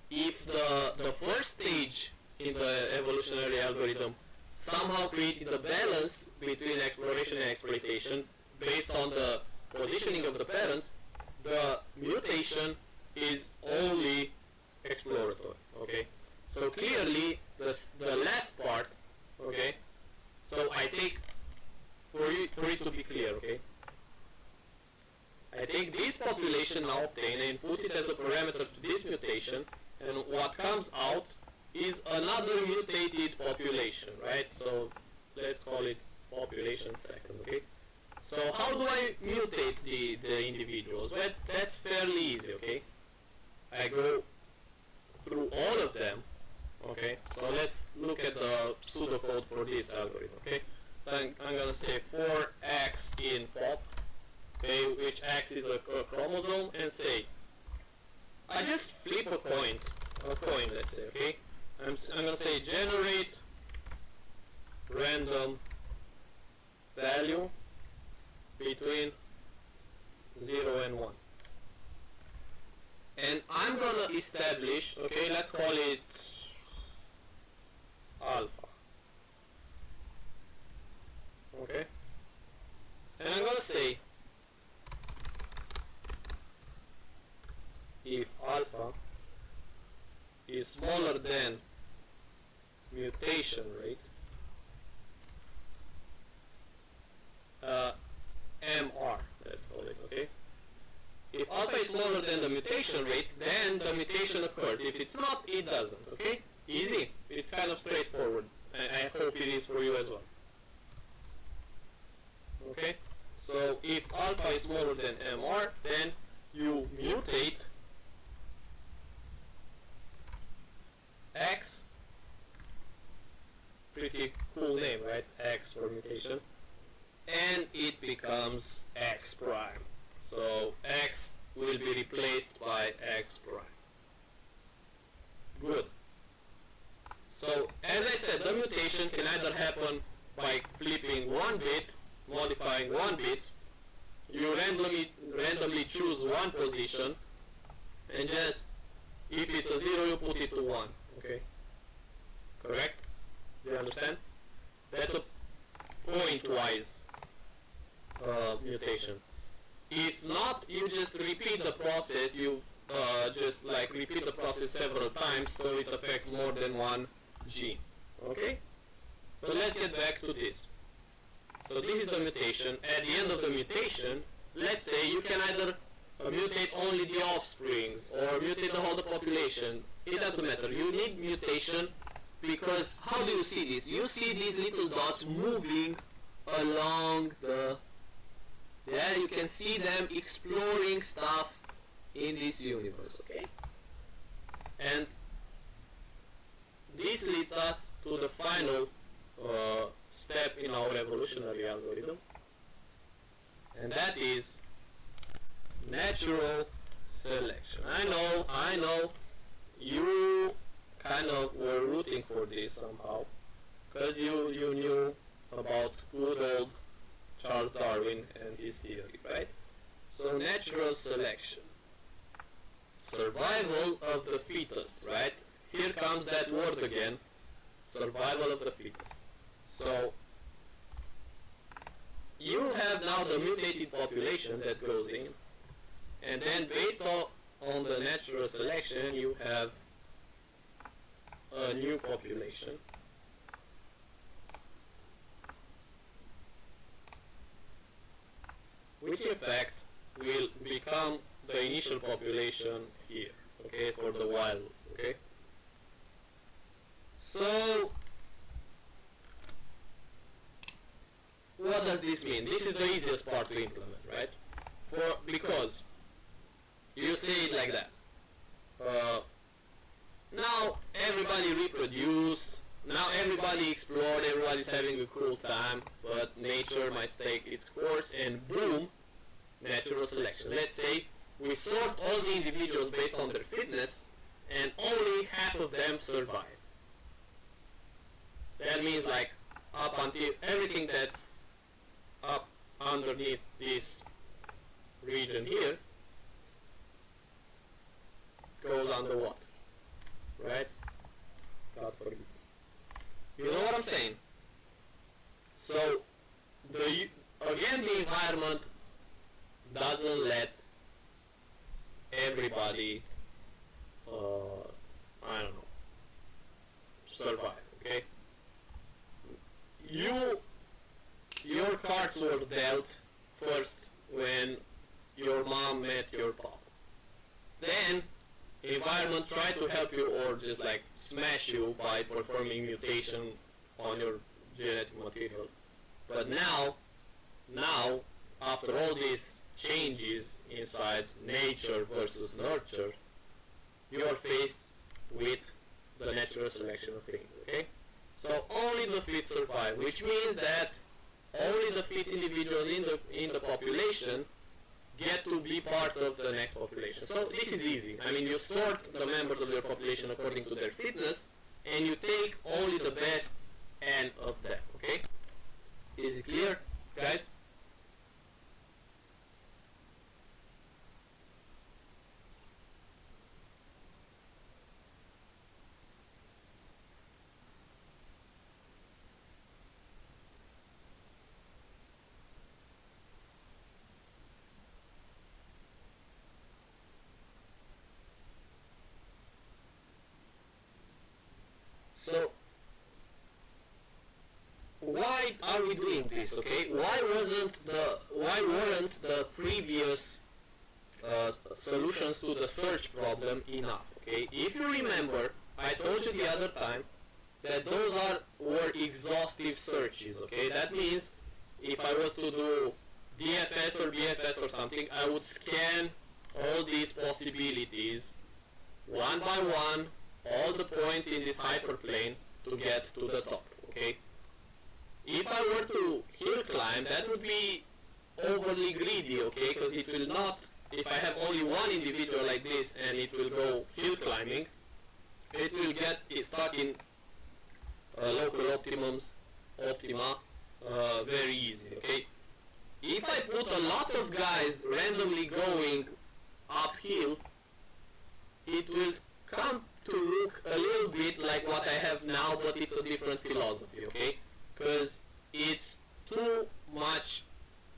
if the first stage in the evolutionary algorithm somehow created a balance between exploration and exploitation based on the positioning of the parents, the mutation is only exploratory, okay? So clearly, the last part, okay? So I take, for it to be clear, okay? I take this population now obtained and put it as a parameter to this mutation, and what comes out is another mutated population, right? So let's call it population second, okay? So how do I mutate the individuals? Well, that's fairly easy, okay? I go through all of them, okay? So let's look at the pseudocode for this algorithm, okay? So I'm gonna say for X in pop, okay, which X is a chromosome, and say, I just flip a coin, let's say, okay? I'm gonna say generate random value between 0 and 1. And I'm gonna establish, okay, let's call it alpha. Okay? And I'm gonna say if alpha is smaller than mutation rate, MR, let's call it, okay? If alpha is smaller than the mutation rate, then the mutation occurs. If it's not, it doesn't, okay? Easy. It's kind of straightforward. I hope it is for you as well. Okay? So if alpha is smaller than MR, then you mutate X, pretty cool name, right? X for mutation, and it becomes X prime. So X will be replaced by X prime. Good. So, as I said, the mutation can either happen by flipping one bit, modifying one bit, you randomly choose one position, and just, if it's a 0, you put it to 1, okay? Correct? Do you understand? That's a point-wise mutation. If not, you just repeat the process, you just like repeat the process several times so it affects more than one gene, okay? But let's get back to this. So this is the mutation. At the end of the mutation, let's say you can either mutate only the offsprings or mutate the whole population. It doesn't matter. You need mutation because how do you see this? You see these little dots moving along the... Yeah, you can see them exploring stuff in this universe, okay? And this leads us to the final step in our evolutionary algorithm, and that is natural selection. I know, you kind of were rooting for this somehow, because you knew about good old Charles Darwin and his theory, right? So natural selection, survival of the fittest, right? Here comes that word again, survival of the fittest. So you have now the mutated population that goes in, and then based on the natural selection you have a new population. Which in fact will become the initial population here, okay, for the wild, okay? So what does this mean? This is the easiest part to implement, right? Because you say it like that. Now everybody reproduced, now everybody explored, everybody's having a cool time, but nature might take its course, and boom, natural selection. Let's say we sort all the individuals based on their fitness, and only half of them survive. That means like up until everything that's up underneath this region here goes underwater, right? God forbid. You know what I'm saying? So again, the environment doesn't let everybody I don't know, survive, okay? Your cards were dealt first when your mom met your pop. Then environment tried to help you or just like smash you by performing mutation on your genetic material. But now after all these changes inside nature versus nurture, you are faced with the natural selection of things, okay? So only the fit survive, which means that only the fit individuals in the population get to be part of the next population. So this is easy. I mean, you sort the members of your population according to their fitness, and you take only the best N of them, okay? Is it clear, guys? So why are we doing this, okay? Why weren't the previous solutions to the search problem enough, okay? If you remember, I told you the other time that those were exhaustive searches, okay? That means if I was to do DFS or BFS or something, I would scan all these possibilities one by one, all the points in this hyperplane to get to the top, okay? If I were to hill climb, that would be overly greedy, okay? Because it will not if I have only one individual like this and it will go hill climbing, it will get stuck in local optima very easy, okay? If I put a lot of guys randomly going uphill, it will come to look a little bit like what I have now, but it's a different philosophy, okay? Because it's too much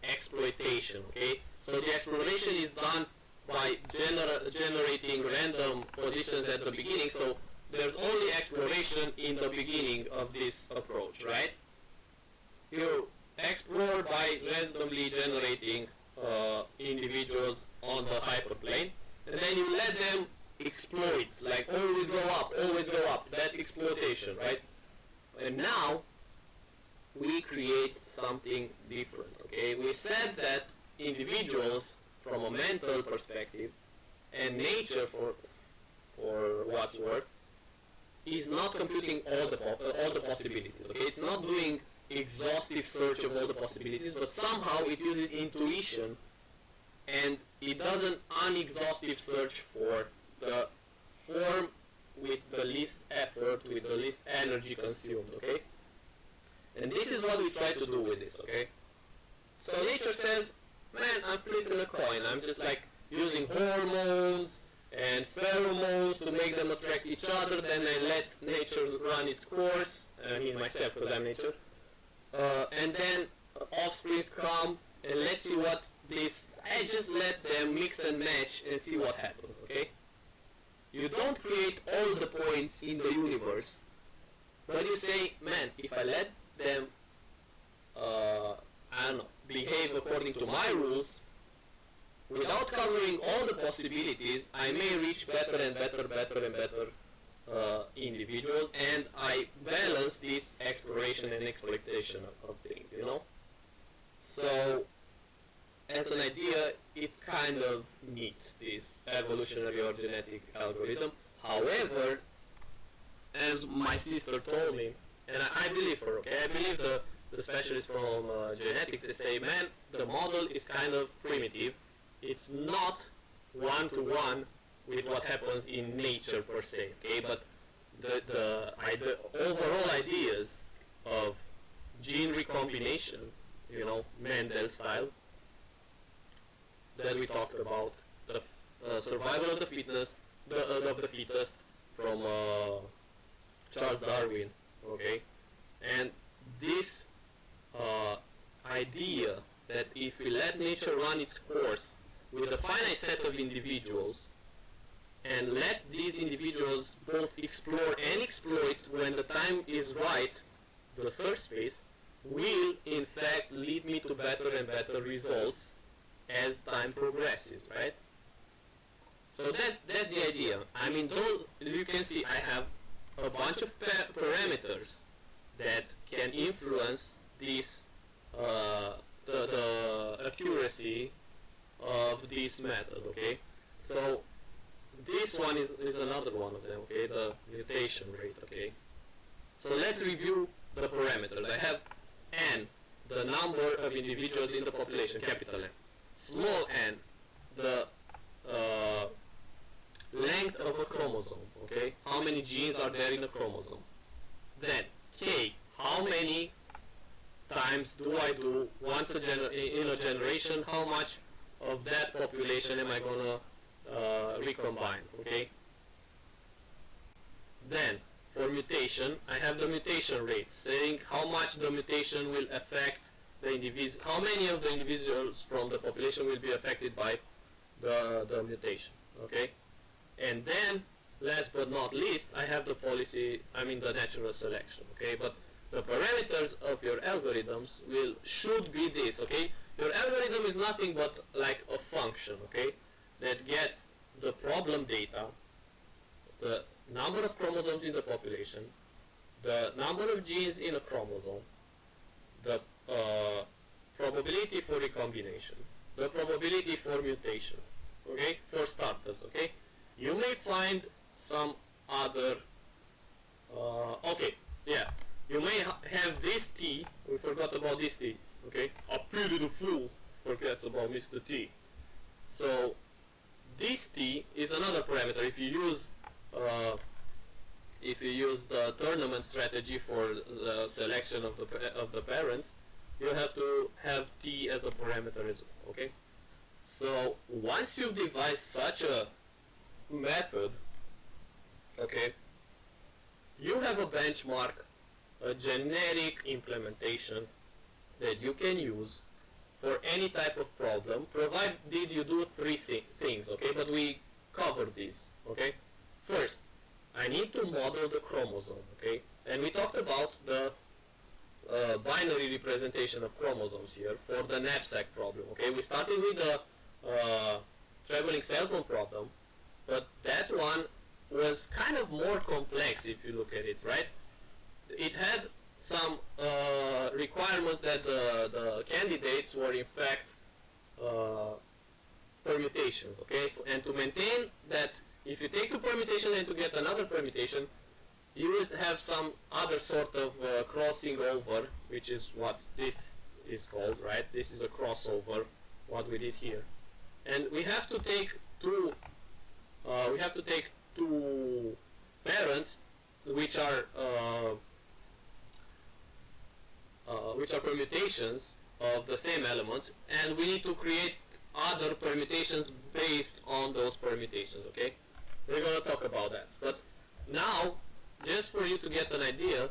exploitation, okay? So the exploration is done by generating random positions at the beginning, so there's only exploration in the beginning of this approach, right? You explore by randomly generating individuals on the hyperplane, and then you let them exploit, like always go up, that's exploitation, right? And now we create something different, okay? We said that individuals from a mental perspective and nature for what's worth is not computing all the possibilities, okay? It's not doing exhaustive search of all the possibilities, but somehow it uses intuition and it does an unexhaustive search for the form with the least effort, with the least energy consumed, okay? And this is what we try to do with this, okay? So nature says, man, I'm flipping a coin. I'm just like using hormones and pheromones to make them attract each other. Then I let nature run its course. I mean myself, because I'm nature. And then offsprings come, and let's see what this... I just let them mix and match and see what happens, okay? You don't create all the points in the universe, but you say, man, if I let them, I don't know, behave according to my rules, without covering all the possibilities, I may reach better and better individuals, and I balance this exploration and exploitation of things, you know? So, as an idea, it's kind of neat, this evolutionary or genetic algorithm. However, as my sister told me, and I believe her, okay? I believe the specialists from genetics, they say, man, the model is kind of primitive. It's not one-to-one with what happens in nature per se, okay? But the overall ideas of gene recombination, you know, Mendel style, that we talked about, the survival of the fittest from Charles Darwin, okay? And this idea that if we let nature run its course with a finite set of individuals and let these individuals both explore and exploit when the time is right, the search space will in fact lead me to better and better results as time progresses, right? So that's the idea. I mean, you can see I have a bunch of parameters that can influence this the accuracy of this method, okay? So this one is another one of them, okay? The mutation rate, okay? So let's review the parameters. I have n, the number of individuals in the population, capital N. Small n, the length of a chromosome, okay? How many genes are there in a chromosome? Then k, how many times do I do once in a generation? How much of that population am I gonna recombine, okay? Then for mutation, I have the mutation rate, saying how much the mutation will affect the individual, how many of the individuals from the population will be affected by the mutation, okay? And then, last but not least, I have the the natural selection, okay? But the parameters of your algorithms should be this, okay? Your algorithm is nothing but like a function, okay? That gets the problem data, the number of chromosomes in the population, the number of genes in a chromosome, the probability for recombination, the probability for mutation, okay? For starters, okay? You may find some other, you may have this T, we forgot about this T, okay? A pity the fool forgets about Mr. T. So this t is another parameter. If you use the tournament strategy for the selection of the parents, you have to have t as a parameter as well. Okay. So once you've devised such a method, okay, you have a benchmark, a generic implementation that you can use for any type of problem, provided you do three things, okay? But we covered these, okay? First, I need to model the chromosome, okay? And we talked about the binary representation of chromosomes here for the knapsack problem, okay? We started with the traveling salesman problem, but that one was kind of more complex if you look at it, right? It had some requirements that the candidates were in fact permutations, okay? And to maintain that, if you take two permutations and to get another permutation, you would have some other sort of crossing over, which is what this is called, right? This is a crossover, what we did here. And we have to take two parents which are permutations of the same elements, and we need to create other permutations based on those permutations, okay? We're going to talk about that. But now, just for you to get an idea,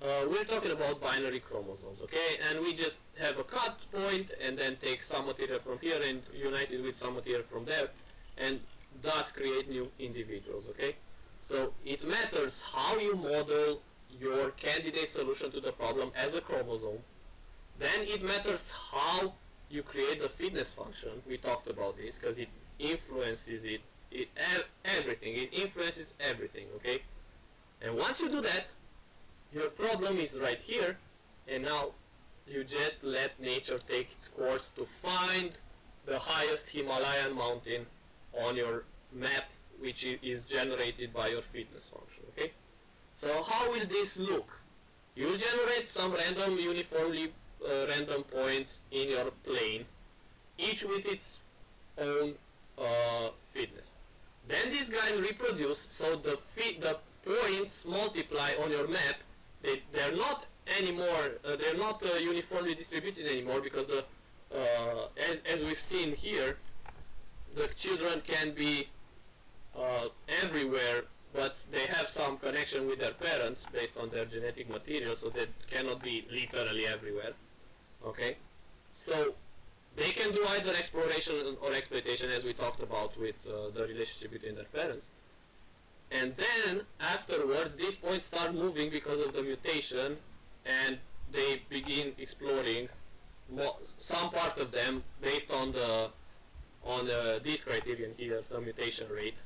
we're talking about binary chromosomes, okay? And we just have a cut point and then take some material from here and unite it with some material from there, and thus create new individuals, okay? So it matters how you model your candidate solution to the problem as a chromosome. Then it matters how you create the fitness function. We talked about this because it influences everything. It influences everything, okay? And once you do that, your problem is right here, and now you just let nature take its course to find the highest Himalayan mountain on your map, which is generated by your fitness function, okay? So how will this look? You generate some random, uniformly random points in your plane, each with its own fitness. Then these guys reproduce, so the points multiply on your map. They're not anymore. They're not uniformly distributed anymore, because as we've seen here, the children can be everywhere, but they have some connection with their parents based on their genetic material, so they cannot be literally everywhere. Okay, so they can do either exploration or exploitation, as we talked about with the relationship between their parents. And then afterwards, these points start moving because of the mutation, and they begin exploring some part of them based on this criterion here, the mutation rate.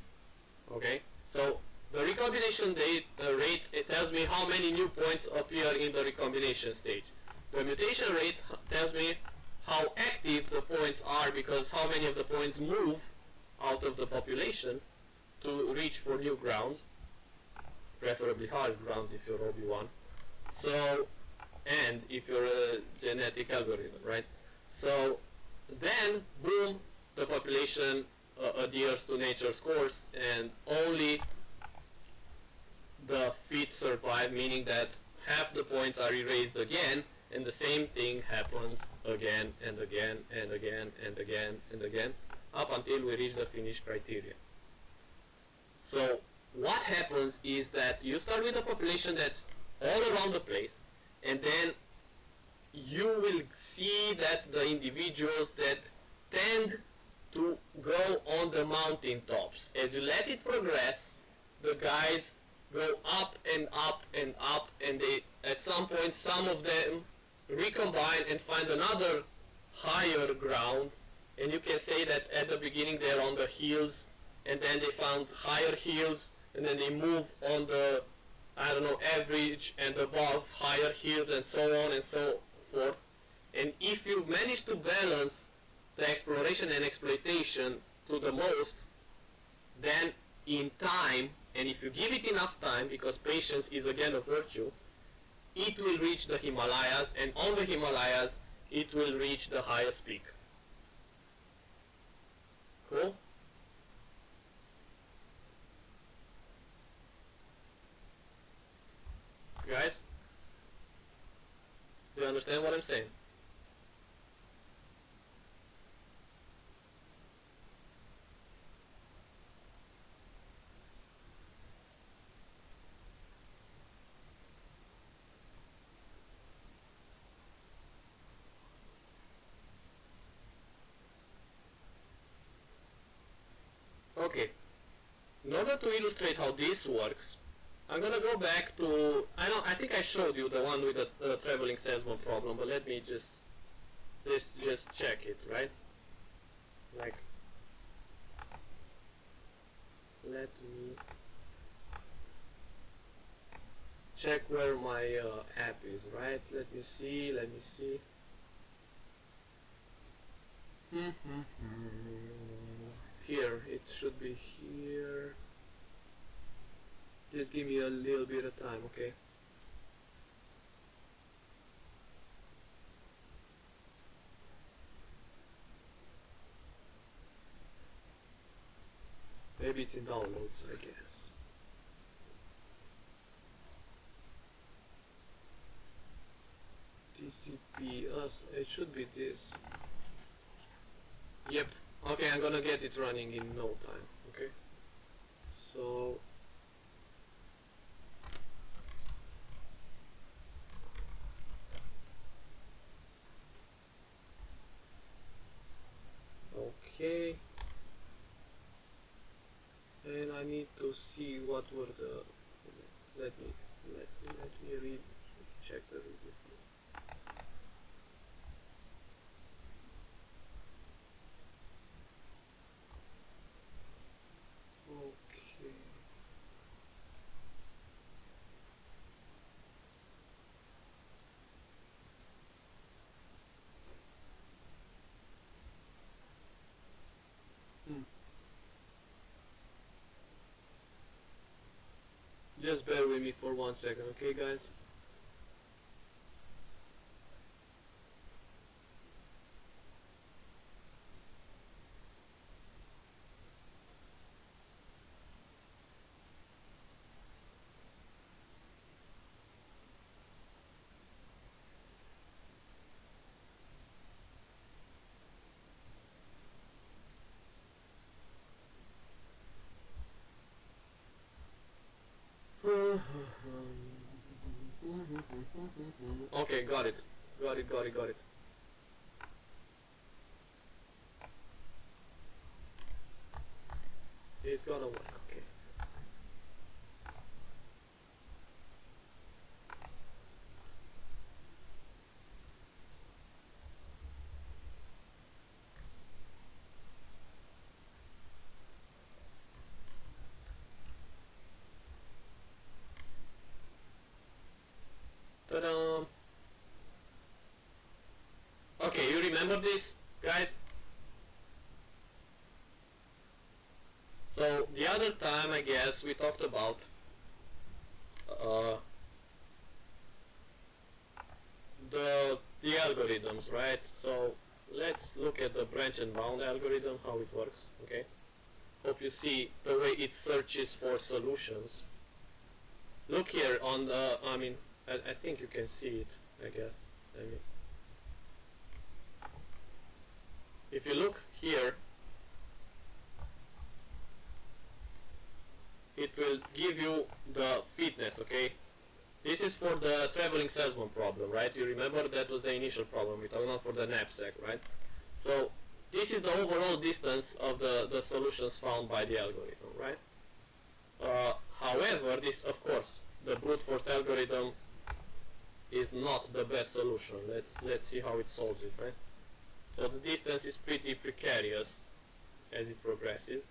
Okay, so the recombination rate, it tells me how many new points appear in the recombination stage. The mutation rate tells me how active the points are, because how many of the points move out of the population to reach for new grounds, preferably hard grounds if you're Obi-Wan. So, and if you're a genetic algorithm, right? So then, boom, the population adheres to nature's course, and only the fit survive, meaning that half the points are erased again, and the same thing happens again and again and again and again and again, up until we reach the finish criterion. So what happens is that you start with a population that's all around the place, and then you will see that the individuals that tend to go on the mountain tops, as you let it progress, the guys go up and up and up, and they, at some point, some of them recombine and find another higher ground, and you can say that at the beginning they're on the hills, and then they found higher hills, and then they move on the, I don't know, average and above higher hills, and so on and so forth. And if you manage to balance the exploration and exploitation to the most, then in time, and if you give it enough time, because patience is again a virtue, it will reach the Himalayas, and on the Himalayas it will reach the highest peak. Cool? Guys? Do you understand what I'm saying? Okay. In order to illustrate how this works, I'm gonna go back to, I think I showed you the one with the traveling salesman problem, but let me just check it, right? Like, let me check where my app is, right? Let me see. Here, it should be here. Just give me a little bit of time, okay? Maybe it's in downloads, I guess. TCP, it should be this. Yep. Okay, I'm gonna get it running in no time, okay? So... Okay. And I need to see what were the... Let me read, check the review. Just bear with me for 1 second, okay guys? Okay, got it. It's gonna work, okay. Ta-da! Okay, you remember this, guys? So the other time, I guess, we talked about the algorithms, right? So let's look at the branch and bound algorithm, how it works, okay? Hope you see the way it searches for solutions. Look here on the, I think you can see it, I guess. If you look here, it will give you the fitness, okay? This is for the traveling salesman problem, right? You remember that was the initial problem, we're talking about for the knapsack, right? So this is the overall distance of the solutions found by the algorithm, right? However, this, of course, the brute force algorithm is not the best solution. Let's see how it solves it, right? So the distance is pretty precarious as it progresses.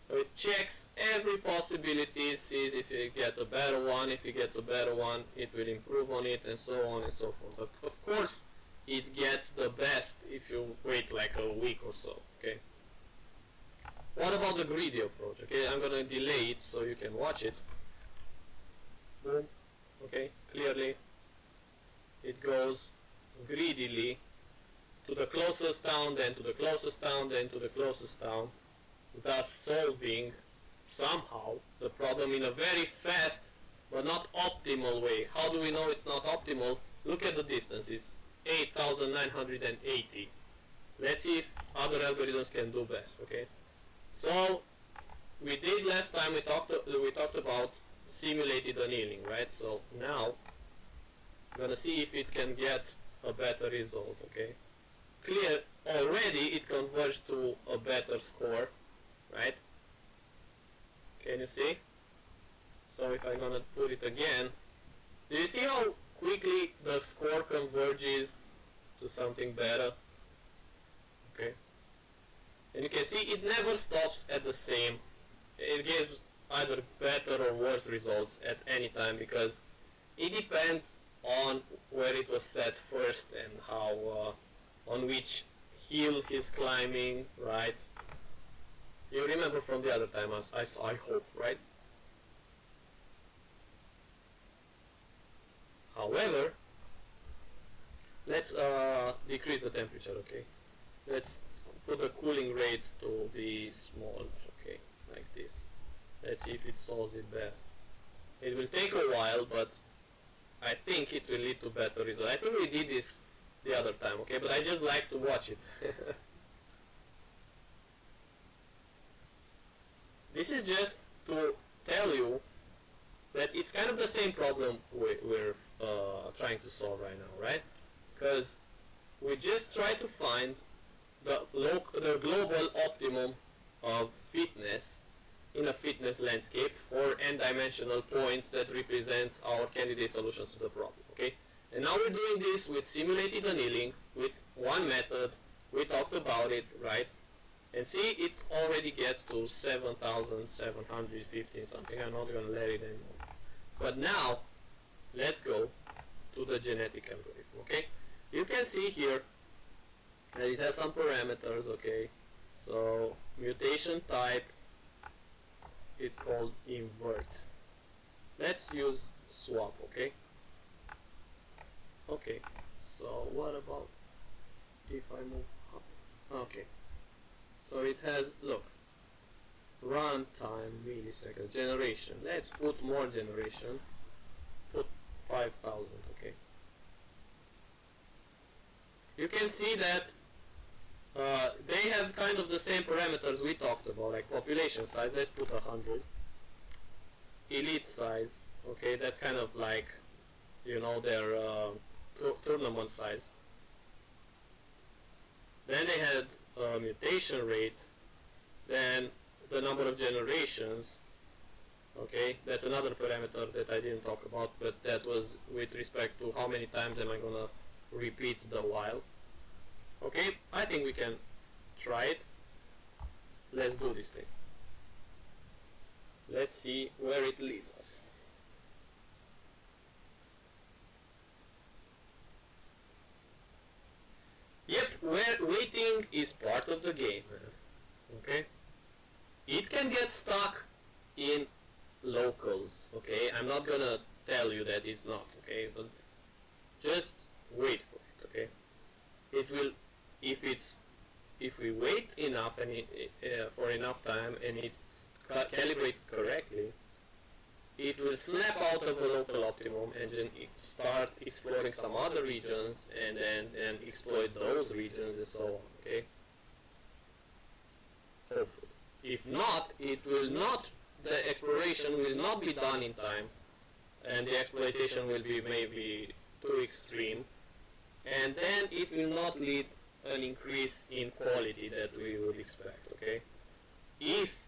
So it checks every possibility, sees if you get a better one. If it gets a better one, it will improve on it, and so on and so forth. But of course, it gets the best if you wait like a week or so, okay? What about the greedy approach? Okay, I'm gonna delay it so you can watch it. Boom. Okay, clearly it goes greedily to the closest town, then to the closest town, then to the closest town, thus solving somehow the problem in a very fast but not optimal way. How do we know it's not optimal? Look at the distances, 8,980. Let's see if other algorithms can do best. Okay, so we did last time, we talked about simulated annealing, right? So now I'm gonna see if it can get a better result. Okay, clear, already it converged to a better score, right? Can you see? So if I'm gonna put it again, do you see how quickly the score converges to something better? Okay, and you can see it never stops at the same. It gives either better or worse results at any time, because it depends on where it was set first and how on which hill he's climbing, right? You remember from the other time, I hope, right? However, let's decrease the temperature, okay? Let's put the cooling rate to be small, okay, like this. Let's see if it solves it better. It will take a while, but I think it will lead to better results. I think we did this the other time, okay? But I just like to watch it. This is just to tell you that it's kind of the same problem we're trying to solve right now, right? Because we just try to find the global optimum of fitness in a fitness landscape for n-dimensional points that represents our candidate solutions to the problem, okay? And now we're doing this with simulated annealing with one method. We talked about it, right? And see, it already gets to 7,715 something. I'm not going to let it anymore. But now, let's go to the genetic algorithm, okay? You can see here that it has some parameters, okay? So, mutation type, it's called invert. Let's use swap, okay? Okay, so what about if I move up? Okay. So it has, look, runtime, milliseconds, generation. Let's put more generation. Put 5,000, okay. You can see that they have kind of the same parameters we talked about, like population size. Let's put 100. Elite size, okay, that's kind of like, you know, their tournament size. Then they had mutation rate, then the number of generations, okay, that's another parameter that I didn't talk about, but that was with respect to how many times am I gonna repeat the while. Okay, I think we can try it. Let's do this thing. Let's see where it leads us. Yep, waiting is part of the game, okay? It can get stuck in locals, okay? I'm not gonna tell you that it's not, okay? But just wait for it, okay? It will, if we wait enough and for enough time and it's calibrated correctly, it will snap out of the local optimum and then start exploring some other regions and then exploit those regions and so on, okay? Hopefully. If not, it will not, the exploration will not be done in time and the exploitation will be maybe too extreme, and then it will not lead an increase in quality that we would expect, okay? If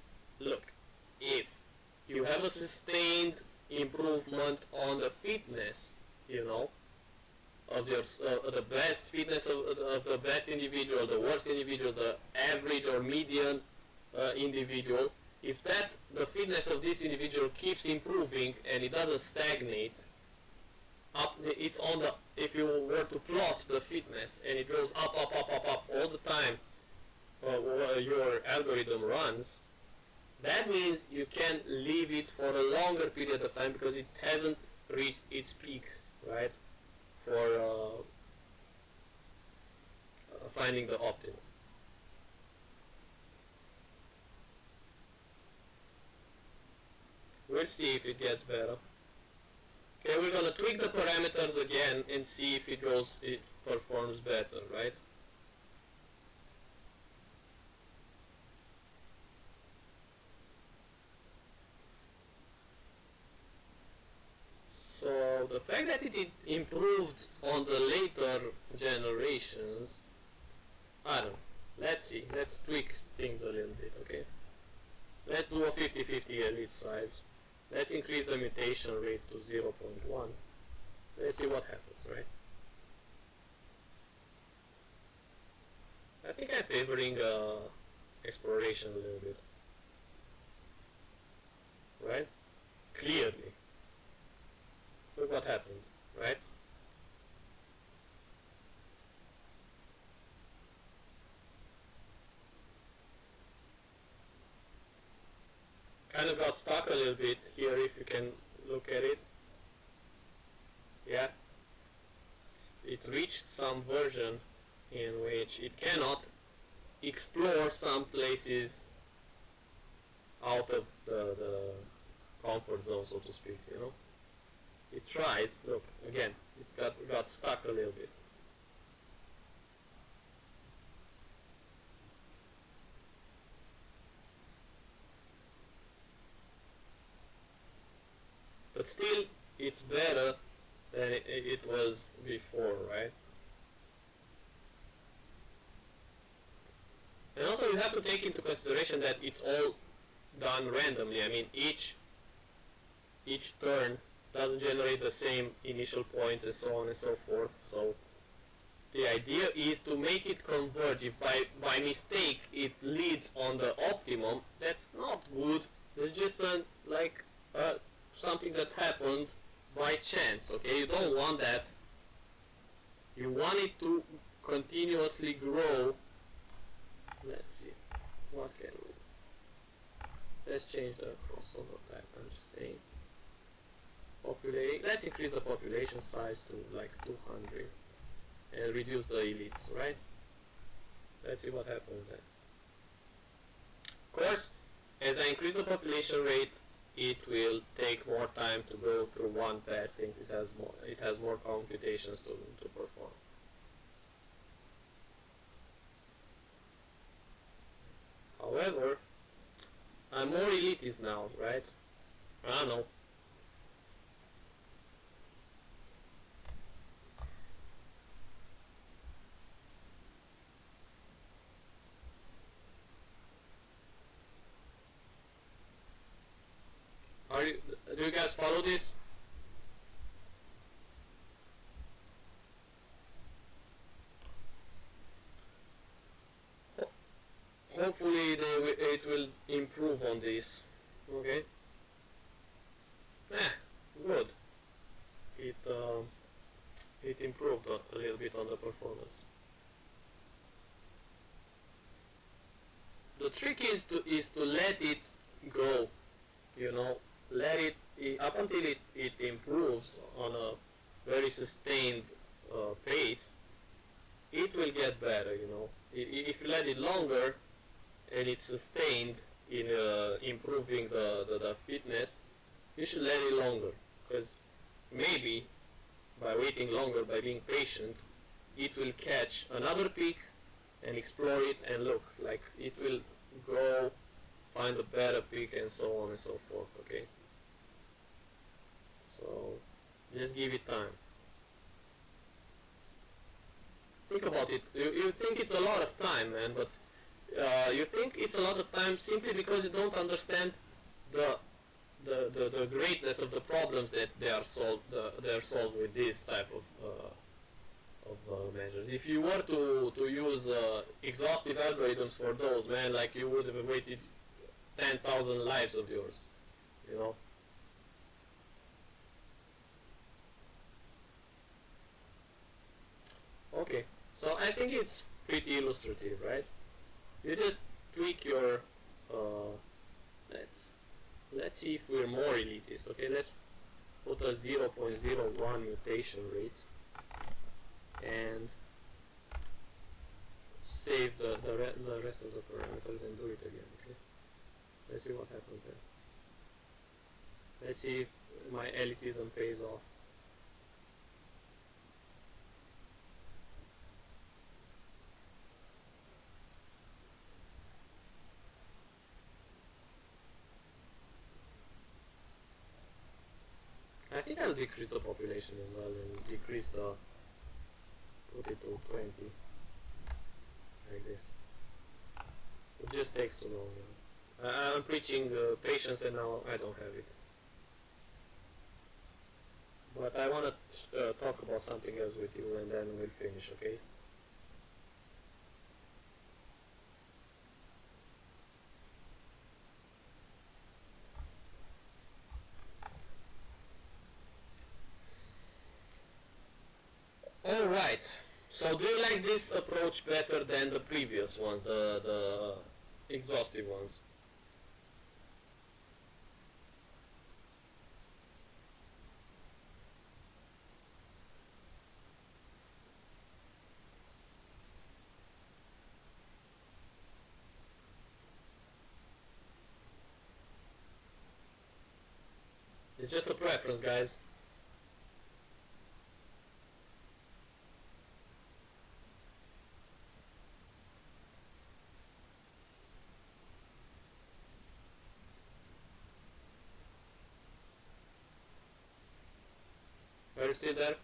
you have a sustained improvement on the fitness, you know, of your the best fitness of the best individual, the worst individual, the average or median individual, if the fitness of this individual keeps improving and it doesn't stagnate, it's on the, if you were to plot the fitness and it goes up all the time your algorithm runs, that means you can leave it for a longer period of time because it hasn't reached its peak, right? For finding the optimum. We'll see if it gets better. Okay, we're gonna tweak the parameters again and see if it performs better, right? So the fact that it improved on the later generations, I don't know. Let's see. Let's tweak things a little bit, okay? Let's do a 50-50 elite size. Let's increase the mutation rate to 0.1. Let's see what happens, right? I think I'm favoring exploration a little bit. Right? Clearly. Look what happened, right? Kind of got stuck a little bit here if you can look at it. Yeah. It reached some version in which it cannot explore some places out of the comfort zone, so to speak, you know. It tries, look, again, it's got stuck a little bit. But still, it's better than it was before, right? And also you have to take into consideration that it's all done randomly. I mean, each turn doesn't generate the same initial points and so on and so forth. So the idea is to make it converge. If by mistake it leads on the optimum, that's not good. It's just something that happened by chance, okay? You don't want that. You want it to continuously grow. Let's see. What can we... Let's change the crossover type. I'm just saying. Let's increase the population size to like 200 and reduce the elites, right? Let's see what happens then. Of course, as I increase the population rate, it will take more time to go through one pass since it has more computations to perform. However, I'm more elitist now, right? I don't know. Do you guys follow this? Hopefully it will improve on this. Okay. Good. It improved a little bit on the performance. The trick is to let it go. You know, let it up until it improves on a very sustained pace. It will get better, you know. If you let it longer and it's sustained in improving the fitness, you should let it longer, because maybe by waiting longer, by being patient, it will catch another peak and explore it, and look, like it will grow, find a better peak, and so on and so forth, okay? So just give it time. Think about it. You think it's a lot of time, man, but you think it's a lot of time simply because you don't understand the greatness of the problems that they are solved with this type of measures. If you were to use exhaustive algorithms for those, man, like you would have waited 10,000 lives of yours, you know. Okay, so I think it's pretty illustrative, right? You just tweak your let's see if we're more elitist. Okay, let's put a 0.01 mutation rate, and save the rest of the parameters and do it again, okay? Let's see what happens there. Let's see if my elitism pays off. I think I'll decrease the population as well and decrease the, put it to 20, like this. It just takes too long. I'm preaching patience and now I don't have it. But I want to talk about something else with you and then we'll finish, okay? Alright, so do you like this approach better than the previous ones, the exhaustive ones? It's just a preference, guys. Are you still there?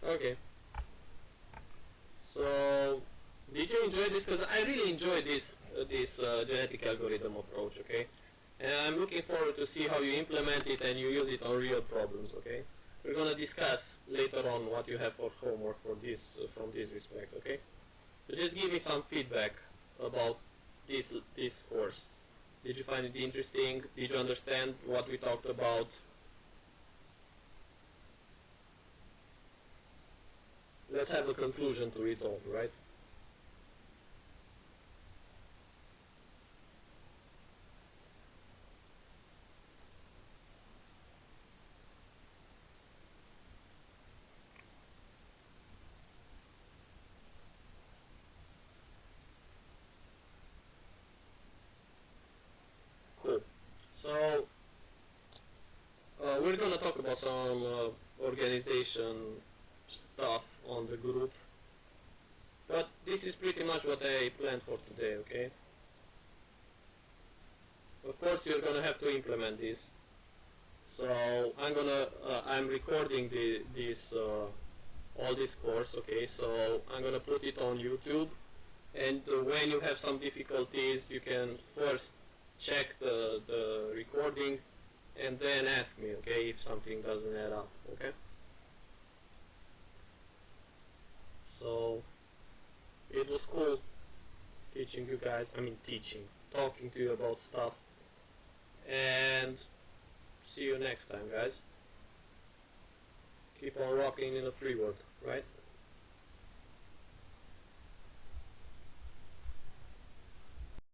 Okay. So, did you enjoy this? Because I really enjoy this genetic algorithm approach. Okay, and I'm looking forward to see how you implement it and you use it on real problems. Okay, we're gonna discuss later on what you have for homework for this from this respect. Okay, so just give me some feedback about this course. Did you find it interesting? Did you understand what we talked about? Let's have a conclusion to it all, right? Cool. So, we're gonna talk about some organization stuff on the group, but this is pretty much what I planned for today. Okay, of course you're gonna have to implement this, so I'm recording all this course. Okay, so I'm gonna put it on YouTube, and when you have some difficulties you can first check the recording and then ask me, okay, if something doesn't add up. Okay, so it was cool teaching you guys, talking to you about stuff, and see you next time, guys. Keep on rocking in the free world, right?